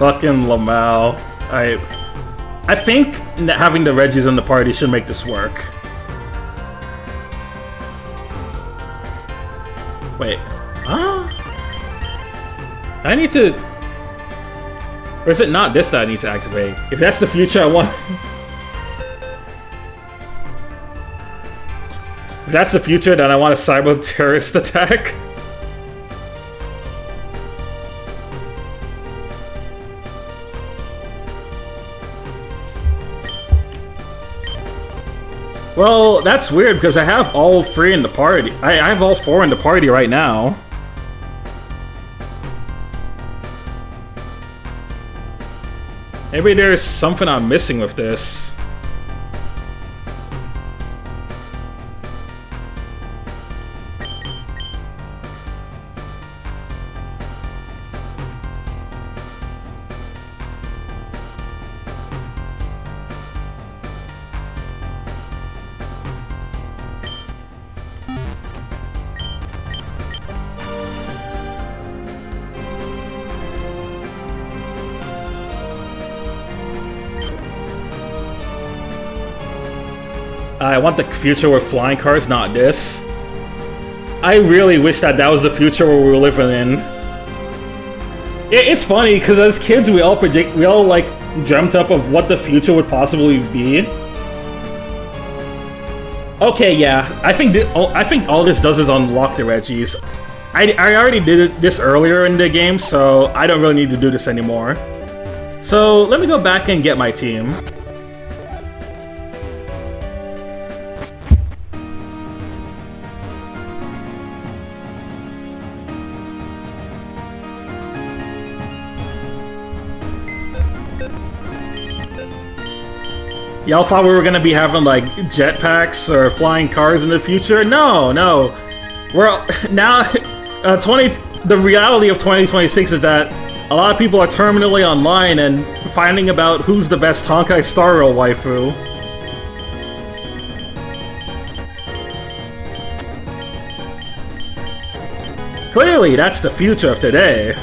Fucking Lamau. I think having the Reggies in the party should make this work. Wait. Huh? I need to... Or is it not this that I need to activate? If that's the future I want... If that's the future, then I want a cyber terrorist attack. Well, that's weird because I have all three in the party. I have all four in the party right now. Maybe there's something I'm missing with this. I want the future with flying cars, not this. I really wish that that was the future where we were living in. It's funny because as kids, we all like dreamt up of what the future would possibly be. Okay, yeah, I think all this does is unlock the Reggies. I already did this earlier in the game, so I don't really need to do this anymore. So let me go back and get my team. Y'all thought we were gonna be having like jetpacks or flying cars in the future? No. We're now the reality of 2026 is that a lot of people are terminally online and finding about who's the best Honkai Star Rail waifu. Clearly, that's the future of today.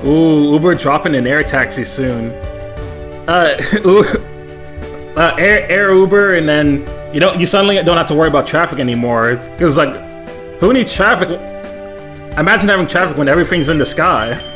Ooh, Uber dropping an air taxi soon. Air Uber, and then you suddenly don't have to worry about traffic anymore. Because like, who needs traffic? Imagine having traffic when everything's in the sky.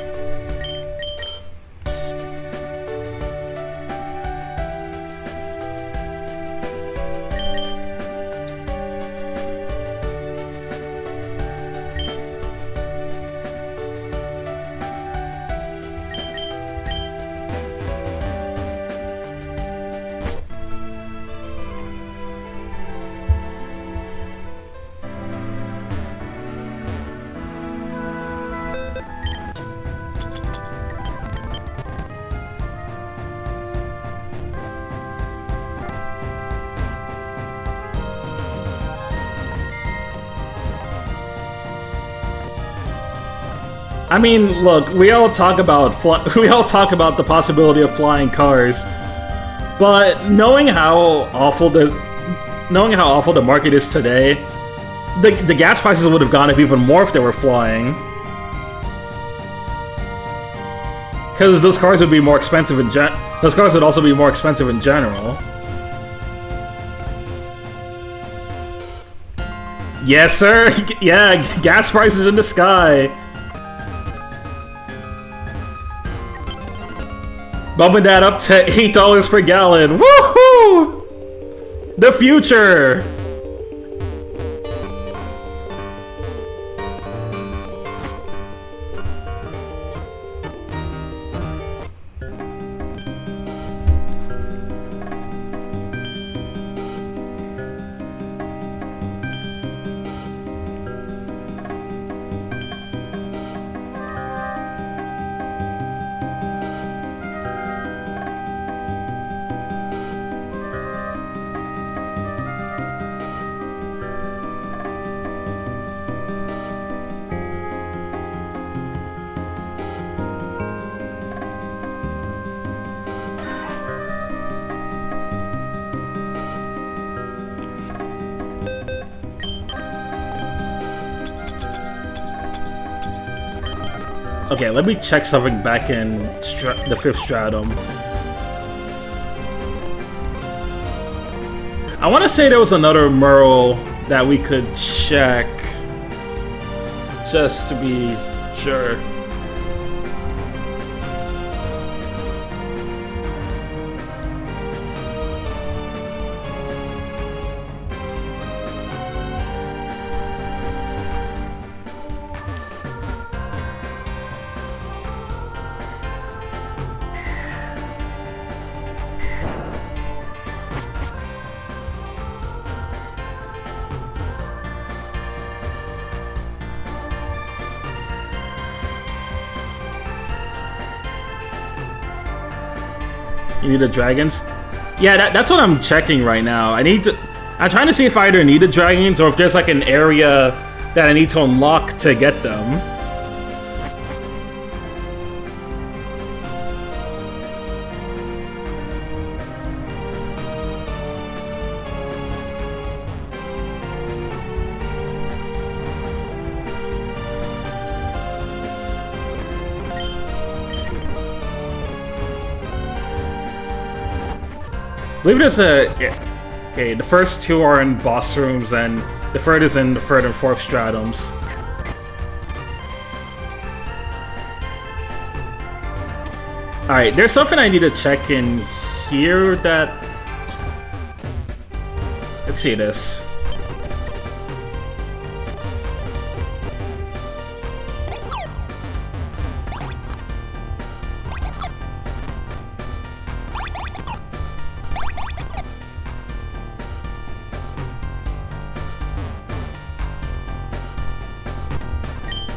I mean, look, we all talk about the possibility of flying cars, but knowing how awful the market is today, the gas prices would have gone up even more if they were flying. Because those cars would be more expensive those cars would also be more expensive in general. Yes, sir. Yeah, gas prices in the sky. Bumping that up to $8 per gallon. Woohoo! The future! Okay, let me check something back in the 5th stratum. I want to say there was another Merle that we could check. Just to be sure. You need the dragons? Yeah, that's what I'm checking right now. I'm trying to see if I either need the dragons or if there's like an area that I need to unlock to get them. I believe there's okay, the first 2 are in boss rooms, and the 3rd is in the 3rd and 4th stratums. Alright, there's something I need to check in here that... Let's see this.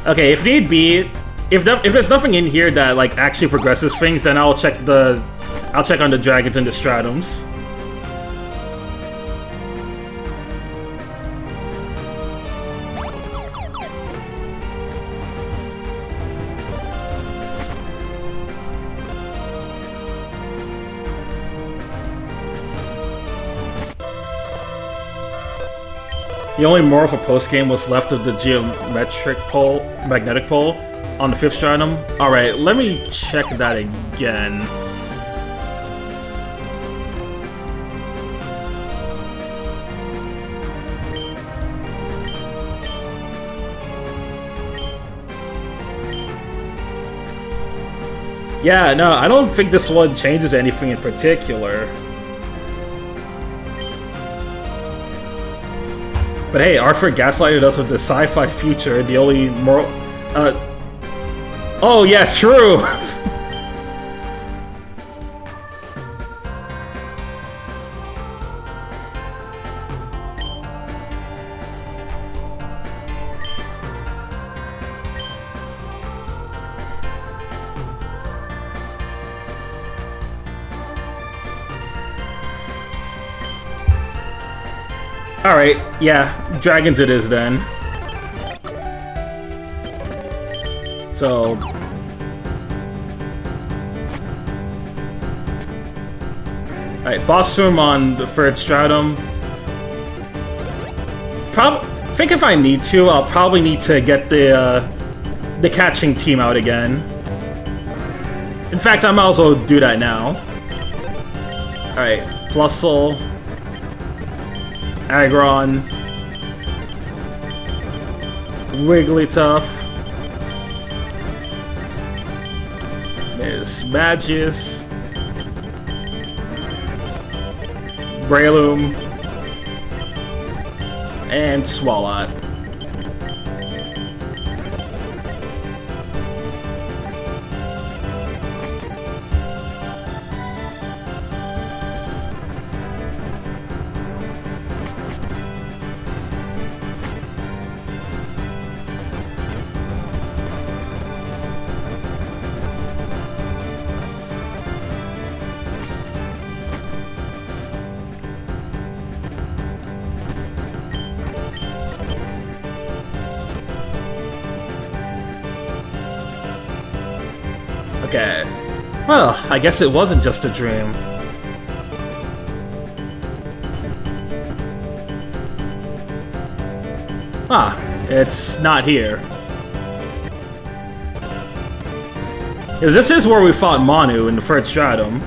Okay, if need be, if there's nothing in here that like actually progresses things, then I'll check on the dragons and the stratums. The only more of a post-game was left of the magnetic pole on the 5th stratum. Alright, let me check that again. Yeah, no, I don't think this one changes anything in particular. But hey, Arthur gaslighted us with the sci-fi future, the only moral... Oh yeah, true! Alright, yeah, dragons it is then. So... Alright, boss room on the 3rd stratum. I think if I need to, I'll probably need to get the catching team out again. In fact, I might as well do that now. Alright, Plusle, Aggron, Wigglytuff, Miss Magius, Breloom, and Swalot. Okay. Well, I guess it wasn't just a dream. Ah, it's not here. Because this is where we fought Manu in the first stratum.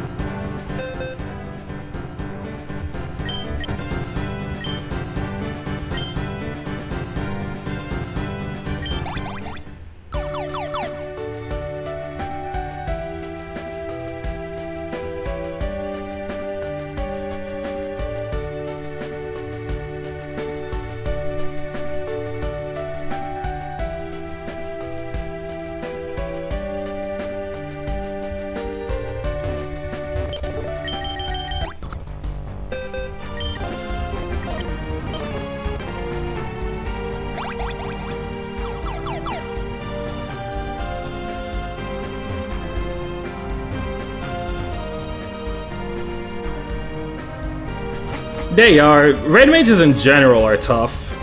They are. Red mages in general are tough.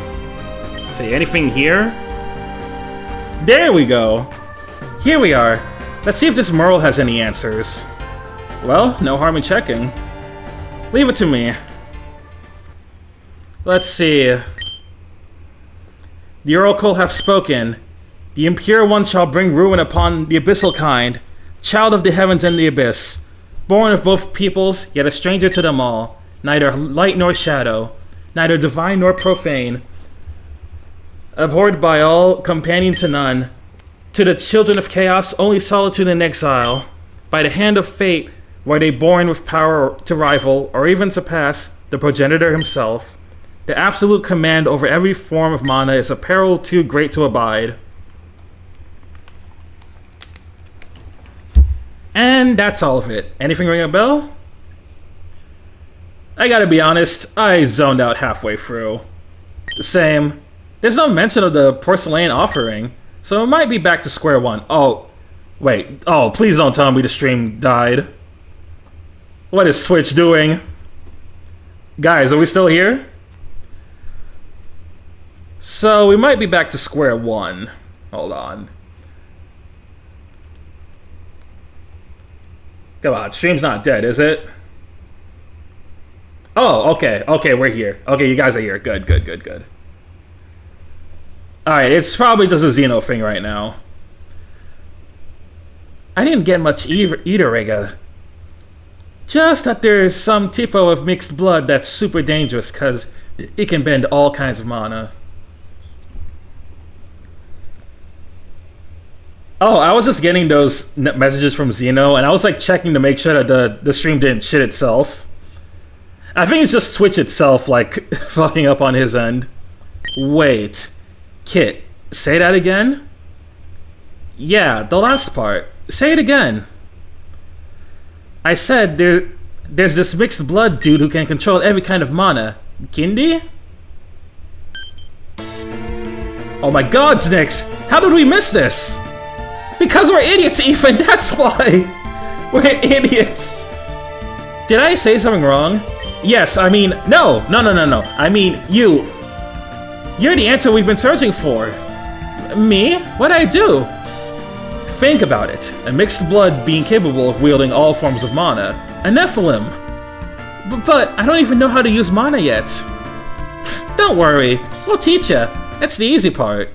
See, anything here? There we go. Here we are. Let's see if this Merle has any answers. Well, no harm in checking. Leave it to me. Let's see. The oracle have spoken. The impure one shall bring ruin upon the abyssal kind, child of the heavens and the abyss, born of both peoples, yet a stranger to them all. Neither light nor shadow, neither divine nor profane, abhorred by all, companion to none. To the children of chaos, only solitude and exile. By the hand of fate, were they born with power to rival, or even surpass, the progenitor himself. The absolute command over every form of mana is a peril too great to abide. And that's all of it. Anything ring a bell? I gotta be honest, I zoned out halfway through. Same. There's no mention of the porcelain offering, so it might be back to square one. Oh, wait. Oh, please don't tell me the stream died. What is Twitch doing? Guys, are we still here? So, we might be back to square one. Hold on. Come on, stream's not dead, is it? Oh, okay. Okay, we're here. Okay, you guys are here. Good, good, good, good. Alright, it's probably just a Xeno thing right now. I didn't get much either, Rega. Just that there's some tipo of mixed blood that's super dangerous because it can bend all kinds of mana. Oh, I was just getting those messages from Xeno, and I was like checking to make sure that the stream didn't shit itself. I think it's just Twitch itself, like, fucking up on his end. Wait. Kit, say that again? Yeah, the last part. Say it again. I said there's this mixed blood dude who can control every kind of mana. Kindi? Oh my god, Nyx! How did we miss this? Because we're idiots, Ethan, that's why! We're idiots! Did I say something wrong? Yes, I mean, no. I mean, you're the answer we've been searching for. Me? What'd I do? Think about it. A mixed blood being capable of wielding all forms of mana. A Nephilim. But I don't even know how to use mana yet. Don't worry, we'll teach ya. That's the easy part.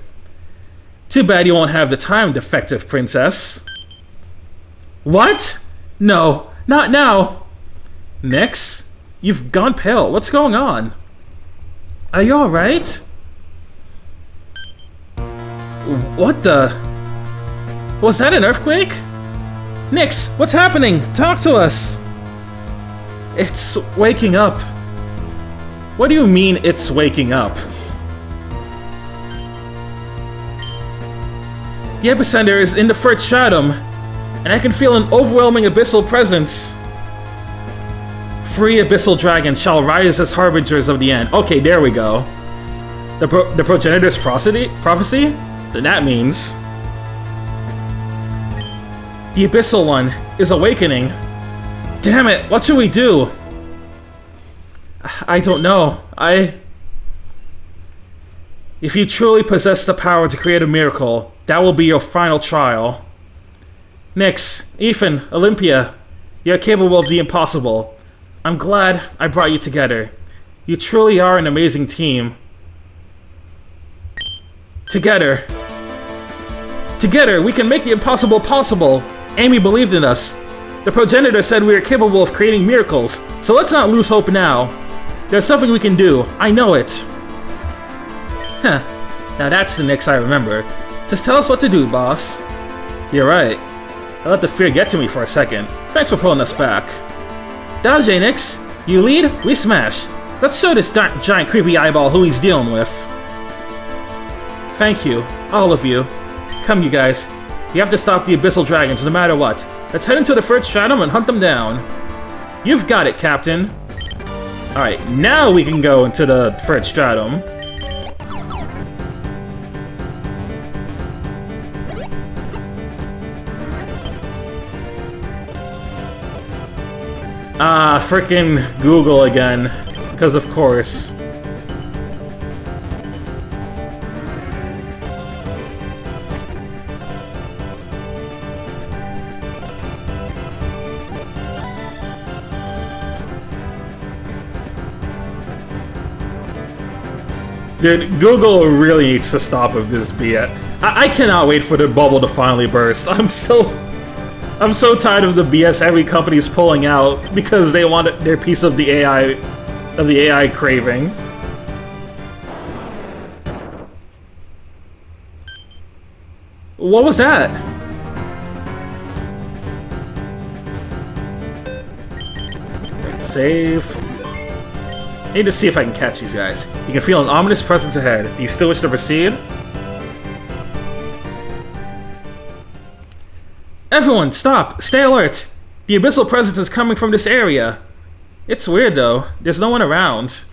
Too bad you won't have the time, defective princess. What? No, not now. Nyx? You've gone pale. What's going on? Are you alright? What the? Was that an earthquake? Nyx, what's happening? Talk to us! It's waking up. What do you mean it's waking up? The epicenter is in the third stratum, and I can feel an overwhelming abyssal presence. 3 abyssal dragons shall rise as harbingers of the end. Okay, there we go. The progenitor's prophecy? Then that means the abyssal one is awakening. Damn it, what should we do? I don't know. If you truly possess the power to create a miracle, that will be your final trial. Nyx, Ethan, Olympia, you're capable of the impossible. I'm glad I brought you together. You truly are an amazing team. Together, we can make the impossible possible. Amy believed in us. The progenitor said we are capable of creating miracles, so let's not lose hope now. There's something we can do. I know it. Huh. Now that's the Nyx I remember. Just tell us what to do, boss. You're right. I let the fear get to me for a second. Thanks for pulling us back. Dodge, Nyx. You lead, we smash. Let's show this giant creepy eyeball who he's dealing with. Thank you, all of you. Come, you guys. You have to stop the Abyssal Dragons no matter what. Let's head into the third stratum and hunt them down. You've got it, Captain. Alright, now we can go into the third stratum. Ah, frickin' Google again. Because of course. Dude, Google really needs to stop with this BS. I cannot wait for the bubble to finally burst. I'm so tired of the BS every company's pulling out because they want their piece of the AI craving. What was that? Right, save. I need to see if I can catch these guys. You can feel an ominous presence ahead. Do you still wish to proceed? Everyone, stop! Stay alert! The abyssal presence is coming from this area. It's weird though. There's no one around.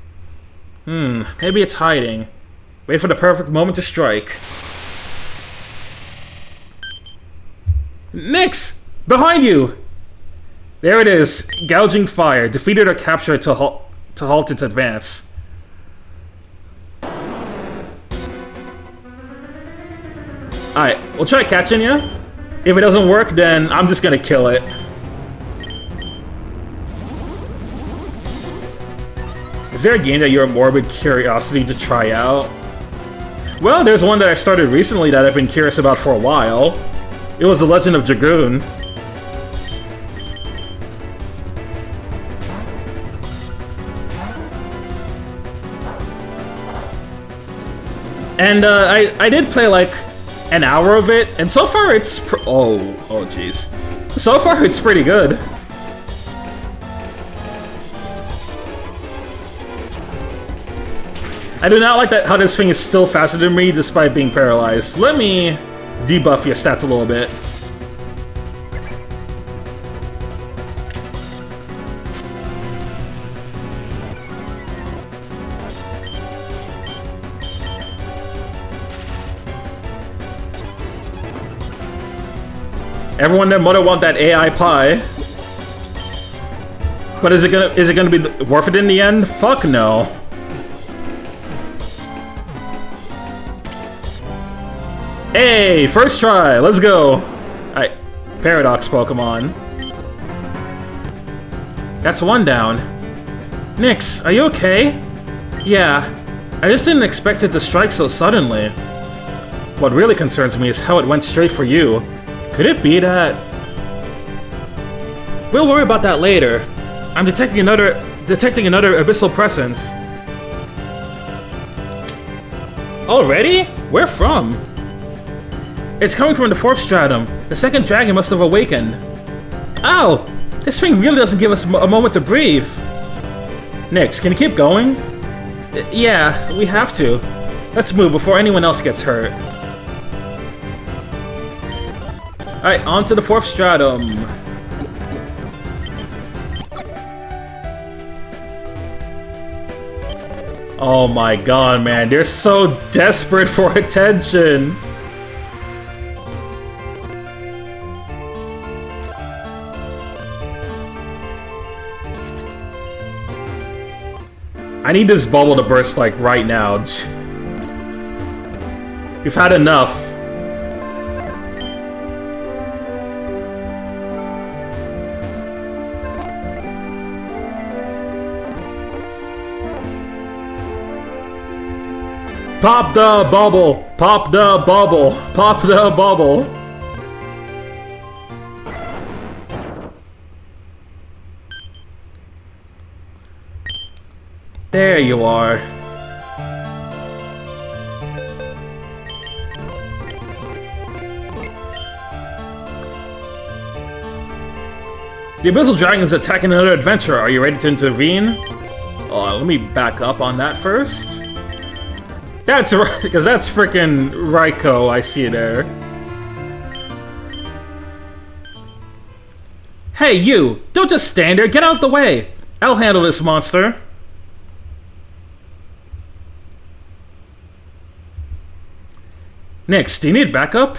Maybe it's hiding. Wait for the perfect moment to strike. Nyx! Behind you! There it is. Gouging fire. Defeated or captured to halt its advance. Alright, we'll try catching you. If it doesn't work, then I'm just gonna kill it. Is there a game that you're a morbid curiosity to try out? Well, there's one that I started recently that I've been curious about for a while. It was The Legend of Dragoon. And I did play like an hour of it, and so far it's oh jeez. So far it's pretty good. I do not like that how this thing is still faster than me despite being paralyzed. Let me debuff your stats a little bit. Everyone and their mother want that AI pie. But is it gonna be worth it in the end? Fuck no. Hey, first try, let's go. Alright, Paradox Pokemon. That's one down. Nyx, are you okay? Yeah, I just didn't expect it to strike so suddenly. What really concerns me is how it went straight for you. Could it be that... We'll worry about that later. I'm detecting another abyssal presence. Already? Where from? It's coming from the fourth stratum. The second dragon must have awakened. Ow! This thing really doesn't give us a moment to breathe. Nyx, can you keep going? Yeah, we have to. Let's move before anyone else gets hurt. Alright, on to the fourth stratum. Oh my god, man. They're so desperate for attention. I need this bubble to burst, like, right now. We've had enough. Pop the bubble! Pop the bubble! Pop the bubble! There you are. The Abyssal Dragon is attacking another adventurer. Are you ready to intervene? Let me back up on that first. That's right, because that's frickin' Raiko I see there. Hey, you! Don't just stand there, get out the way! I'll handle this monster. Nix, do you need backup?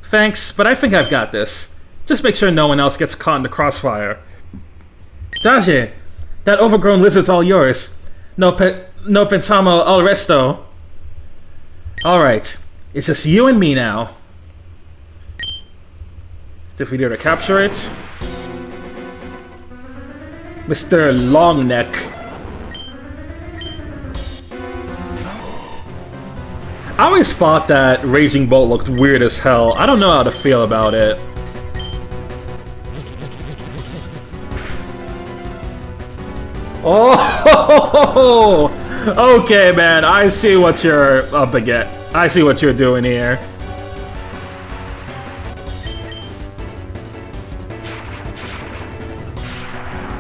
Thanks, but I think I've got this. Just make sure no one else gets caught in the crossfire. Daje, that overgrown lizard's all yours. No pensamo al resto. Alright, it's just you and me now. Defeated to capture it. Mr. Longneck. I always thought that Raging Bolt looked weird as hell. I don't know how to feel about it. Oh, okay, man. I see what you're up against. I see what you're doing here.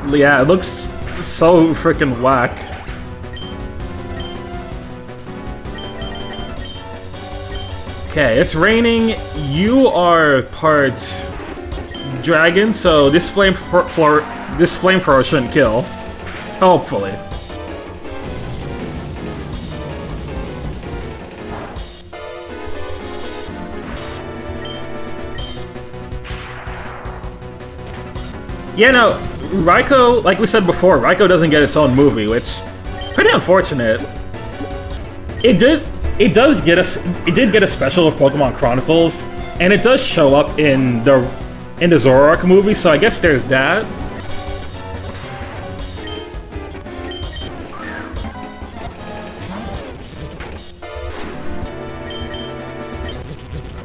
Yeah, it looks so freaking whack. Okay, it's raining. You are part dragon, so this flamethrower shouldn't kill. Hopefully. Yeah, no, Raiko, like we said before, Raiko doesn't get its own movie, which pretty unfortunate. It did get a special of Pokemon Chronicles, and it does show up in the Zoroark movie, so I guess there's that.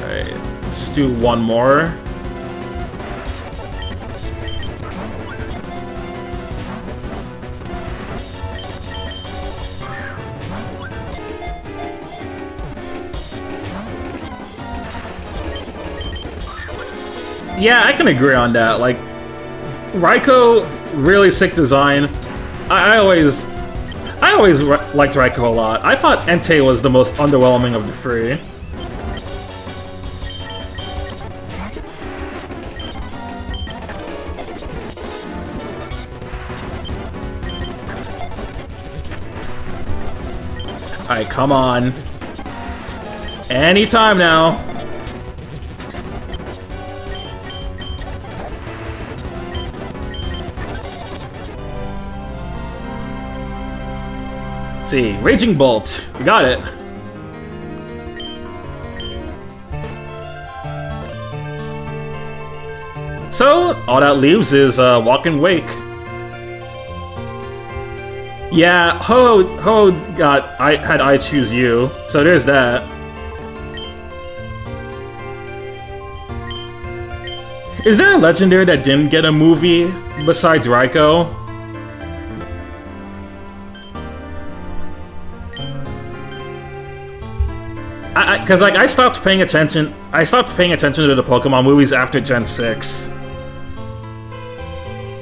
Alright, let's do one more. Yeah, I can agree on that. Like, Raiko, really sick design. I always liked Raiko a lot. I thought Entei was the most underwhelming of the three. Alright, come on. Anytime now. Let's see, Raging Bolt. We got it. So, all that leaves is Walk and Wake. Yeah, Ho had I Choose You, so there's that. Is there a legendary that didn't get a movie besides Raiko? Because like I stopped paying attention to the Pokemon movies after Gen 6.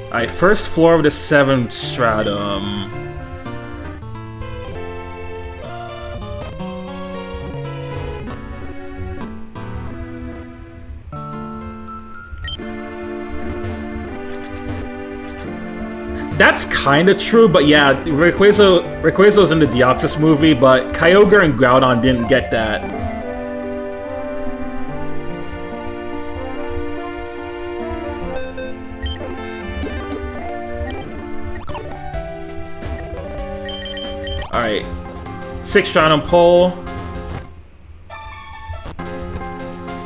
Alright, first floor of the 7th stratum. That's kind of true, but yeah, Rayquaza's in the Deoxys movie, but Kyogre and Groudon didn't get that. Alright, 6th stratum pull.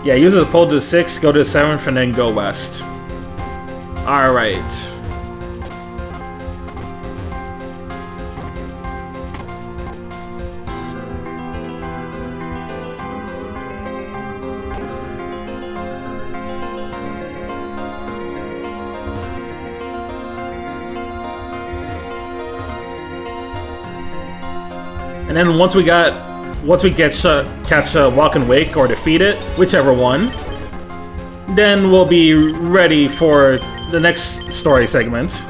Yeah, use the pull to the 6th, go to the 7th, and then go west. Alright. And then once we catch Walk and Wake or defeat it, whichever one, then we'll be ready for the next story segment.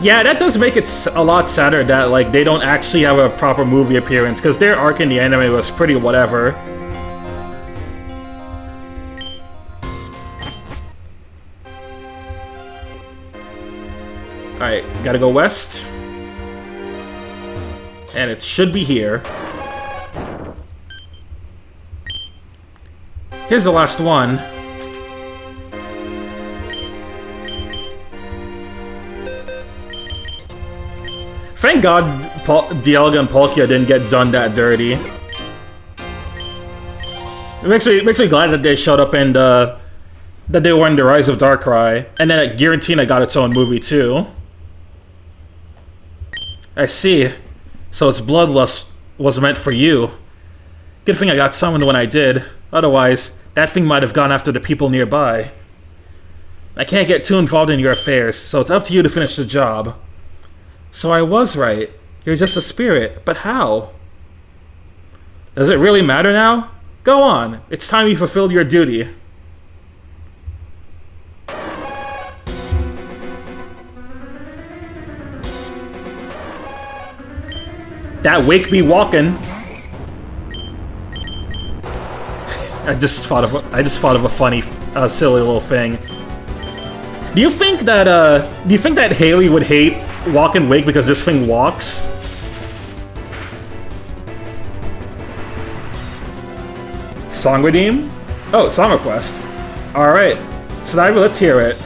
Yeah, that does make it a lot sadder that, like, they don't actually have a proper movie appearance, because their arc in the anime was pretty whatever. Alright, gotta go west. And it should be here. Here's the last one. Thank God Dialga and Palkia didn't get done that dirty. It makes me glad that they showed up and that they were in The Rise of Darkrai, and then Giratina got its own movie too. I see. So its bloodlust was meant for you. Good thing I got summoned when I did. Otherwise, that thing might have gone after the people nearby. I can't get too involved in your affairs, so it's up to you to finish the job. So I was right. You're just a spirit, but how? Does it really matter now? Go on. It's time you fulfilled your duty. That wake be walking. I just thought of a funny, silly little thing. Do you think that Haley would hate Walk and Wake because this thing walks? Song redeem? Oh, song request. Alright. Sniper, let's hear it.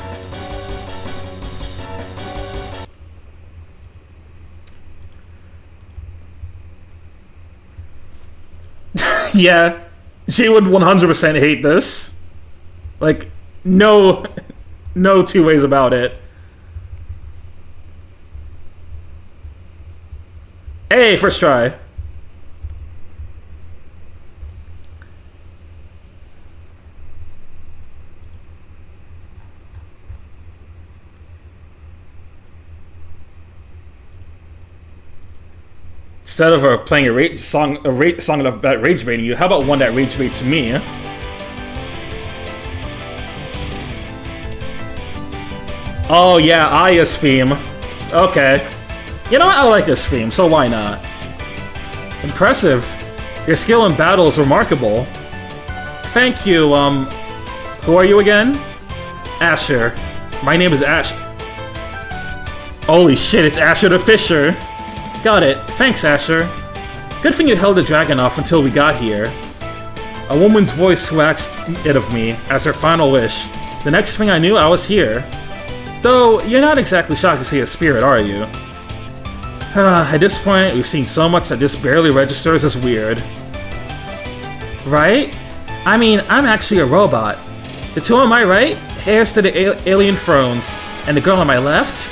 Yeah, she would 100% hate this. Like, no two ways about it. Hey, first try. Instead of playing a song about rage baiting you, how about one that rage baits me? Oh yeah, Aya's theme. Okay. You know what? I like this theme, so why not? Impressive. Your skill in battle is remarkable. Thank you, who are you again? Asher. My name is Ash. Holy shit, it's Asher the Fisher. Got it. Thanks, Asher. Good thing you held the dragon off until we got here. A woman's voice who asked it of me as her final wish. The next thing I knew, I was here. Though, you're not exactly shocked to see a spirit, are you? At this point, we've seen so much that this barely registers as weird. Right? I mean, I'm actually a robot. The two on my right, heirs to the alien thrones, and the girl on my left?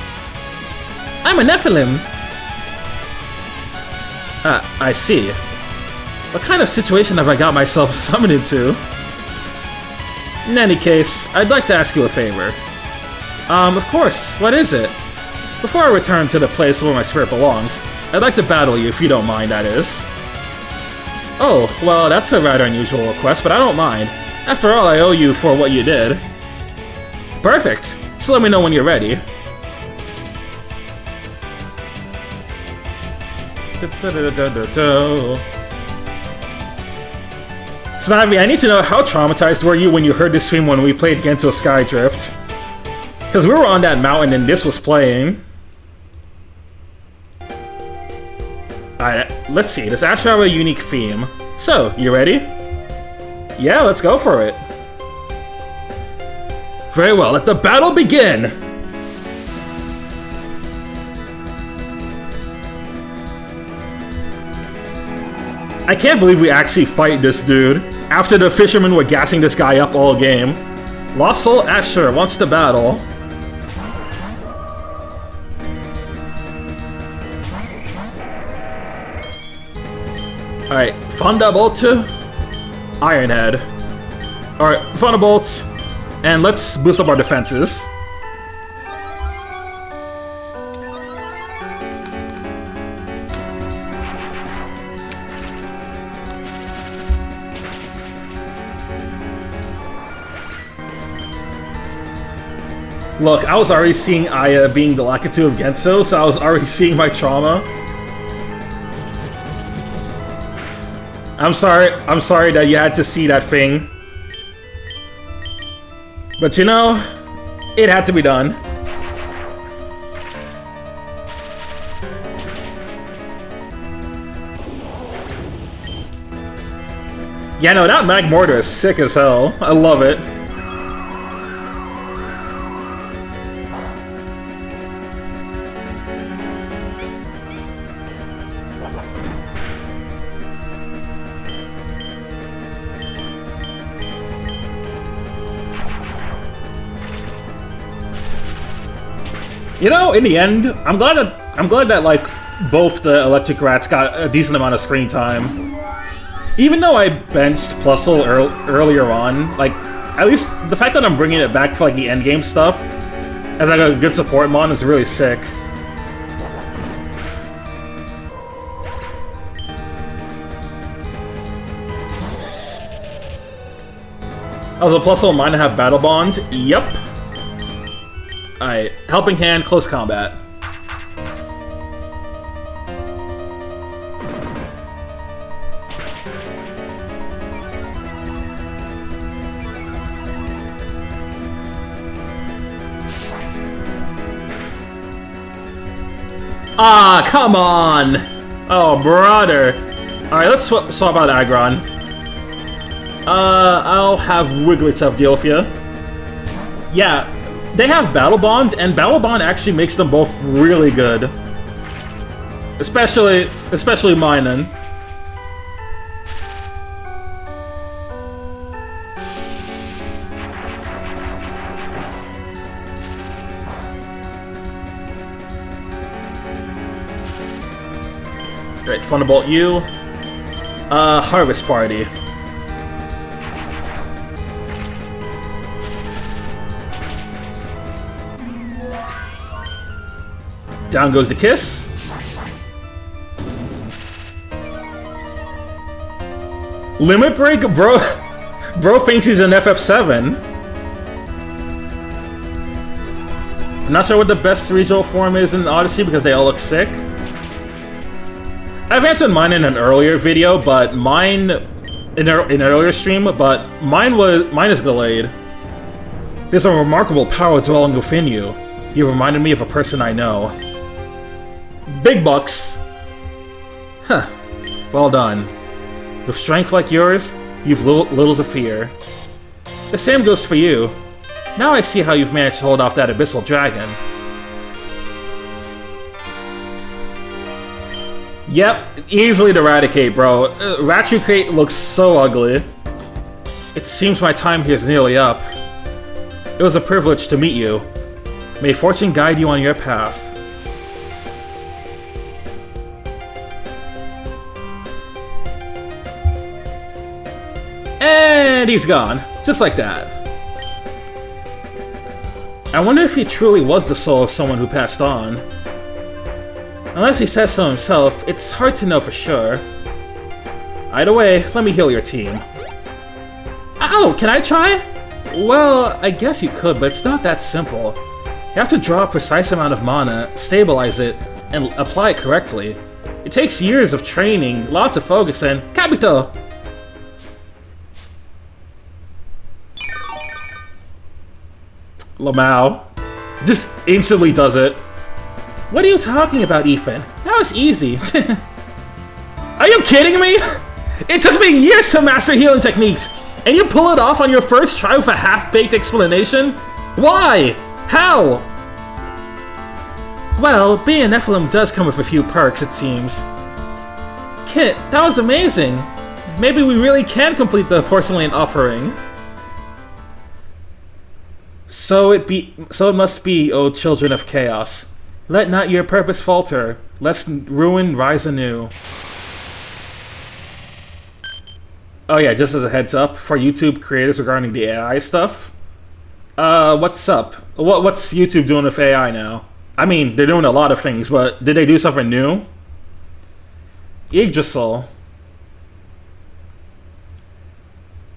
I'm a Nephilim! I see. What kind of situation have I got myself summoned into? In any case, I'd like to ask you a favor. Of course, what is it? Before I return to the place where my spirit belongs, I'd like to battle you if you don't mind, that is. Oh, well, that's a rather unusual request, but I don't mind. After all, I owe you for what you did. Perfect! So let me know when you're ready. Snivy, I need to know, how traumatized were you when you heard this theme when we played Gento Skydrift? Because we were on that mountain and this was playing. Alright, let's see. Does Asher have a unique theme? So, you ready? Yeah, let's go for it. Very well, let the battle begin! I can't believe we actually fight this dude, after the fishermen were gassing this guy up all game. Lost Soul Asher wants to battle. Alright, Thunderbolt. Iron Head. Alright, Thunderbolt. And let's boost up our defenses. Look, I was already seeing Aya being the Lakitu of Genso, so I was already seeing my trauma. I'm sorry that you had to see that thing. But you know, it had to be done. Yeah, no, that Mag Mortar is sick as hell. I love it. You know, in the end, I'm glad that like both the electric rats got a decent amount of screen time. Even though I benched Plusle earlier on, like at least the fact that I'm bringing it back for like the end game stuff as like a good support mon is really sick. Also, Plusle mine to have Battle Bond. Yep. Alright, Helping Hand, Close Combat. Ah, come on! Oh, brother. Alright, let's swap out Aggron. I'll have Wigglytuff deal with you. Yeah. They have Battle Bond, and Battle Bond actually makes them both really good. Especially Minun. Alright, Thunderbolt you. Harvest Party. Down goes the Kiss. Limit Break? Bro thinks he's an FF7. I'm not sure what the best regional form is in Odyssey because they all look sick. I've answered mine in an earlier video, but mine in an earlier stream, but mine is Gallade. There's a remarkable power dwelling within you. You reminded me of a person I know. Big bucks. Huh. Well done. With strength like yours, you've little to fear. The same goes for you. Now I see how you've managed to hold off that abyssal dragon. Yep, easily to eradicate, bro. Ratchet looks so ugly. It seems my time here is nearly up. It was a privilege to meet you. May fortune guide you on your path. And he's gone. Just like that. I wonder if he truly was the soul of someone who passed on. Unless he says so himself, it's hard to know for sure. Either way, let me heal your team. Oh, can I try? Well, I guess you could, but it's not that simple. You have to draw a precise amount of mana, stabilize it, and apply it correctly. It takes years of training, lots of focus, and Capito! Lamau. Just instantly does it. What are you talking about, Ethan? That was easy. Are you kidding me? It took me years to master healing techniques, and you pull it off on your first try with a half-baked explanation? Why? How? Well, being a Nephilim does come with a few perks, it seems. Kit, that was amazing. Maybe we really can complete the porcelain offering. So it must be, O children of chaos. Let not your purpose falter, lest ruin rise anew. Oh yeah, just as a heads up for YouTube creators regarding the AI stuff. What's up? What's YouTube doing with AI now? I mean, they're doing a lot of things, but did they do something new? Yggdrasil.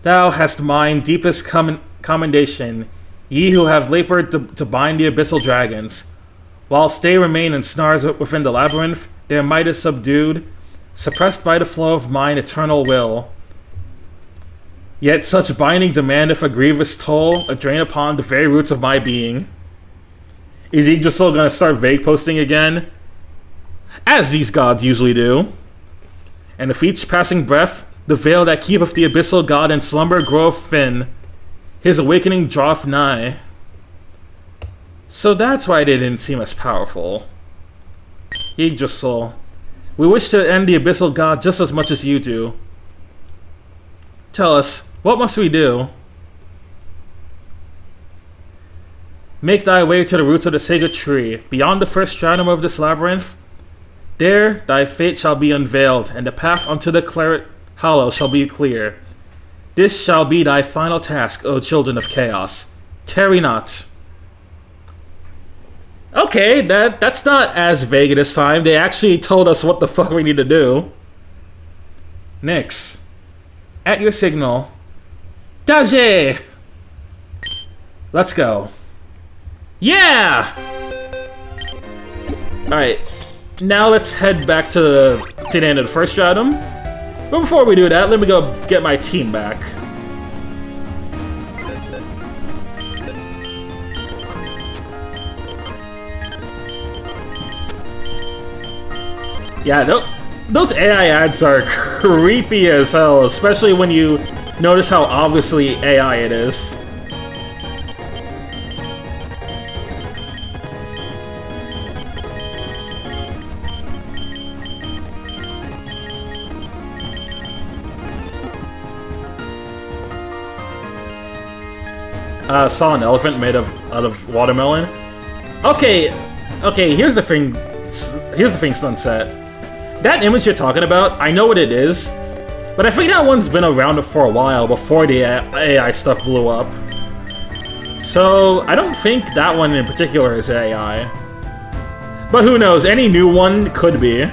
Thou hast mine deepest commendation, ye who have labored to bind the abyssal dragons. Whilst they remain in snars within the labyrinth, their might is subdued, suppressed by the flow of mine eternal will. Yet such binding demandeth a grievous toll, a drain upon the very roots of my being. Is Yggdrasil gonna start vague posting again? As these gods usually do. And with each passing breath, the veil that keepeth the abyssal god in slumber groweth thin. His awakening draweth nigh. So that's why they didn't seem as powerful. Yggdrasil. We wish to end the abyssal god just as much as you do. Tell us, what must we do? Make thy way to the roots of the sacred tree, beyond the first stratum of this labyrinth. There thy fate shall be unveiled, and the path unto the claret hollow shall be clear. This shall be thy final task, O children of chaos. Tarry not. Okay, that's not as vague this time. They actually told us what the fuck we need to do. Nyx. At your signal. Dage! Let's go. Yeah! Alright. Now let's head back to the end of the first stratum. But before we do that, let me go get my team back. Yeah, those AI ads are creepy as hell, especially when you notice how obviously AI it is. Saw an elephant made out of watermelon. Okay, here's the thing. Here's the thing, Sunset. That image you're talking about, I know what it is, but I think that one's been around for a while before the AI stuff blew up. So I don't think that one in particular is AI. But who knows? Any new one could be.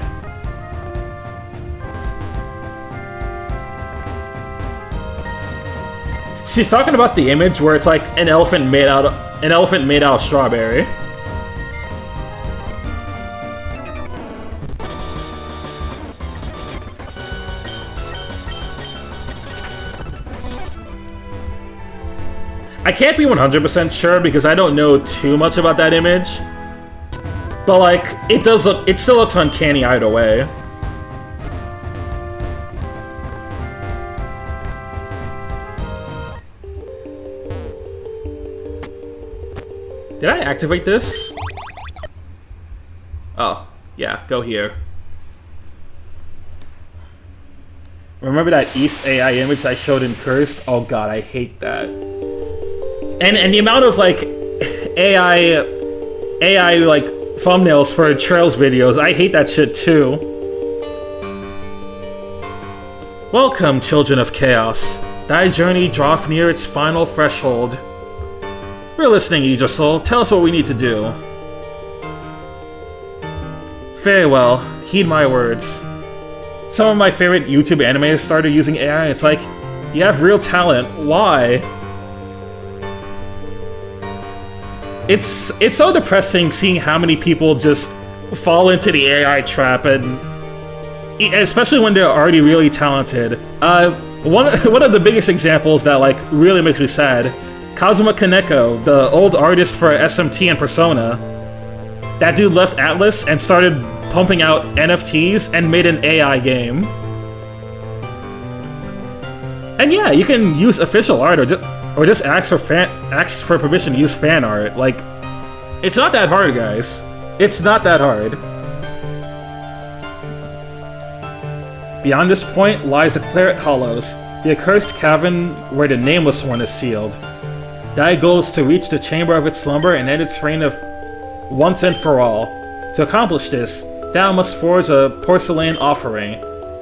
She's talking about the image where it's like an elephant made out of strawberry. I can't be 100% sure because I don't know too much about that image. But like, it still looks uncanny either way. Did I activate this? Oh, yeah, go here. Remember that East AI image I showed in Cursed? Oh god, I hate that. And the amount of like AI like thumbnails for Trails videos, I hate that shit too. Welcome, children of chaos. Thy journey draweth near its final threshold. We're listening, Yggdrasil. Tell us what we need to do. Very well. Heed my words. Some of my favorite YouTube animators started using AI. It's like, you have real talent. Why? It's so depressing seeing how many people just fall into the AI trap, and especially when they're already really talented. One of the biggest examples that like really makes me sad. Kazuma Kaneko, the old artist for SMT and Persona. That dude left Atlas and started pumping out NFTs and made an AI game. And yeah, you can use official art or just ask for permission to use fan art. Like, it's not that hard, guys. It's not that hard. Beyond this point lies the Claret Hollows, the accursed cavern where the Nameless One is sealed. Thy goal is to reach the chamber of its slumber and end its reign of once and for all. To accomplish this, thou must forge a porcelain offering.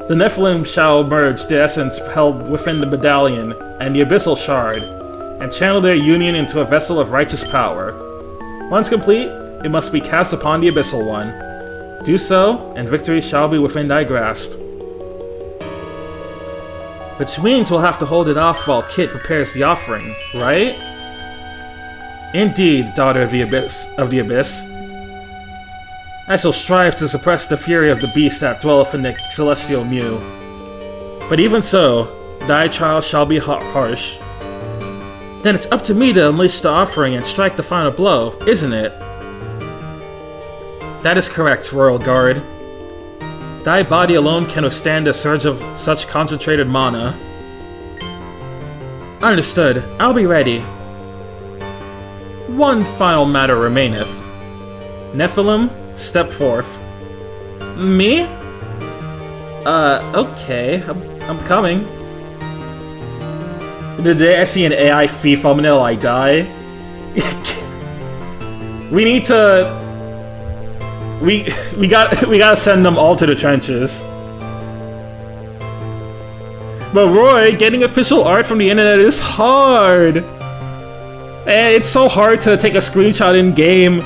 The Nephilim shall merge the essence held within the medallion and the abyssal shard, and channel their union into a vessel of righteous power. Once complete, it must be cast upon the abyssal one. Do so, and victory shall be within thy grasp. Which means we'll have to hold it off while Kit prepares the offering, right? Indeed, daughter of the abyss. I shall strive to suppress the fury of the beast that dwelleth in the celestial mew. But even so, thy trial shall be harsh. Then it's up to me to unleash the offering and strike the final blow, isn't it? That is correct, Royal Guard. Thy body alone can withstand a surge of such concentrated mana. Understood. I'll be ready. One final matter remaineth. Nephilim, step forth. Me? Okay. I'm coming. The day I see an AI Fee thumbnail, I die. We need to... We gotta send them all to the trenches. But Roy, getting official art from the internet is hard! And it's so hard to take a screenshot in-game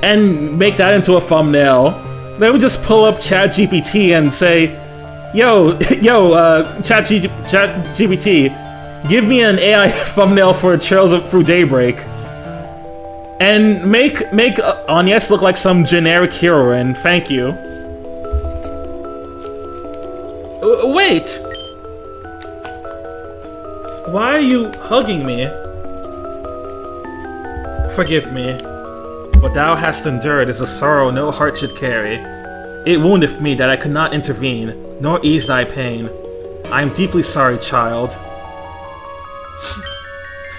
and make that into a thumbnail. Then we just pull up ChatGPT and say, ChatGPT, give me an AI thumbnail for Trails Through Daybreak. And make Agnes look like some generic heroine, thank you. Wait! Why are you hugging me? Forgive me. What thou hast endured is a sorrow no heart should carry. It woundeth me that I could not intervene, nor ease thy pain. I am deeply sorry, child.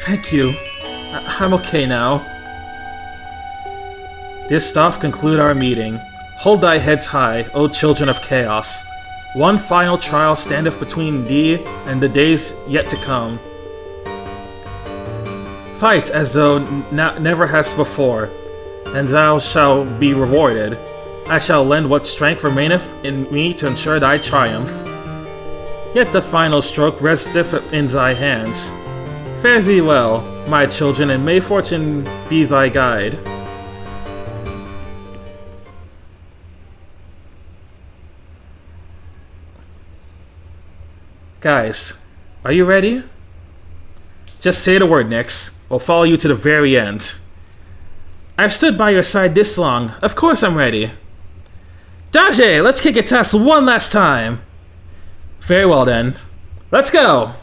Thank you. I'm okay now. This doth conclude our meeting. Hold thy heads high, O children of chaos. One final trial standeth between thee and the days yet to come. Fight as though never hast before, and thou shalt be rewarded. I shall lend what strength remaineth in me to ensure thy triumph. Yet the final stroke resteth in thy hands. Fare thee well, my children, and may fortune be thy guide. Guys, are you ready? Just say the word, Nyx. We'll follow you to the very end. I've stood by your side this long. Of course I'm ready. Daje, let's kick its ass one last time. Very well then. Let's go.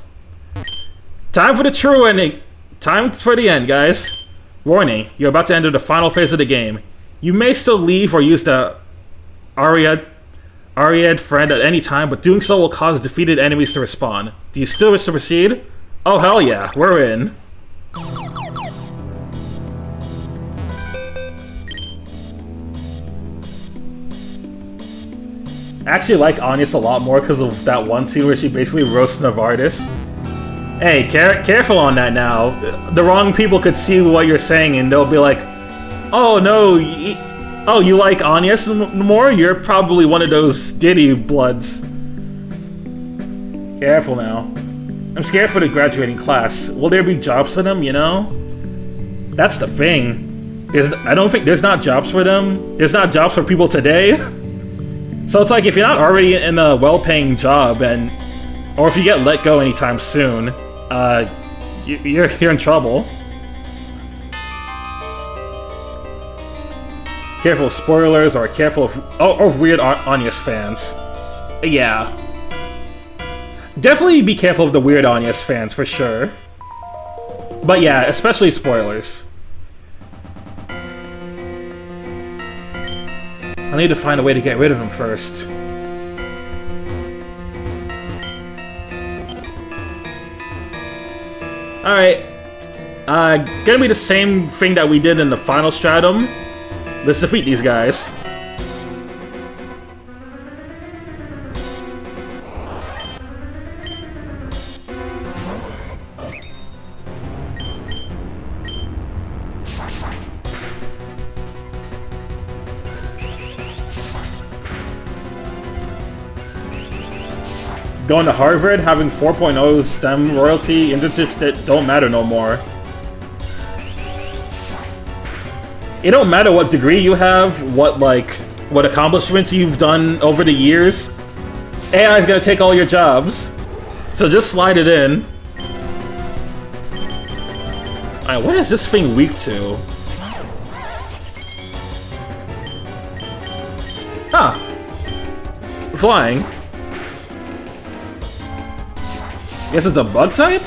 Time for the true ending. Time for the end, guys. Warning, you're about to enter the final phase of the game. You may still leave or use the Ariad friend at any time, but doing so will cause defeated enemies to respawn. Do you still wish to proceed? Oh hell yeah, we're in. I actually like Agnes a lot more because of that one scene where she basically roasts Novartis. Hey, careful on that now. The wrong people could see what you're saying and they'll be like, oh no, oh, you like Agnes more? You're probably one of those Diddy bloods. Careful now. I'm scared for the graduating class. Will there be jobs for them, you know? That's the thing. I don't think there's not jobs for them. There's not jobs for people today. So it's like if you're not already in a well-paying job or if you get let go anytime soon, you're in trouble. Careful of spoilers, or careful of weird Agnes fans. Yeah. Definitely be careful of the weird Agnes fans, for sure. But yeah, especially spoilers. I need to find a way to get rid of them first. Alright. Gonna be the same thing that we did in the final stratum. Let's defeat these guys. going to Harvard, having 4.0 STEM royalty, internships that don't matter no more. It don't matter what degree you have, what accomplishments you've done over the years. AI is gonna take all your jobs. So just slide it in. Alright, what is this thing weak to? Huh. Flying. Guess it's a bug type?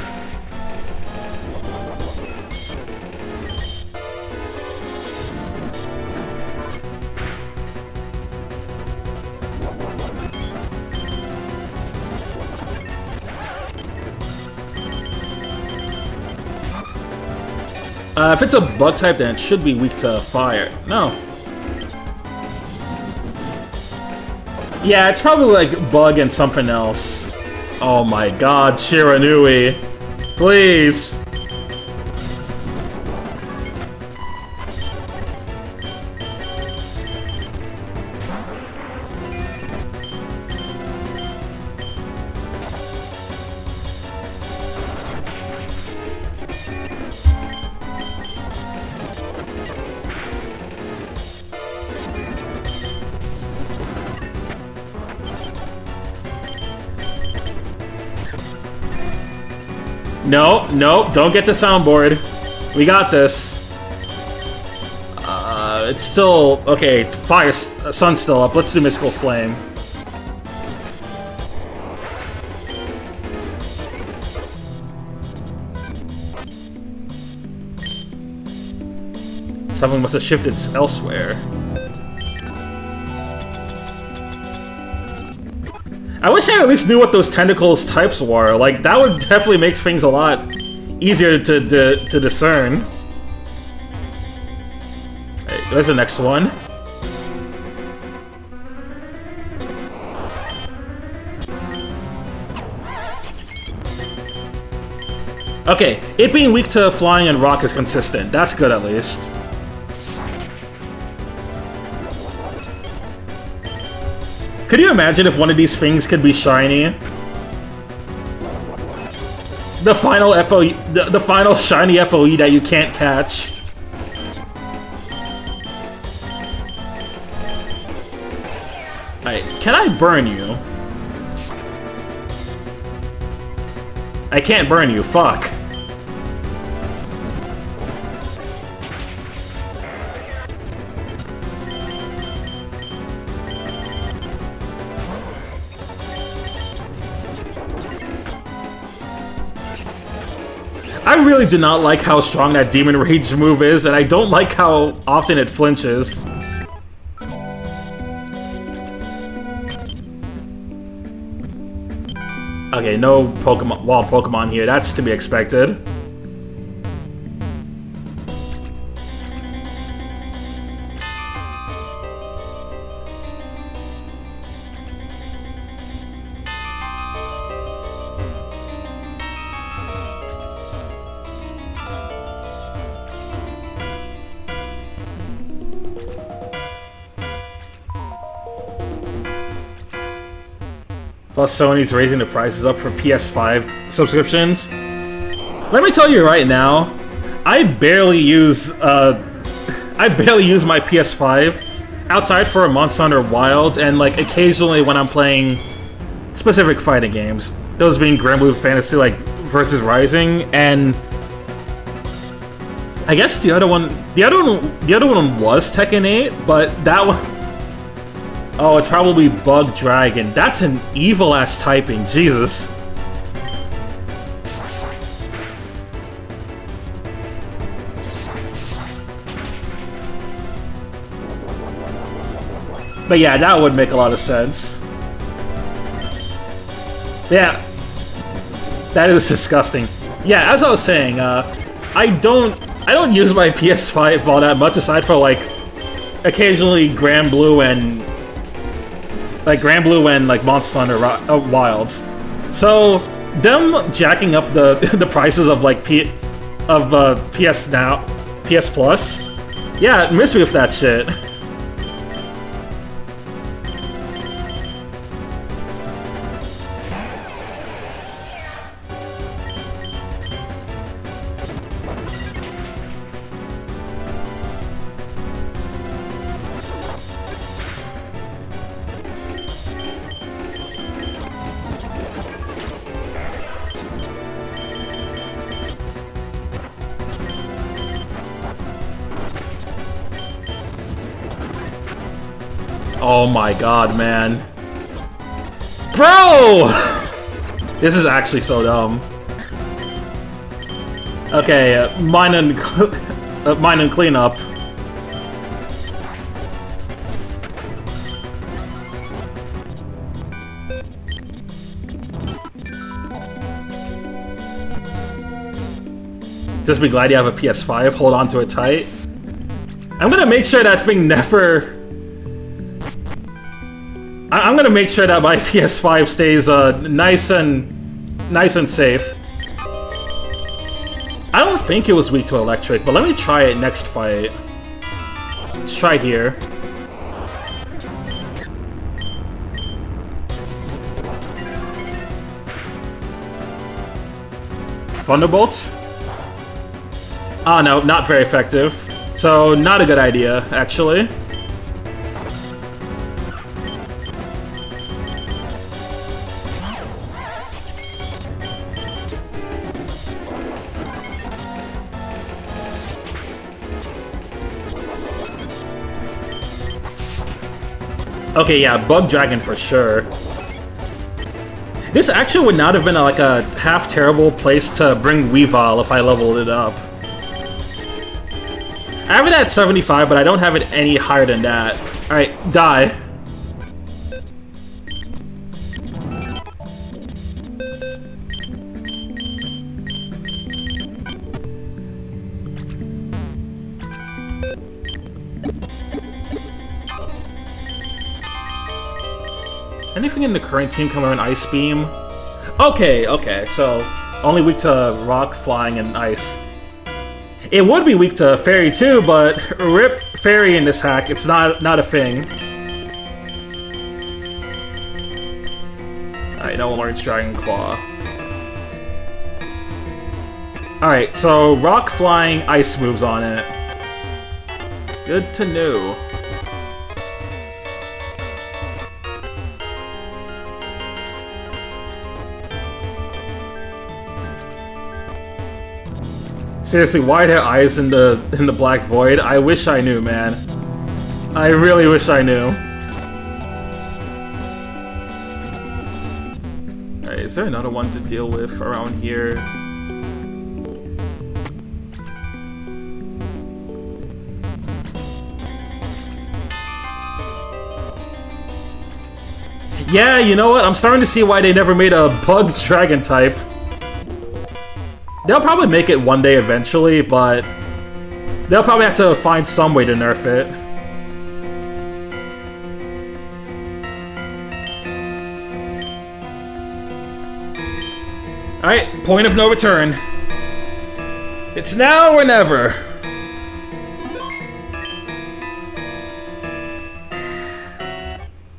If it's a bug type, then it should be weak to fire. No. Yeah, it's probably like bug and something else. Oh my god, Shiranui. Please. No, no, don't get the soundboard. We got this. It's still... Okay, fire... Sun's still up. Let's do Mystical Flame. Something must have shifted elsewhere. I wish I at least knew what those tentacles types were. Like, that would definitely make things a lot easier to discern. Hey, there's the next one. Okay, it being weak to flying and rock is consistent. That's good at least. Could you imagine if one of these things could be shiny? The final FOE, the final shiny FOE that you can't catch. Alright, can I burn you? I can't burn you, fuck. I really do not like how strong that Demon Rage move is, and I don't like how often it flinches. Okay, no Pokemon, wild Pokemon here. That's to be expected. Plus Sony's raising the prices up for PS5 subscriptions. Let me tell you right now, I barely use my PS5 outside for Monster Hunter Wilds and like occasionally when I'm playing specific fighting games. Those being Granblue Fantasy like versus Rising, and I guess the other one was Tekken 8, but that one. Oh, it's probably Bug Dragon. That's an evil-ass typing, Jesus. But yeah, that would make a lot of sense. Yeah. That is disgusting. Yeah, as I was saying, I don't use my PS5 all that much aside for like occasionally Granblue and Monster Hunter Wilds. So them jacking up the prices of like PS Now, PS Plus, yeah, miss me with that shit. Oh my god, man. Bro! This is actually so dumb. Okay, mine and cleanup. Just be glad you have a PS5. Hold on to it tight. I'm gonna make sure that thing never... I'm gonna make sure that my PS5 stays nice and safe. I don't think it was weak to electric, but let me try it next fight. Let's try here. Thunderbolt? Oh no, not very effective. So, not a good idea, actually. Okay, yeah, Bug Dragon for sure. This actually would not have been like a half-terrible place to bring Weavile if I leveled it up. I have it at 75, but I don't have it any higher than that. Alright, die. Anything in the current team come with an Ice Beam? Okay, okay, so only weak to Rock, Flying, and Ice. It would be weak to Fairy too, but rip Fairy in this hack, it's not a thing. Alright, no Lawrence Dragon Claw. Alright, so Rock, Flying, Ice moves on it. Good to know. Seriously, why are there eyes in the Black Void? I wish I knew, man. I really wish I knew. Alright, is there another one to deal with around here? Yeah, you know what? I'm starting to see why they never made a Bug Dragon type. They'll probably make it one day eventually, but they'll probably have to find some way to nerf it. Alright, point of no return. It's now or never.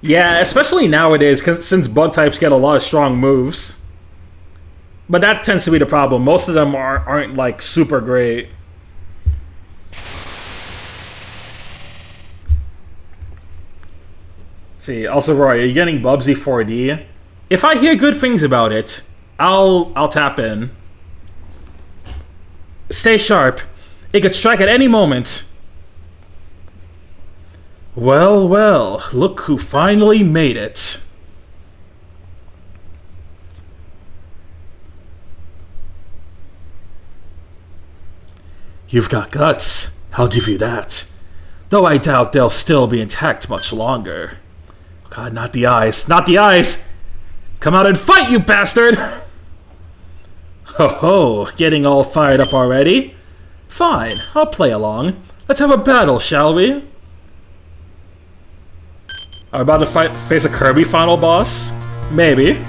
Yeah, especially nowadays, since bug types get a lot of strong moves. But that tends to be the problem. Most of them aren't like super great. See, also Roy, are you getting Bubsy 4D? If I hear good things about it, I'll tap in. Stay sharp. It could strike at any moment. Well, well, look who finally made it. You've got guts, I'll give you that. Though I doubt they'll still be intact much longer. God, not the eyes, not the eyes! Come out and fight, you bastard! Ho ho, getting all fired up already? Fine, I'll play along. Let's have a battle, shall we? Are we about to face a Kirby final boss? Maybe.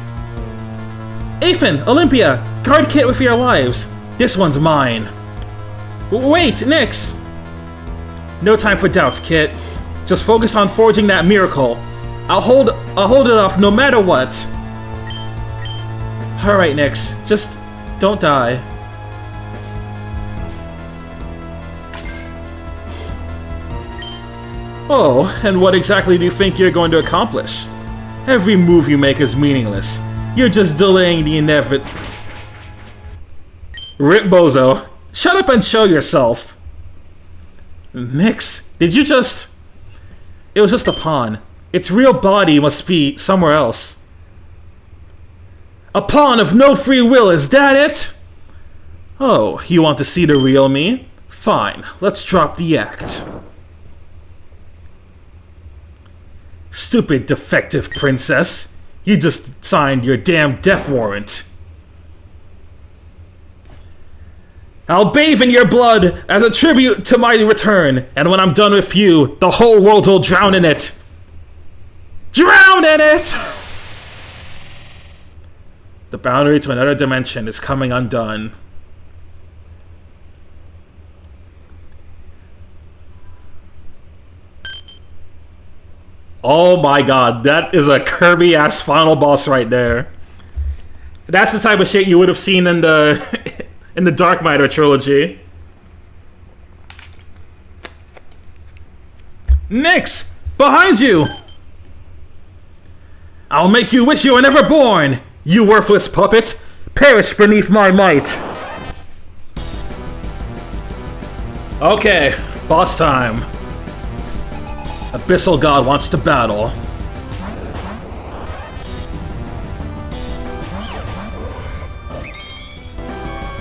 Aphin, Olympia, guard Kit with your lives. This one's mine. Wait, Nyx! No time for doubts, Kit. Just focus on forging that miracle. I'll hold it off no matter what. Alright, Nyx. Just don't die. Oh, and what exactly do you think you're going to accomplish? Every move you make is meaningless. You're just delaying the inevitable. Rip Bozo. Shut up and show yourself. Nyx, did you just... It was just a pawn. Its real body must be somewhere else. A pawn of no free will, is that it? Oh, you want to see the real me? Fine, let's drop the act. Stupid defective princess. You just signed your damn death warrant. I'll bathe in your blood as a tribute to my return, and when I'm done with you, the whole world will drown in it. Drown in it! The boundary to another dimension is coming undone. Oh my god, that is a Kirby-ass final boss right there. That's the type of shit you would have seen in the in the Dark Matter trilogy. Nyx! Behind you! I'll make you wish you were never born! You worthless puppet! Perish beneath my might! Okay, boss time. Abyssal God wants to battle.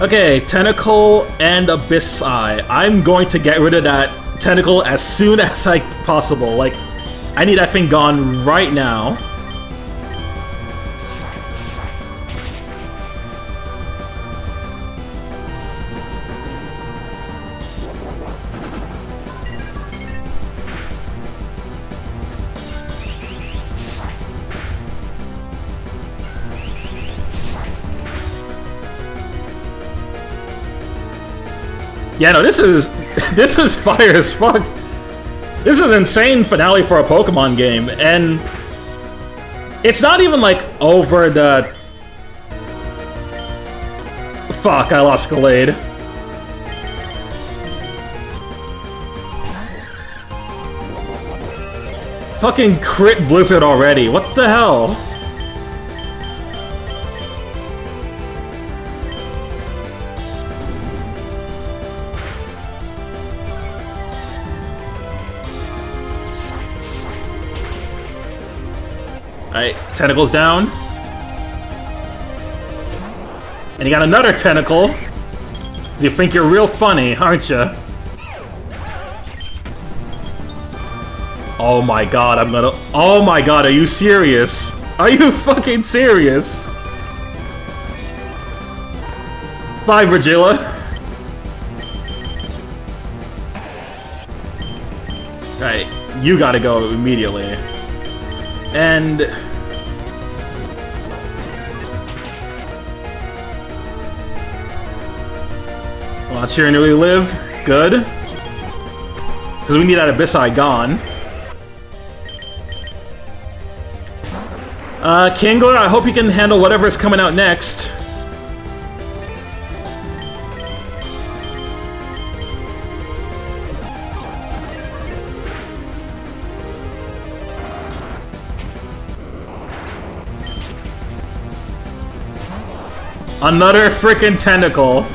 Okay, Tentacle and Abyss Eye. I'm going to get rid of that Tentacle as soon as possible. Like, I need that thing gone right now. Yeah, no, this is fire as fuck. This is an insane finale for a Pokemon game, and it's not even like over the... Fuck, I lost Gallade. Fucking crit Blizzard already, what the hell? Alright, Tentacle's down. And you got another Tentacle. You think you're real funny, aren't you? Oh my god, I'm gonna... Oh my god, are you serious? Are you fucking serious? Bye, Virgilla. Alright, you gotta go immediately. And... Watch here and really live. Good. Because we need that Abyss Eye gone. Kingler, I hope you can handle whatever's coming out next. Another freaking Tentacle.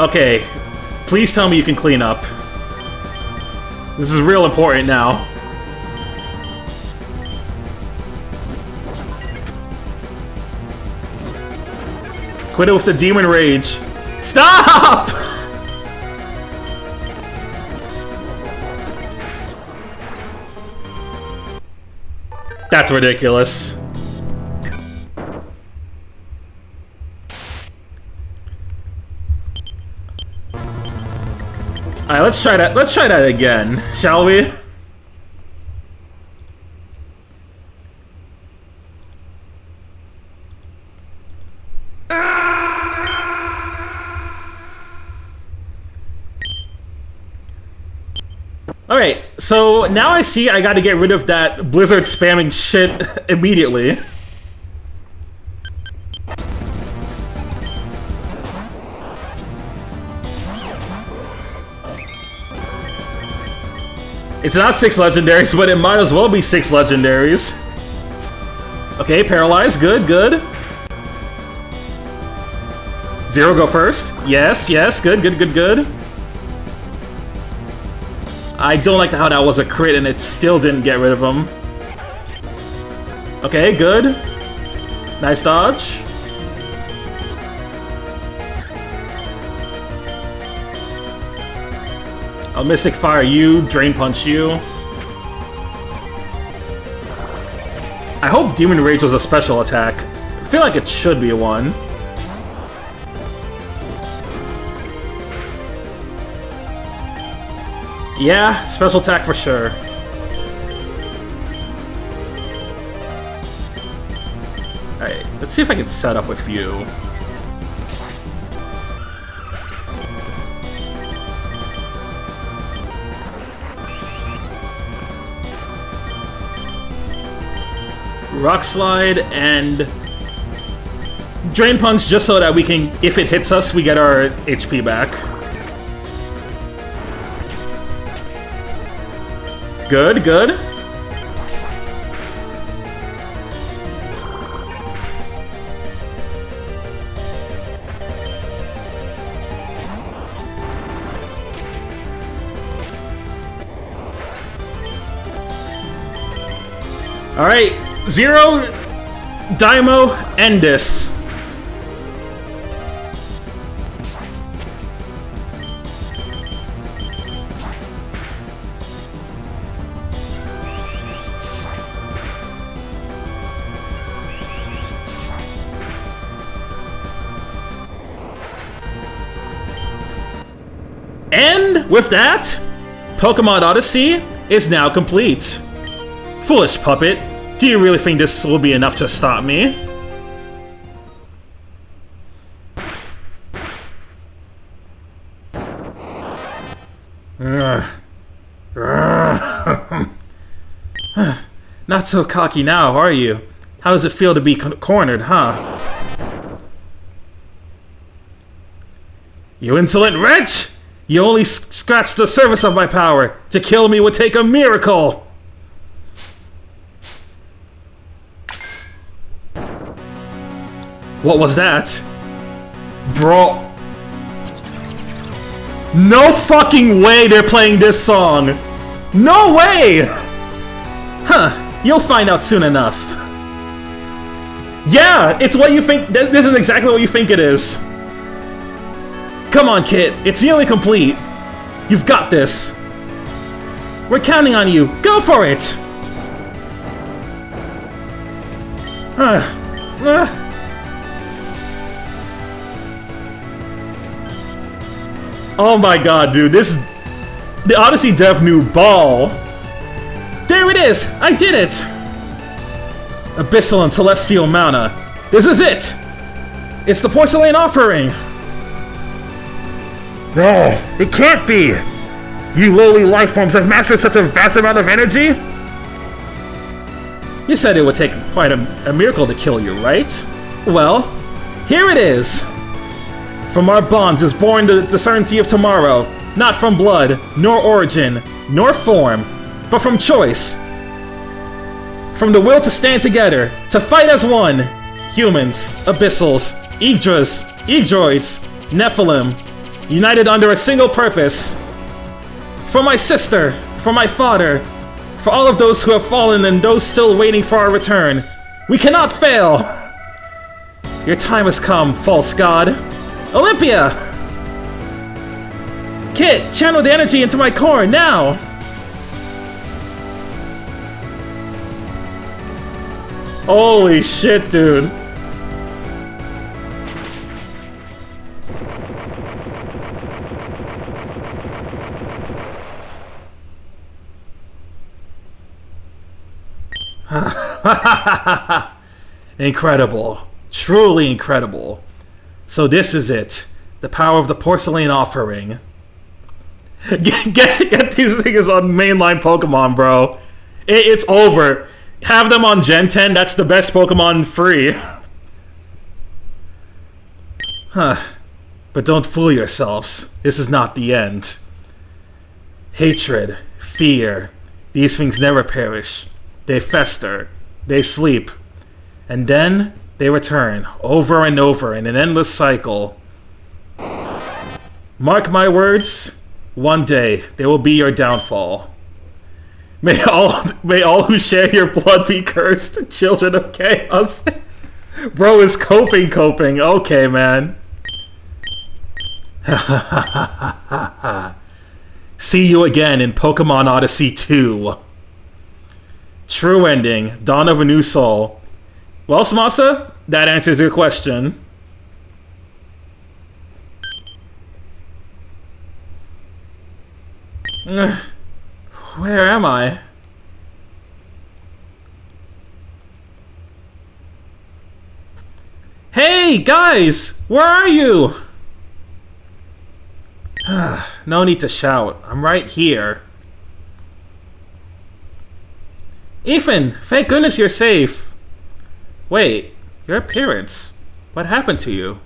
Okay, please tell me you can clean up. This is real important now. Quit it with the Demon Rage. Stop! That's ridiculous. Alright, let's try that. Let's try that again, shall we? Alright, so now I see I gotta get rid of that Blizzard spamming shit immediately. It's not 6 legendaries, but it might as well be 6 legendaries. Okay, paralyzed. Good, good. Zero, go first. Yes, yes, good, good, good, good. I don't like how that was a crit and it still didn't get rid of him. Okay, good. Nice dodge. I'll Mystic Fire you, Drain Punch you. I hope Demon Rage was a special attack. I feel like it should be one. Yeah, special attack for sure. Alright, let's see if I can set up with you. Rock Slide and Drain Punch just so that we can, if it hits us, we get our HP back. Good, good. Alright, Zero, Daimo, Endis. And with that, Pokemon Odyssey is now complete. Foolish puppet, do you really think this will be enough to stop me? Not so cocky now, are you? How does it feel to be cornered, huh? You insolent wretch! You only scratched the surface of my power. To kill me would take a miracle! What was that? Bro. No fucking way they're playing this song! No way! Huh, you'll find out soon enough. Yeah, it's what you think. This is exactly what you think it is. Come on, Kit. It's nearly complete. You've got this. We're counting on you. Go for it! Oh my god, dude. The Odyssey dev knew ball. There it is! I did it! Abyssal and Celestial Mana. This is it! It's the Porcelain Offering! No, it can't be! You lowly life forms have mastered such a vast amount of energy? You said it would take quite a miracle to kill you, right? Well, here it is! From our bonds is born the certainty of tomorrow, not from blood, nor origin, nor form, but from choice. From the will to stand together, to fight as one! Humans, Abyssals, Yggdras, Yggdroids, Nephilim, united under a single purpose. For my sister, for my father, for all of those who have fallen and those still waiting for our return, we cannot fail! Your time has come, false god. Olympia! Kit, channel the energy into my core, now! Holy shit, dude. Incredible. Truly incredible. So this is it. The power of the Porcelain Offering. Get these things on mainline Pokemon, bro. It's over. Have them on Gen 10, that's the best Pokemon free. Huh. But don't fool yourselves. This is not the end. Hatred, fear, these things never perish. They fester, they sleep, and then they return over and over in an endless cycle. Mark my words, one day they will be your downfall. May all who share your blood be cursed, children of chaos. Bro is coping. Okay, man. See you again in Pokemon Odyssey 2. True ending, Dawn of a New Soul. Well, Smasa, that answers your question. Where am I? Hey, guys! Where are you? No need to shout. I'm right here. Ethan, thank goodness you're safe. Wait, your appearance. What happened to you?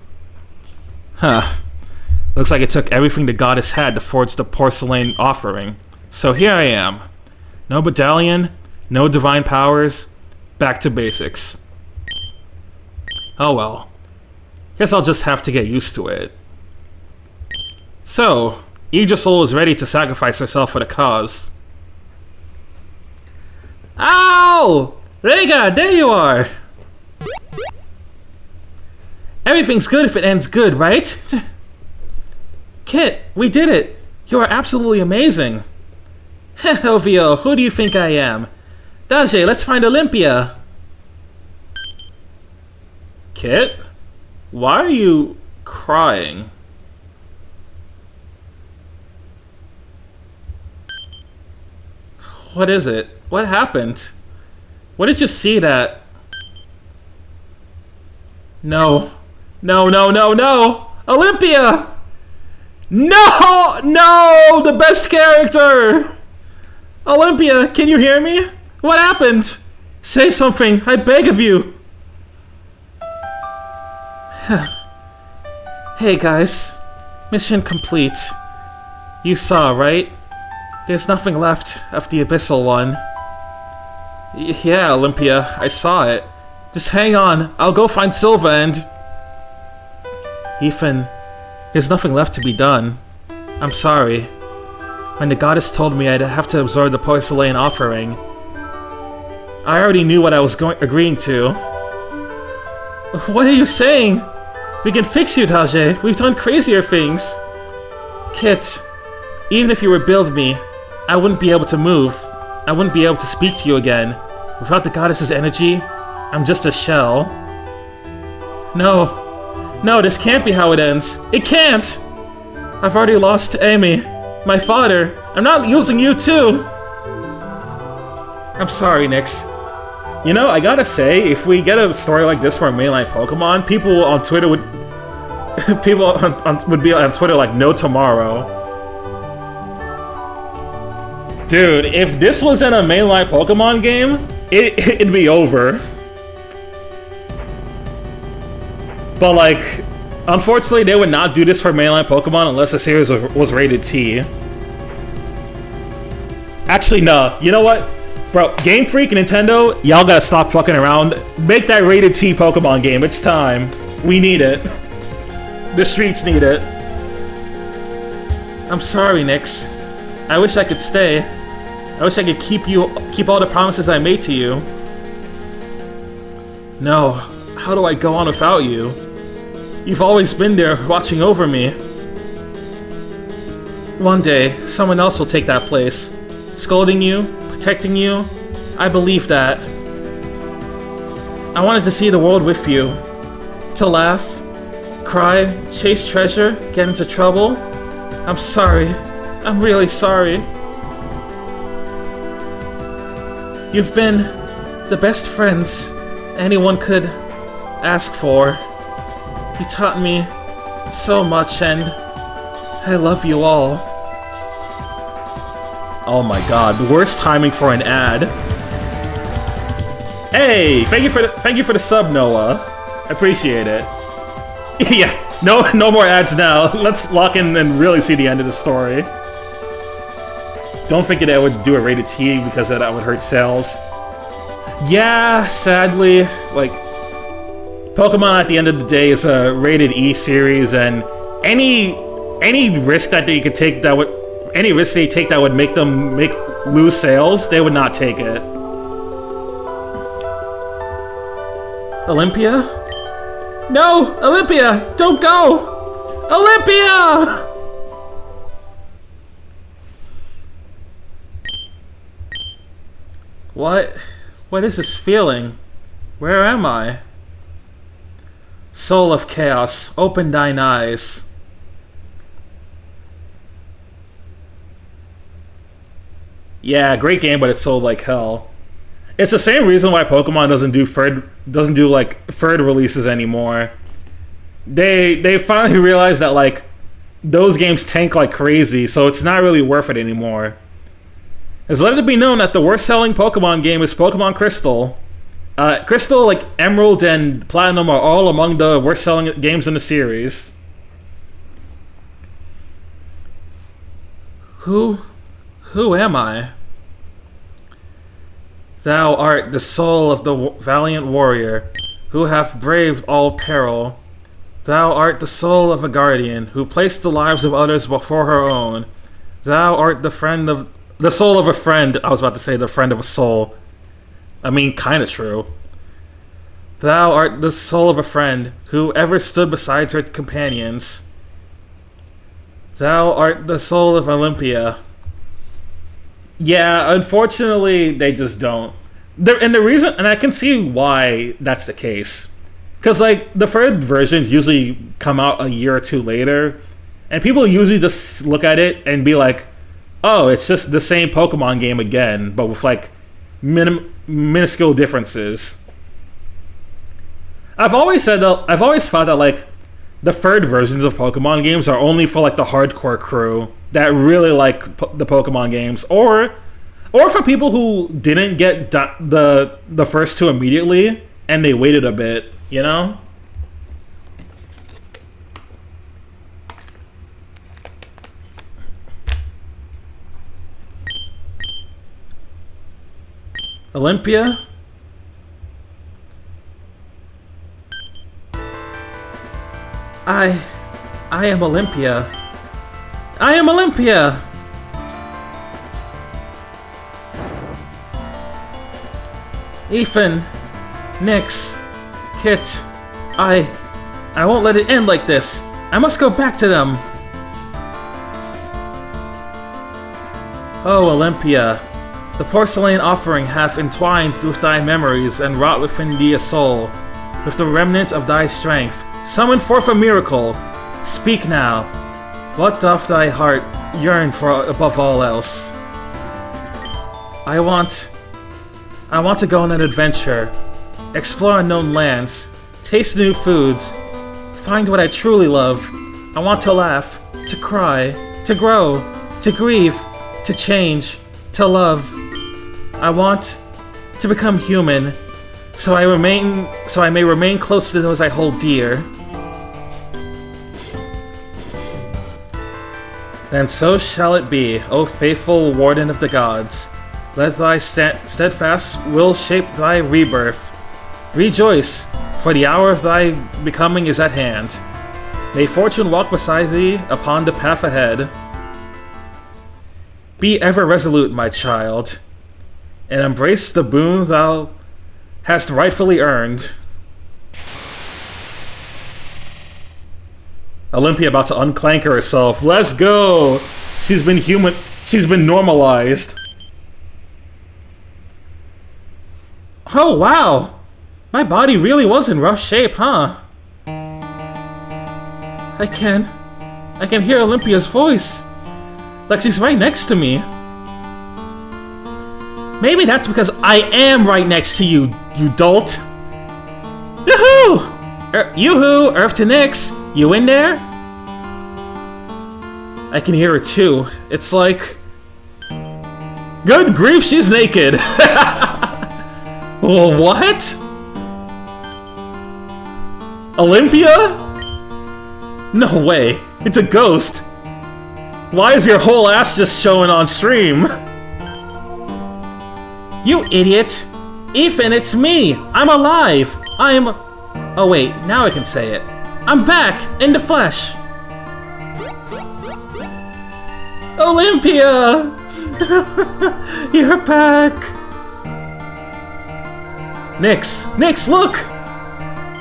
Looks like it took everything the goddess had to forge the porcelain offering. So here I am. No medallion, no divine powers, back to basics. Oh well. Guess I'll just have to get used to it. So, Aegisoul is ready to sacrifice herself for the cause. Ow! Rega, there you are! Everything's good if it ends good, right? Kit, we did it! You are absolutely amazing! Ovio, who do you think I am? Daje, let's find Olympia! Kit? Why are you crying? What is it? What happened? What did you see that... No. No, no, no, no! Olympia! No! No! The best character! Olympia, can you hear me? What happened? Say something, I beg of you! Hey guys, mission complete. You saw, right? There's nothing left of the Abyssal one. Yeah, Olympia, I saw it. Just hang on, I'll go find Silva and... Ethan, there's nothing left to be done. I'm sorry. When the goddess told me I'd have to absorb the porcelain offering, I already knew what I was agreeing to. What are you saying? We can fix you, Daje. We've done crazier things. Kit, even if you rebuild me, I wouldn't be able to move. I wouldn't be able to speak to you again. Without the goddess's energy, I'm just a shell. No. No, this can't be how it ends. It can't! I've already lost Amy. My father. I'm not losing you too! I'm sorry, Nyx. You know, I gotta say, if we get a story like this for a mainline Pokemon, people on Twitter would... people would be on Twitter like, no tomorrow. Dude, if this was in a mainline Pokemon game, it'd be over. But like, unfortunately, they would not do this for mainline Pokemon unless the series was rated T. Actually, no. You know what? Bro, Game Freak and Nintendo, y'all gotta stop fucking around. Make that rated T Pokemon game. It's time. We need it. The streets need it. I'm sorry, Nyx. I wish I could stay. I wish I could keep all the promises I made to you. No. How do I go on without you? You've always been there, watching over me. One day, someone else will take that place. Scolding you, protecting you. I believe that. I wanted to see the world with you. To laugh, cry, chase treasure, get into trouble. I'm sorry. I'm really sorry. You've been the best friends anyone could ask for. You taught me so much, and I love you all. Oh my god, the worst timing for an ad. Hey, thank you for the sub, Noah. I appreciate it. Yeah, no more ads now. Let's lock in and really see the end of the story. Don't think that I would do a rated T because that would hurt sales. Yeah, sadly, like, Pokemon at the end of the day is a rated E series, and any any risk that they could take that would, any risk they take that would make them lose sales, they would not take it. Olympia? No! Olympia! Don't go! Olympia! What is this feeling? Where am I? Soul of Chaos, open thine eyes. Yeah, great game, but it's sold like hell. It's the same reason why Pokemon doesn't do like third releases anymore. They finally realized that like those games tank like crazy, so it's not really worth it anymore. It's let it be known that the worst selling Pokemon game is Pokemon Crystal. Crystal, like Emerald and Platinum, are all among the worst selling games in the series. Who am I? Thou art the soul of the valiant warrior, who hath braved all peril. Thou art the soul of a guardian, who placed the lives of others before her own. Thou art the soul of a friend. I was about to say the friend of a soul. I mean, kinda true. Thou art the soul of a friend, who ever stood beside her companions. Thou art the soul of Olympia. Yeah, unfortunately, they just don't. And I can see why that's the case. Because, like, the third versions usually come out a year or two later, and people usually just look at it and be like, oh, it's just the same Pokemon game again, but with, like, minuscule differences. I've always thought that, like, the third versions of Pokemon games are only for, like, the hardcore crew that really like the Pokemon games, or for people who didn't get the first two immediately and they waited a bit, you know? Olympia? I am Olympia. I am Olympia! Ethan, Nyx, Kit, I won't let it end like this. I must go back to them. Oh, Olympia, the porcelain offering hath entwined with thy memories and wrought within thee a soul. With the remnant of thy strength, summon forth a miracle. Speak now. What doth thy heart yearn for above all else? I want to go on an adventure, explore unknown lands, taste new foods, find what I truly love. I want to laugh, to cry, to grow, to grieve, to change, to love. I want to become human, so I may remain close to those I hold dear. And so shall it be, O faithful warden of the gods. Let thy steadfast will shape thy rebirth. Rejoice, for the hour of thy becoming is at hand. May fortune walk beside thee upon the path ahead. Be ever resolute, my child, and embrace the boon thou hast rightfully earned. Olympia about to unclank herself. Let's go! She's been human. She's been normalized. Oh, wow! My body really was in rough shape, huh? I can hear Olympia's voice. Like she's right next to me. Maybe that's because I am right next to you, you dolt. Yoo-hoo! Yoo-hoo! Earth to Nyx! You in there? I can hear her too. It's like... Good grief, she's naked! What? Olympia? No way. It's a ghost. Why is your whole ass just showing on stream? You idiot! Ethan, it's me! I'm alive! Oh wait, now I can say it. I'm back! In the flesh! Olympia! You're back! Nix, look!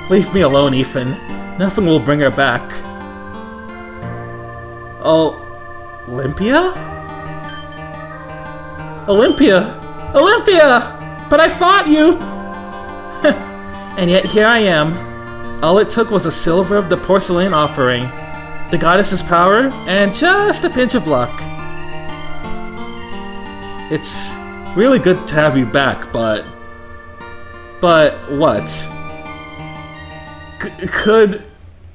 Leave me alone, Ethan. Nothing will bring her back. Oh, Olympia? Olympia! But I fought you! And yet here I am. All it took was a silver of the porcelain offering, the goddess's power, and just a pinch of luck. It's really good to have you back, but what?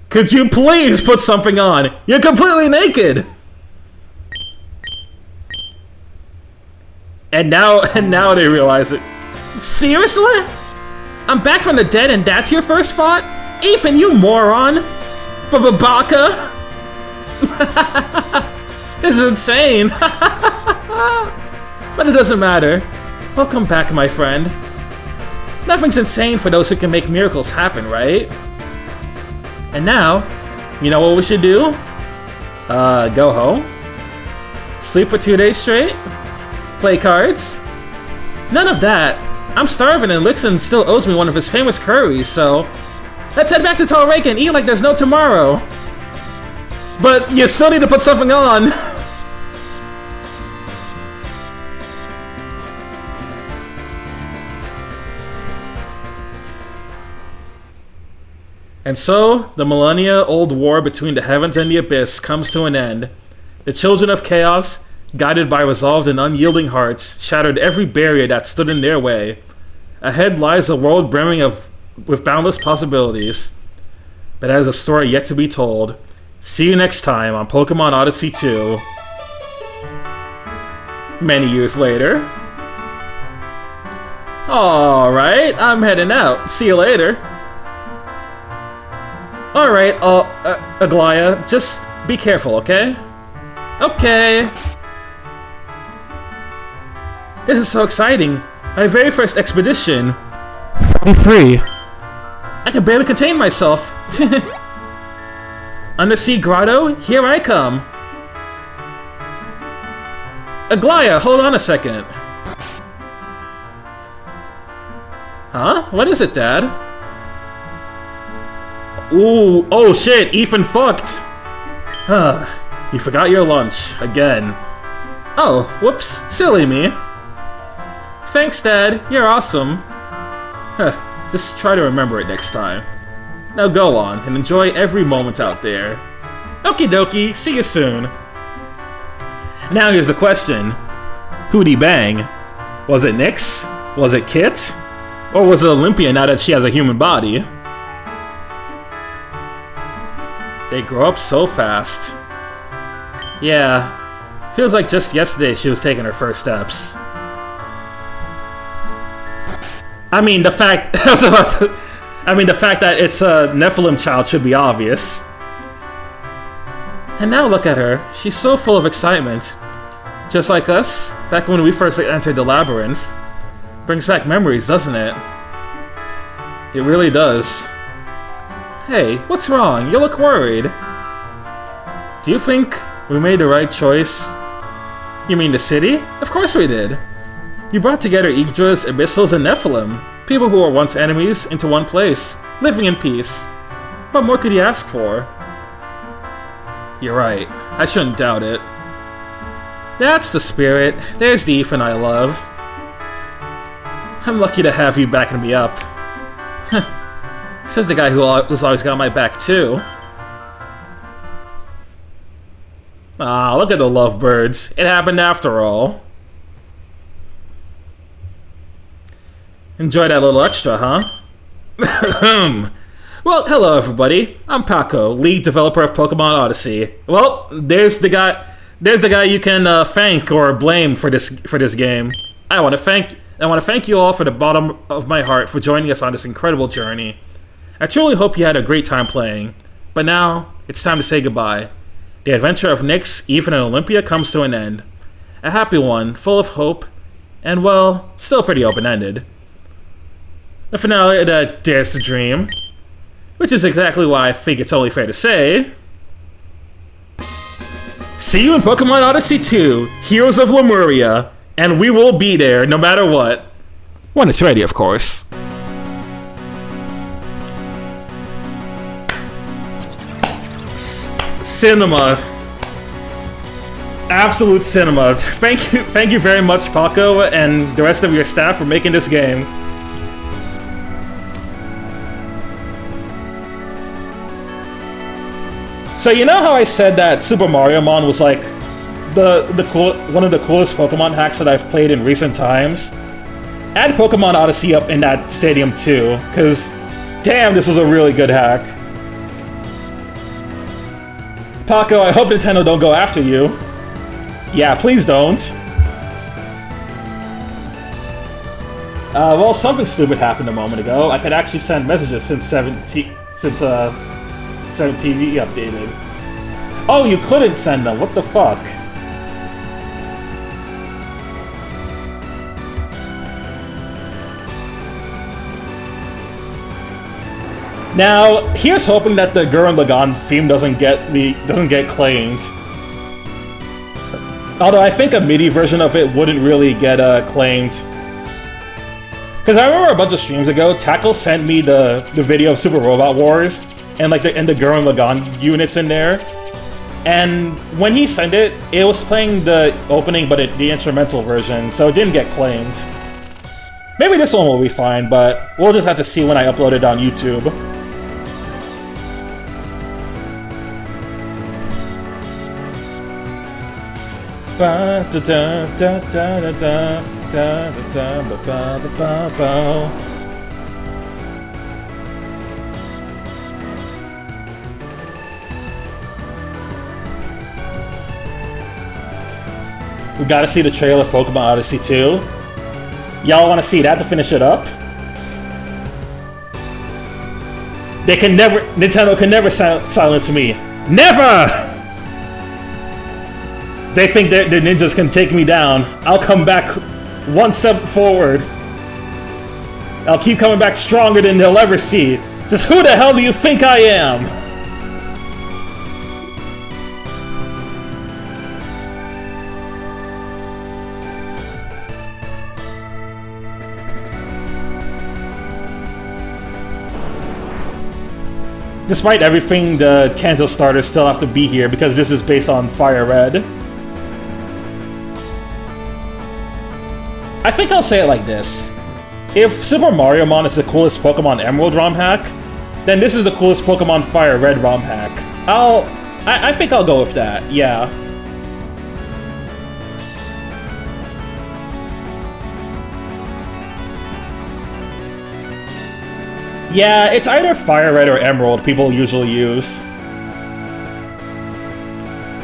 Could you please put something on? You're completely naked! And now they realize it. Seriously? I'm back from the dead and that's your first thought? Ethan, you moron! Baka! This is insane! But it doesn't matter. Welcome back, my friend. Nothing's insane for those who can make miracles happen, right? And now, you know what we should do? Go home? Sleep for 2 days straight? Play cards? None of that. I'm starving and Lixon still owes me one of his famous curries, so... Let's head back to Tallrake and eat like there's no tomorrow! But you still need to put something on! And so, the millennia-old war between the heavens and the abyss comes to an end. The children of chaos, guided by resolved and unyielding hearts, shattered every barrier that stood in their way. Ahead lies a world brimming with boundless possibilities. But as a story yet to be told. See you next time on Pokemon Odyssey 2. Many years later. Alright, I'm heading out. See you later. Alright, Aglaya, just be careful, okay? Okay. This is so exciting. My very first expedition. I'm free. I can barely contain myself. Undersea Grotto, here I come. Aglaya, hold on a second. Huh? What is it, Dad? Ooh, oh shit, Ethan fucked. You forgot your lunch, again. Oh, whoops, silly me. Thanks, Dad, you're awesome. Just try to remember it next time. Now go on, and enjoy every moment out there. Okie dokie, see you soon. Now here's the question. Who'd he bang? Was it Nyx? Was it Kit? Or was it Olympia now that she has a human body? They grow up so fast. Yeah, feels like just yesterday she was taking her first steps. I mean, the fact the fact that it's a Nephilim child should be obvious. And now look at her. She's so full of excitement. Just like us, back when we first entered the labyrinth. Brings back memories, doesn't it? It really does. Hey, what's wrong? You look worried. Do you think we made the right choice? You mean the city? Of course we did. You brought together Yggdras, Abyssals, and Nephilim, people who were once enemies, into one place, living in peace. What more could you ask for? You're right. I shouldn't doubt it. That's the spirit. There's the Ethan I love. I'm lucky to have you backing me up. Says the guy who's always got my back, too. Ah, look at the lovebirds. It happened after all. Enjoy that little extra, huh? Well, hello everybody. I'm Paco, lead developer of Pokemon Odyssey. Well, there's the guy you can thank or blame for this game. I want to thank you all from the bottom of my heart for joining us on this incredible journey. I truly hope you had a great time playing. But now, it's time to say goodbye. The adventure of Nyx, Ethan, and Olympia comes to an end. A happy one, full of hope, and well, still pretty open-ended. The finale that dares to dream, which is exactly why I think it's only fair to say... See you in Pokemon Odyssey 2, Heroes of Lemuria, and we will be there no matter what. When it's ready, of course. Cinema. Absolute cinema. Thank you very much, Paco, and the rest of your staff for making this game. So you know how I said that Super Mario Mon was like one of the coolest Pokemon hacks that I've played in recent times? Add Pokemon Odyssey up in that stadium too, because damn, this was a really good hack. Paco, I hope Nintendo don't go after you. Yeah, please don't. Well, something stupid happened a moment ago. I could actually send messages since 7TV updated. Oh, you couldn't send them. What the fuck? Now, here's hoping that the Gurren Lagann theme doesn't get claimed. Although I think a MIDI version of it wouldn't really get claimed. Because I remember a bunch of streams ago, Tackle sent me the video of Super Robot Wars and like the Gurren Lagann units in there. And when he sent it, it was playing the opening but the instrumental version, so it didn't get claimed. Maybe this one will be fine, but we'll just have to see when I upload it on YouTube. We gotta see the trailer of Pokemon Odyssey 2. Y'all wanna see that to finish it up? Nintendo can never silence me. Never! They think that the ninjas can take me down. I'll come back one step forward. I'll keep coming back stronger than they'll ever see. Just who the hell do you think I am? Despite everything, the Kanto starters still have to be here because this is based on Fire Red. I think I'll say it like this. If Super Mario Mon is the coolest Pokemon Emerald ROM hack, then this is the coolest Pokemon Fire Red ROM hack. I think I'll go with that, yeah. Yeah, it's either Fire Red or Emerald people usually use.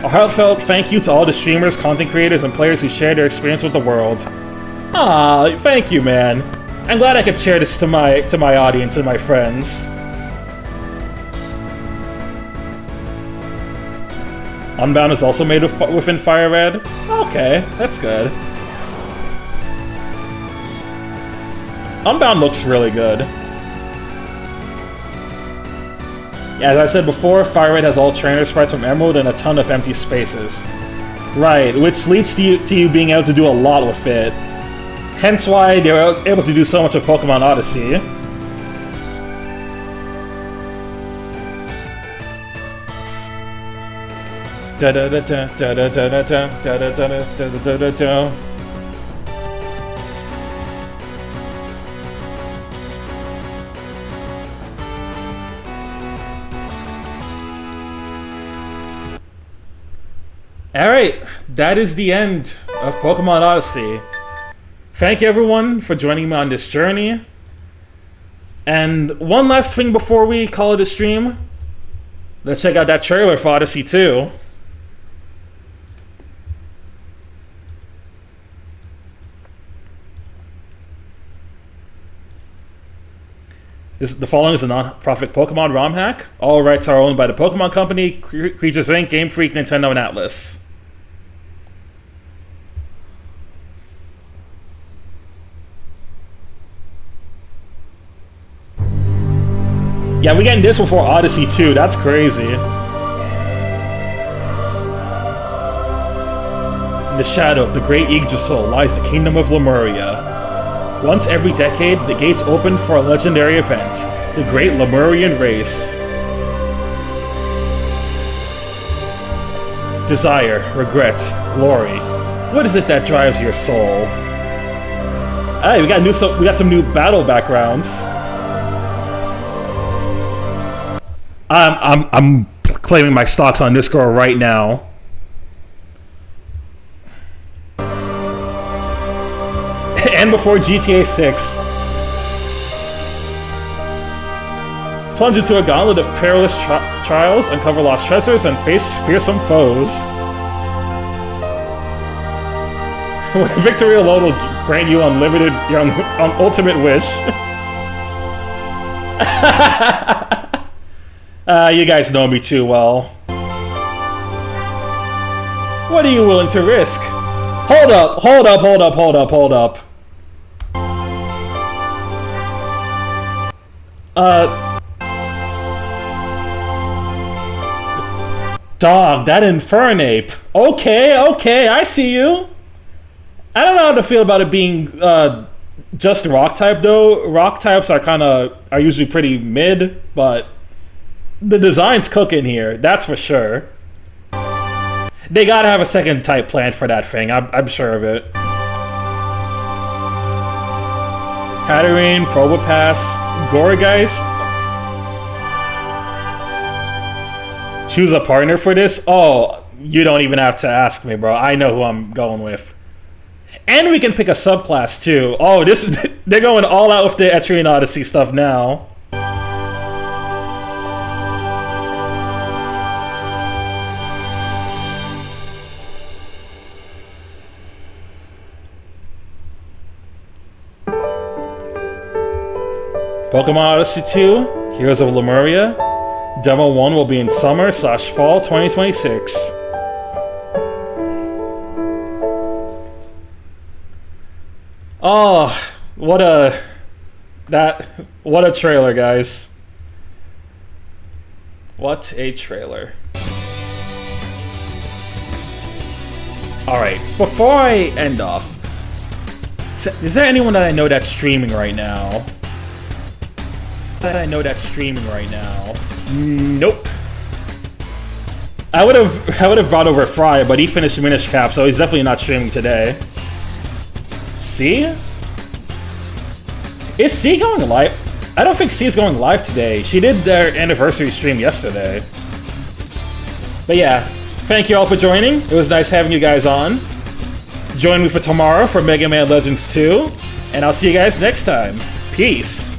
A heartfelt thank you to all the streamers, content creators, and players who share their experience with the world. Aw, thank you, man. I'm glad I could share this to my audience and my friends. Unbound is also made within Fire Red? Okay, that's good. Unbound looks really good. As I said before, Fire Red has all trainer sprites from Emerald and a ton of empty spaces. Right, which leads to you being able to do a lot with it. Hence why they were able to do so much of Pokemon Odyssey. Alright, that is the end of Pokemon Odyssey. Thank you everyone for joining me on this journey. And one last thing before we call it a stream. Let's check out that trailer for Odyssey 2. The following is a non-profit Pokemon ROM hack. All rights are owned by the Pokemon Company, Creatures Inc., Game Freak, Nintendo, and Atlas. Yeah, we getting this before Odyssey 2. That's crazy. In the shadow of the great Yggdrasil lies the kingdom of Lemuria. Once every decade, the gates open for a legendary event, the Great Lemurian Race. Desire, regret, glory. What is it that drives your soul? Hey, we got some new battle backgrounds. I'm claiming my stocks on this girl right now. And before GTA 6, plunge into a gauntlet of perilous trials, uncover lost treasures, and face fearsome foes. Victory alone will grant you unlimited, your ultimate wish. You guys know me too well. What are you willing to risk? Hold up, hold up, hold up, hold up, hold up. Dog, that Infernape. Okay, I see you. I don't know how to feel about it being just rock type though. Rock types are usually pretty mid, but the design's cooking here, that's for sure. They gotta have a second type planned for that thing, I'm sure of it. Hatterene, Probopass, Goregeist. Choose a partner for this? Oh, you don't even have to ask me, bro. I know who I'm going with. And we can pick a subclass too. Oh, they're going all out with the Etrian Odyssey stuff now. Pokemon Odyssey 2, Heroes of Lemuria. Demo 1 will be in summer/fall 2026. Oh, what a trailer, guys. What a trailer. Alright, before I end off, is there anyone that I know that's streaming right now? Nope. I would have brought over Fry, but he finished Minish Cap, so he's definitely not streaming today. C? Is C going live? I don't think C is going live today. She did their anniversary stream yesterday. But yeah, thank you all for joining. It was nice having you guys on. Join me for tomorrow for Mega Man Legends 2, and I'll see you guys next time. Peace.